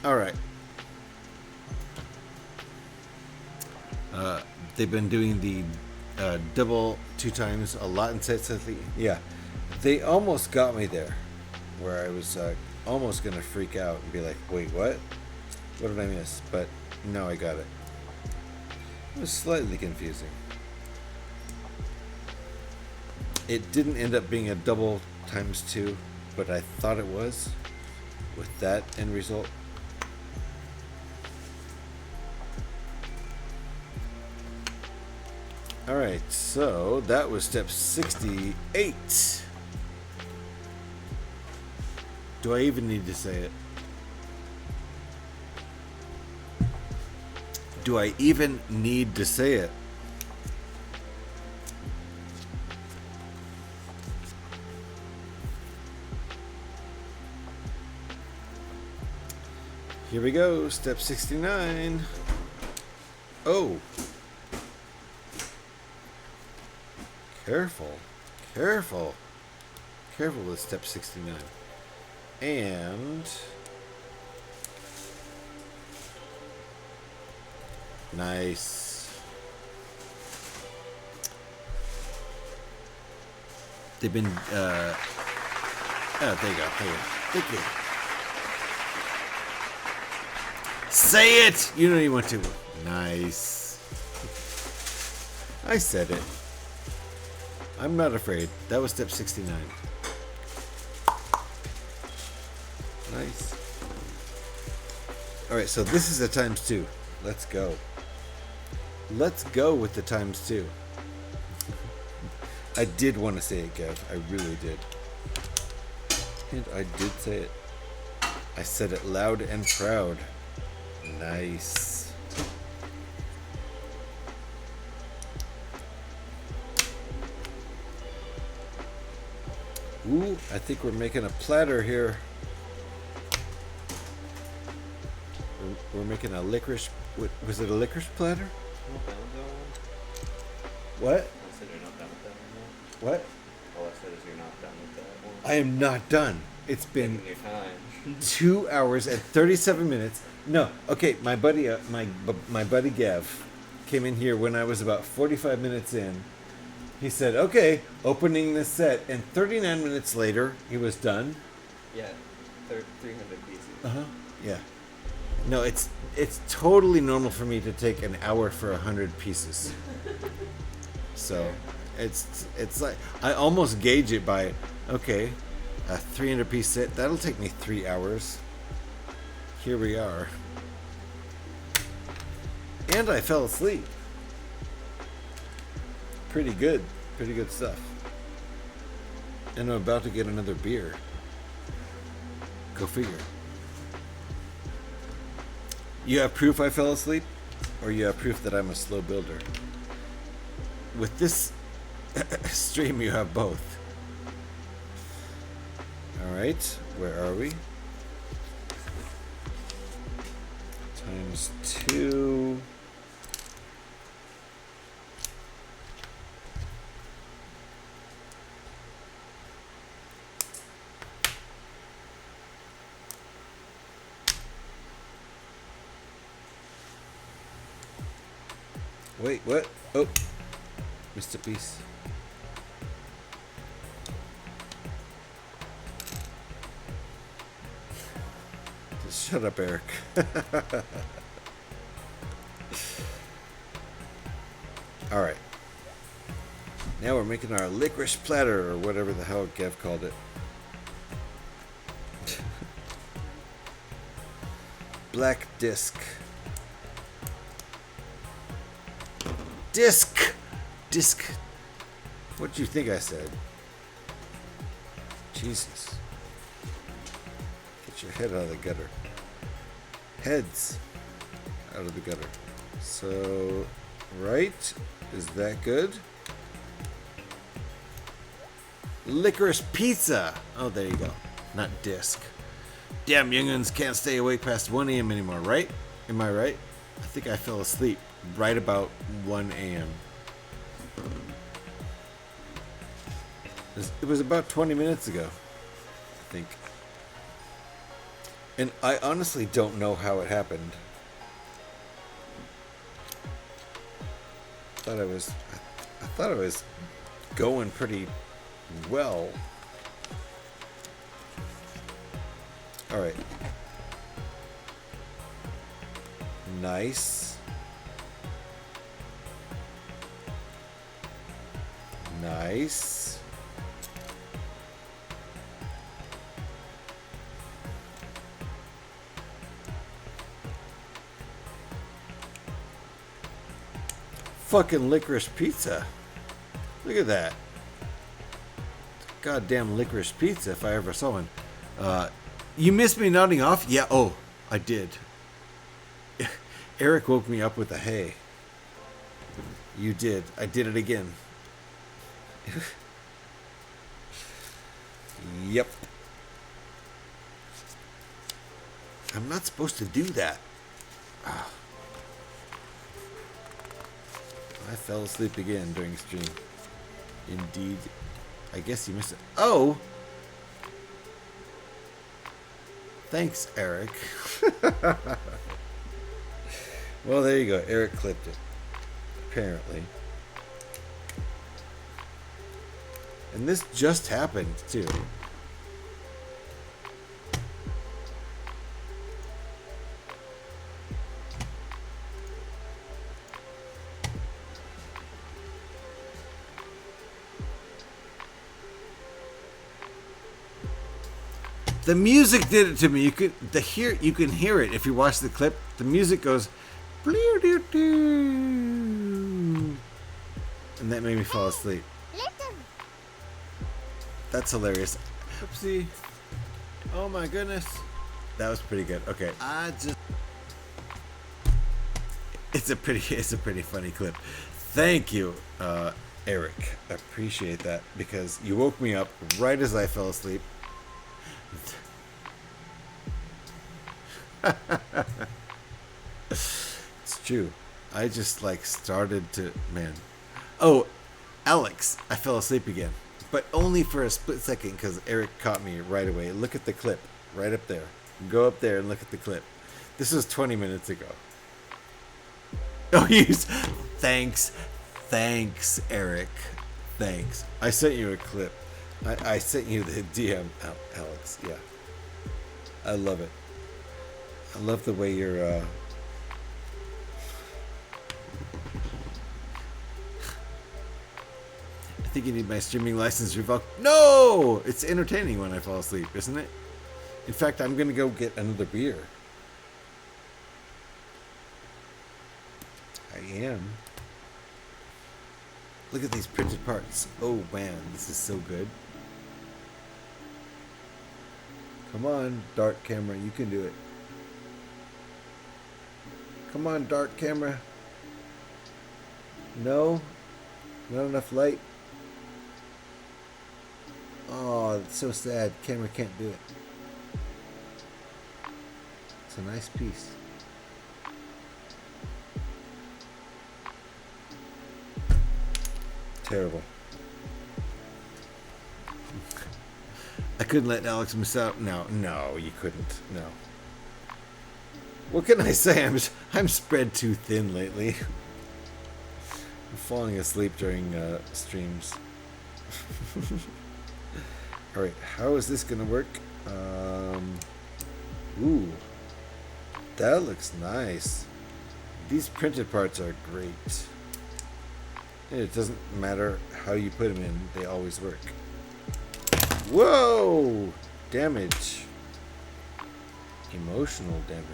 Alright. They've been doing the double 2 times a lot in sets lately. Yeah. They almost got me there. Where I was almost going to freak out and be like, wait, what? What did I miss? But no, I got it. It was slightly confusing. It didn't end up being a double times 2, but I thought it was with that end result. Alright, so that was step 68. Do I even need to say it? Do I even need to say it? Here we go, step 69. Oh. Careful. Careful. Careful with step 69. And nice. They've been oh, there you go. There you go. Thank you. Say it! You don't even want to. Nice. I said it. I'm not afraid. That was step 69. Nice. Alright, so this is a times 2. Let's go. Let's go with the times 2. I did want to say it, Gav. I really did. And I did say it. I said it loud and proud. Nice. Ooh, I think we're making a platter here. We're making a licorice. Was it a licorice platter? What?
I said you're not done with that one.
What?
All I said is you're not done with that one.
I am not done. It's been
Taking your time.
2 hours and 37 minutes. No, okay. My buddy, my buddy Gav, came in here when I was about 45 minutes in. He said, "Okay, opening this set," and 39 minutes later, he was done.
Yeah, 300 pieces.
Yeah. No, it's totally normal for me to take an hour for 100 pieces. So, it's like I almost gauge it by, okay, a 300 piece set, that'll take me 3 hours. Here we are. And I fell asleep. Pretty good stuff. And I'm about to get another beer. Go figure. You have proof I fell asleep? Or you have proof that I'm a slow builder? With this stream, you have both. Alright, where are we? Times 2. Wait, what? Oh, missed a piece. Just shut up, Eric. All right. Now we're making our licorice platter, or whatever the hell Gav called it. Black disc. Disc. What do you think I said? Jesus. Get your head out of the gutter. Heads out of the gutter. So, right? Is that good? Licorice pizza. Oh, there you go. Not disc. Damn, young'uns can't stay awake past 1 a.m. anymore, right? Am I right? I think I fell asleep right about 1 a.m. It was about 20 minutes ago, I think. And I honestly don't know how it happened. I thought I was going pretty well. All right. Nice. Nice. Fucking licorice pizza. Look at that. Goddamn licorice pizza if I ever saw one. You missed me nodding off? Yeah, oh, I did. Eric woke me up with a hey. You did. I did it again. Yep. I'm not supposed to do that. I fell asleep again during stream. Indeed. I guess you missed it. Oh! Thanks, Eric. Well, there you go. Eric clipped it. Apparently. And this just happened, too. The music did it to me. You can hear it if you watch the clip. The music goes, and that made me fall asleep. That's hilarious. Oopsie. Oh my goodness. That was pretty good. Okay. It's a pretty funny clip. Thank you, Eric. I appreciate that because you woke me up right as I fell asleep. It's true. I just started to Oh, Alex, I fell asleep again, but only for a split second because Eric caught me right away. Look at the clip right up there. Go up there and look at the clip. This was 20 minutes ago. Oh, thanks, Eric. Thanks. I sent you a clip. I sent you the DM, Alex. Yeah. I love it. I love the way you're, I think you need my streaming license revoked. No! It's entertaining when I fall asleep, isn't it? In fact, I'm going to go get another beer. I am. Look at these printed parts. Oh, man. This is so good. Come on, dark camera. You can do it. Come on, dark camera. No? Not enough light? Oh, it's so sad. Camera can't do it. It's a nice piece. Terrible. I couldn't let Alex miss out. No, you couldn't. No. What can I say? I'm spread too thin lately. I'm falling asleep during streams. All right, how is this gonna work? Ooh, that looks nice. These printed parts are great. It doesn't matter how you put them in; they always work. Whoa! Damage. Emotional damage.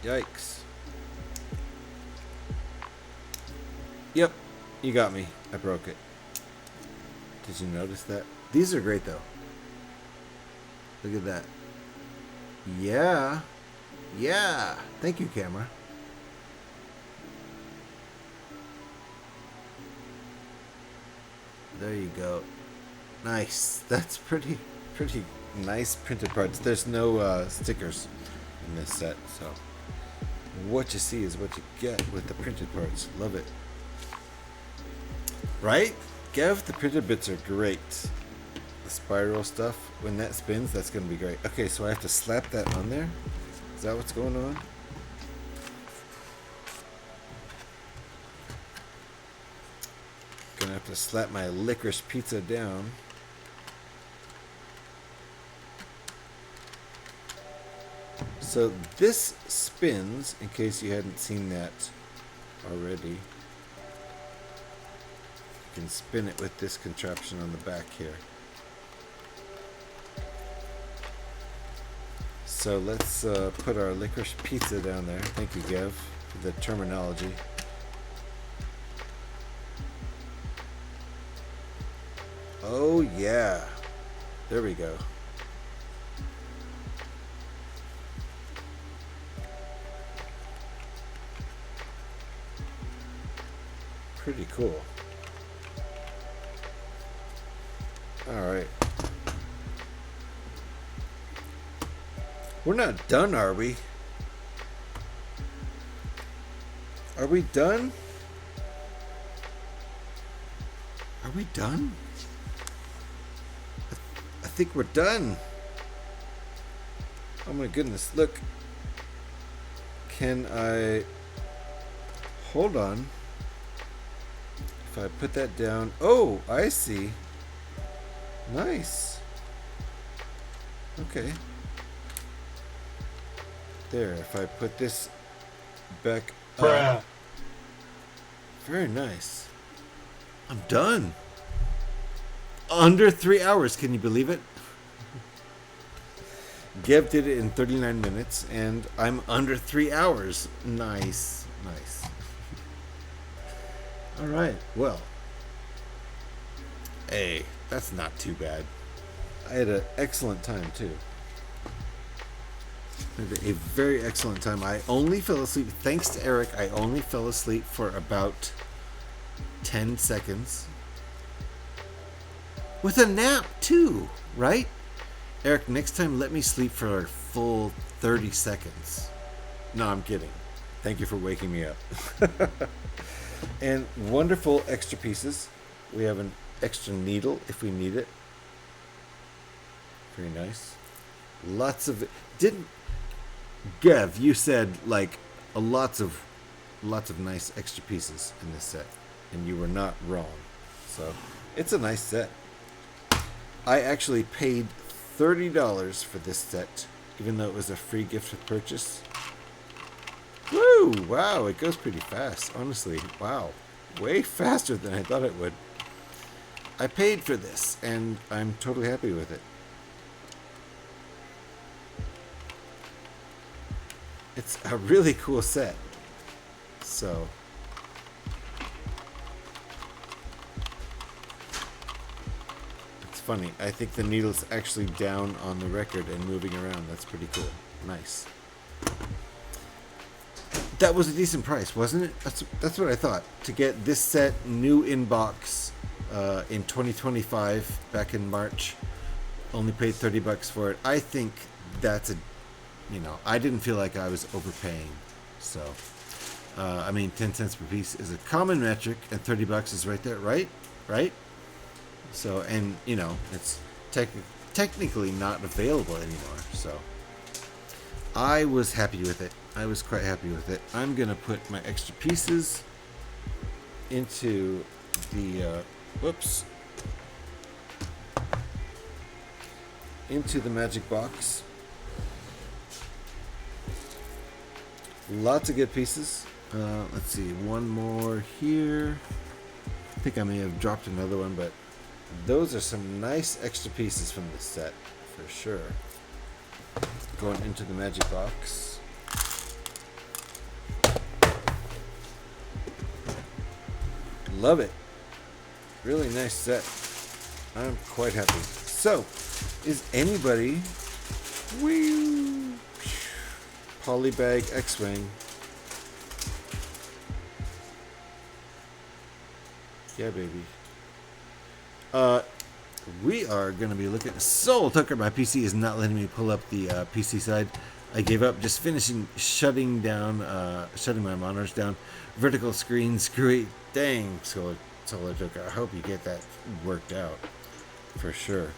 Yikes. Yep, you got me. I broke it. Did you notice that? These are great though. Look at that. Yeah. Yeah. Thank you, camera. There you go. Nice. That's pretty nice printed parts. There's no stickers in this set, so What you see is what you get with the printed parts. Love it. Right? Gav, the printed bits are great. The spiral stuff, when that spins, that's going to be great. Okay, so I have to slap that on there? Is that what's going on? Gonna have to slap my licorice pizza down. So this spins, in case you hadn't seen that already. You can spin it with this contraption on the back here. So let's put our licorice pizza down there. Thank you, Gav, for the terminology. Oh yeah, there we go. Pretty cool. All right. We're not done, are we? Are we done? Are we done? I think we're done. Oh my goodness, look. Can I... Hold on. If I put that down... Oh, I see. Nice. Okay. There, if I put this back up. Very nice. I'm done. Under 3 hours, can you believe it? Gav did it in 39 minutes, and I'm under 3 hours. Nice, nice. All right, well. Hey, that's not too bad. I had an excellent time, too. I had a very excellent time. I only fell asleep, thanks to Eric, I only fell asleep for about 10 seconds. With a nap, too, right? Eric, next time let me sleep for a full 30 seconds. No, I'm kidding. Thank you for waking me up. And wonderful extra pieces. We have an extra needle if we need it. Very nice. Lots of... Didn't... Gav, you said, like, lots of nice extra pieces in this set. And you were not wrong. So, it's a nice set. I actually paid $30 for this set, even though it was a free gift with purchase. Woo! Wow, it goes pretty fast, honestly. Wow. Way faster than I thought it would. I paid for this, and I'm totally happy with it. It's a really cool set. So... funny. I think the needle's actually down on the record and moving around. That's pretty cool. Nice. That was a decent price, wasn't it? That's what I thought. To get this set new in box in 2025, back in March, only paid $30 for it. I think that's a, you know, I didn't feel like I was overpaying. So, I mean, 10 cents per piece is a common metric, and $30 is right there, right? Right? So, and, you know, it's technically not available anymore, so I was happy with it. I was quite happy with it. I'm going to put my extra pieces into the, into the magic box. Lots of good pieces. Let's see, one more here. I think I may have dropped another one, but those are some nice extra pieces from this set, for sure. Going into the magic box. Love it. Really nice set. I'm quite happy. So, is anybody... Whee! Polybag X-Wing. Yeah, baby. We are going to be looking... Soul Tucker, my PC is not letting me pull up the PC side. I gave up, just finishing shutting my monitors down. Vertical screen, screwy. Dang, Solar Joker. I hope you get that worked out for sure.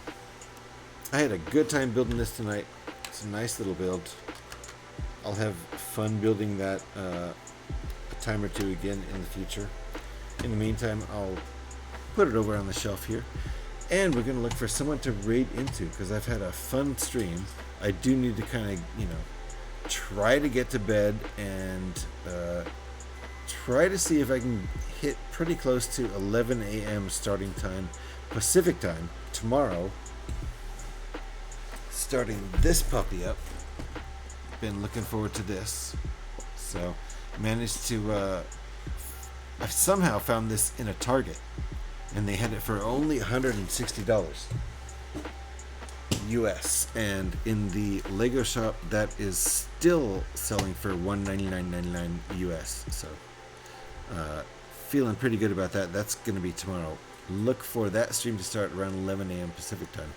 I had a good time building this tonight. It's a nice little build. I'll have fun building that a time or two again in the future. In the meantime, I'll put it over on the shelf here. And we're going to look for someone to raid into because I've had a fun stream. I do need to kind of, try to get to bed and try to see if I can hit pretty close to 11 a.m. starting time, Pacific time, tomorrow. Starting this puppy up. Been looking forward to this. So, managed to, I've somehow found this in a Target. And they had it for only $160 US. And in the Lego shop, that is still selling for $199.99 US. So, feeling pretty good about that. That's going to be tomorrow. Look for that stream to start around 11 a.m. Pacific time.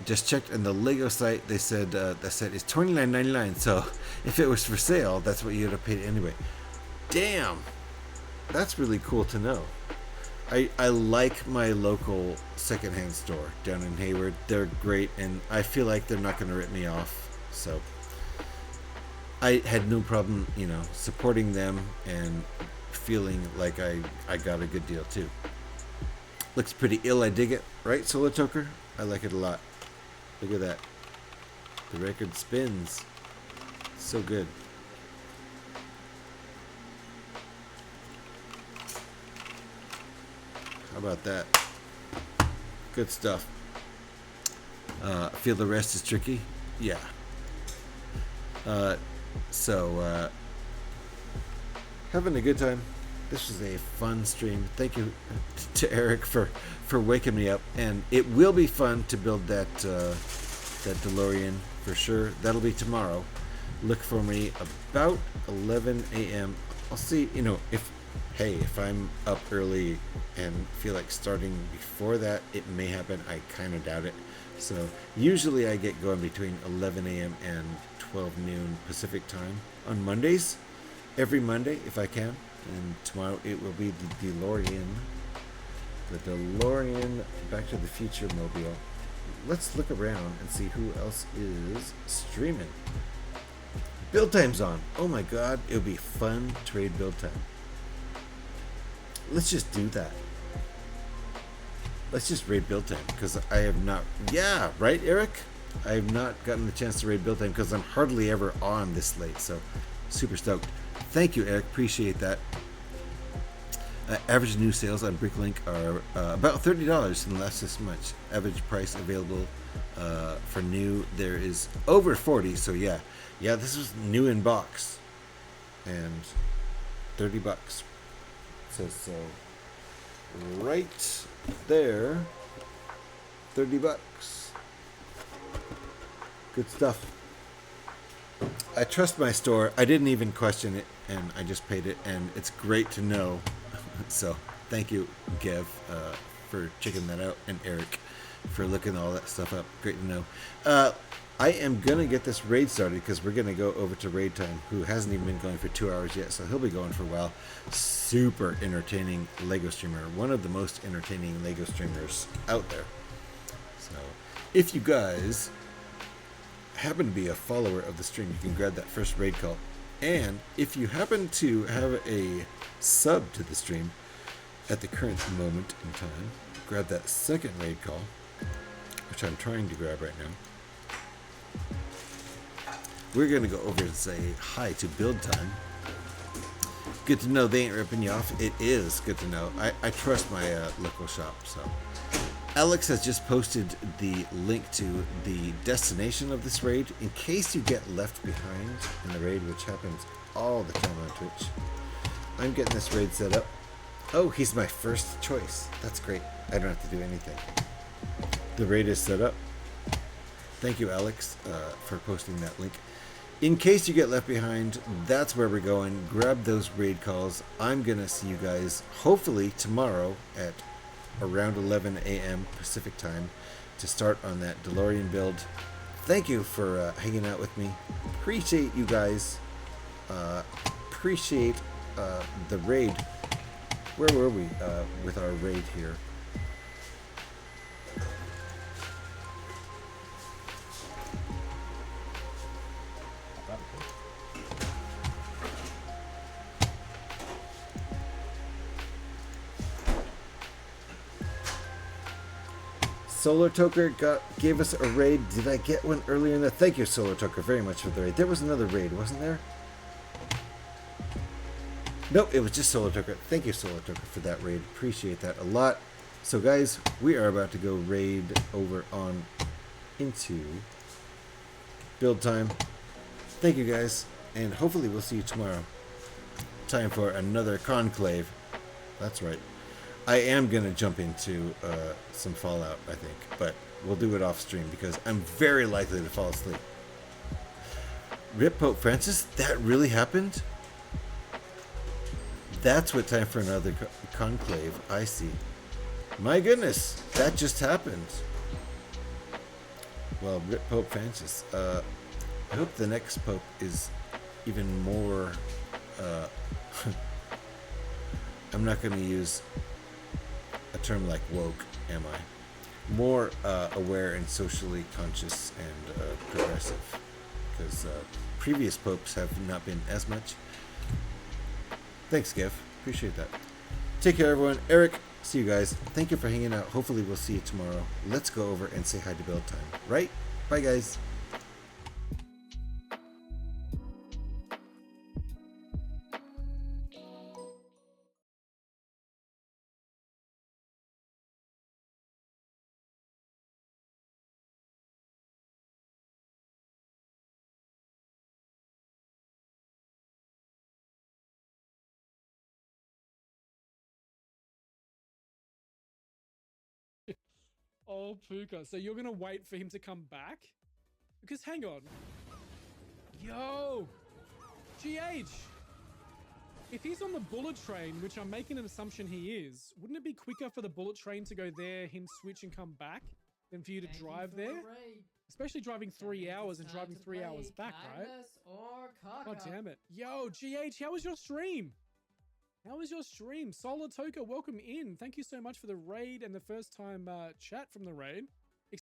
Just checked on the Lego site. They said that set is $29.99. So, if it was for sale, that's what you would have paid anyway. Damn, that's really cool to know. I like my local secondhand store down in Hayward. They're great, and I feel like they're not going to rip me off. So I had no problem, supporting them and feeling like I got a good deal too. Looks pretty ill. I dig it, right, Solar Toker? I like it a lot. Look at that. The record spins. So good. How about that? Good stuff. Feel the rest is tricky? Yeah. So, having a good time. This was a fun stream. Thank you to Eric for waking me up. And it will be fun to build that DeLorean for sure. That'll be tomorrow. Look for me about 11 a.m. I'll see, if I'm up early and feel like starting before that, it may happen. I kind of doubt it. So usually I get going between 11 a.m. and 12 noon Pacific time on Mondays, every Monday if I can. And tomorrow it will be the DeLorean Back to the Future mobile. Let's look around and see who else is streaming. Build time's on. Oh my god, it'll be fun to raid build time. Let's just do that. Let's just raid build time because I have not. Yeah, right, Eric? I have not gotten the chance to raid build time because I'm hardly ever on this late. So, super stoked. Thank you, Eric. Appreciate that. Average new sales on Bricklink are about $30 and less this much. Average price available for new there is over 40. So yeah, this was new in box, and $30. Says so right there. $30. Good stuff. I trust my store. I didn't even question it, and I just paid it, and it's great to know. So thank you, Gev, for checking that out, and Eric for looking all that stuff up. Great to know. I am going to get this raid started because we're going to go over to Raid Time, who hasn't even been going for 2 hours yet, so he'll be going for a while. Super entertaining Lego streamer. One of the most entertaining Lego streamers out there. So if you guys happen to be a follower of the stream, you can grab that first raid call. And if you happen to have a sub to the stream at the current moment in time, grab that second raid call, which I'm trying to grab right now. We're going to go over and say hi to Build Time. Good to know they ain't ripping you off. It is good to know. I trust my local shop. So Alex has just posted the link to the destination of this raid in case you get left behind in the raid, which happens all the time on Twitch. I'm getting this raid set up. Oh, he's my first choice. That's great. I don't have to do anything. The raid is set up. Thank you, Alex, for posting that link. In case you get left behind, that's where we're going. Grab those raid calls. I'm going to see you guys hopefully tomorrow at around 11 a.m. Pacific time to start on that DeLorean build. Thank you for hanging out with me. Appreciate you guys. Appreciate the raid. Where were we with our raid here? Solar Toker gave us a raid. Did I get one earlier in the... Thank you, Solar Toker, very much for the raid. There was another raid, wasn't there? Nope, it was just Solar Toker. Thank you, Solar Toker, for that raid. Appreciate that a lot. So, guys, we are about to go raid over on into build time. Thank you, guys, and hopefully we'll see you tomorrow. Time for another conclave. That's right. I am going to jump into some Fallout, I think, but we'll do it off stream because I'm very likely to fall asleep. Rip Pope Francis? That really happened? That's what time for another conclave. I see. My goodness, that just happened. Well, Rip Pope Francis. I hope the next Pope is even more... I'm not going to use a term like woke, am I? More aware and socially conscious and progressive, because previous popes have not been as much. Thanks, Gev. Appreciate that. Take care, everyone. Eric, see you guys. Thank you for hanging out. Hopefully we'll see you tomorrow. Let's go over and say hi to build time, right? Bye, guys.
Oh, Puka. So you're going to wait for him to come back? Because hang on. Yo! GH! If he's on the bullet train, which I'm making an assumption he is, wouldn't it be quicker for the bullet train to go there, him switch and come back, than for you to drive there? Especially driving 3 hours and driving 3 hours back, right? God damn it. Yo, GH, how was your stream? How was your stream? Solar Toka, welcome in. Thank you so much for the raid and the first time chat from the raid.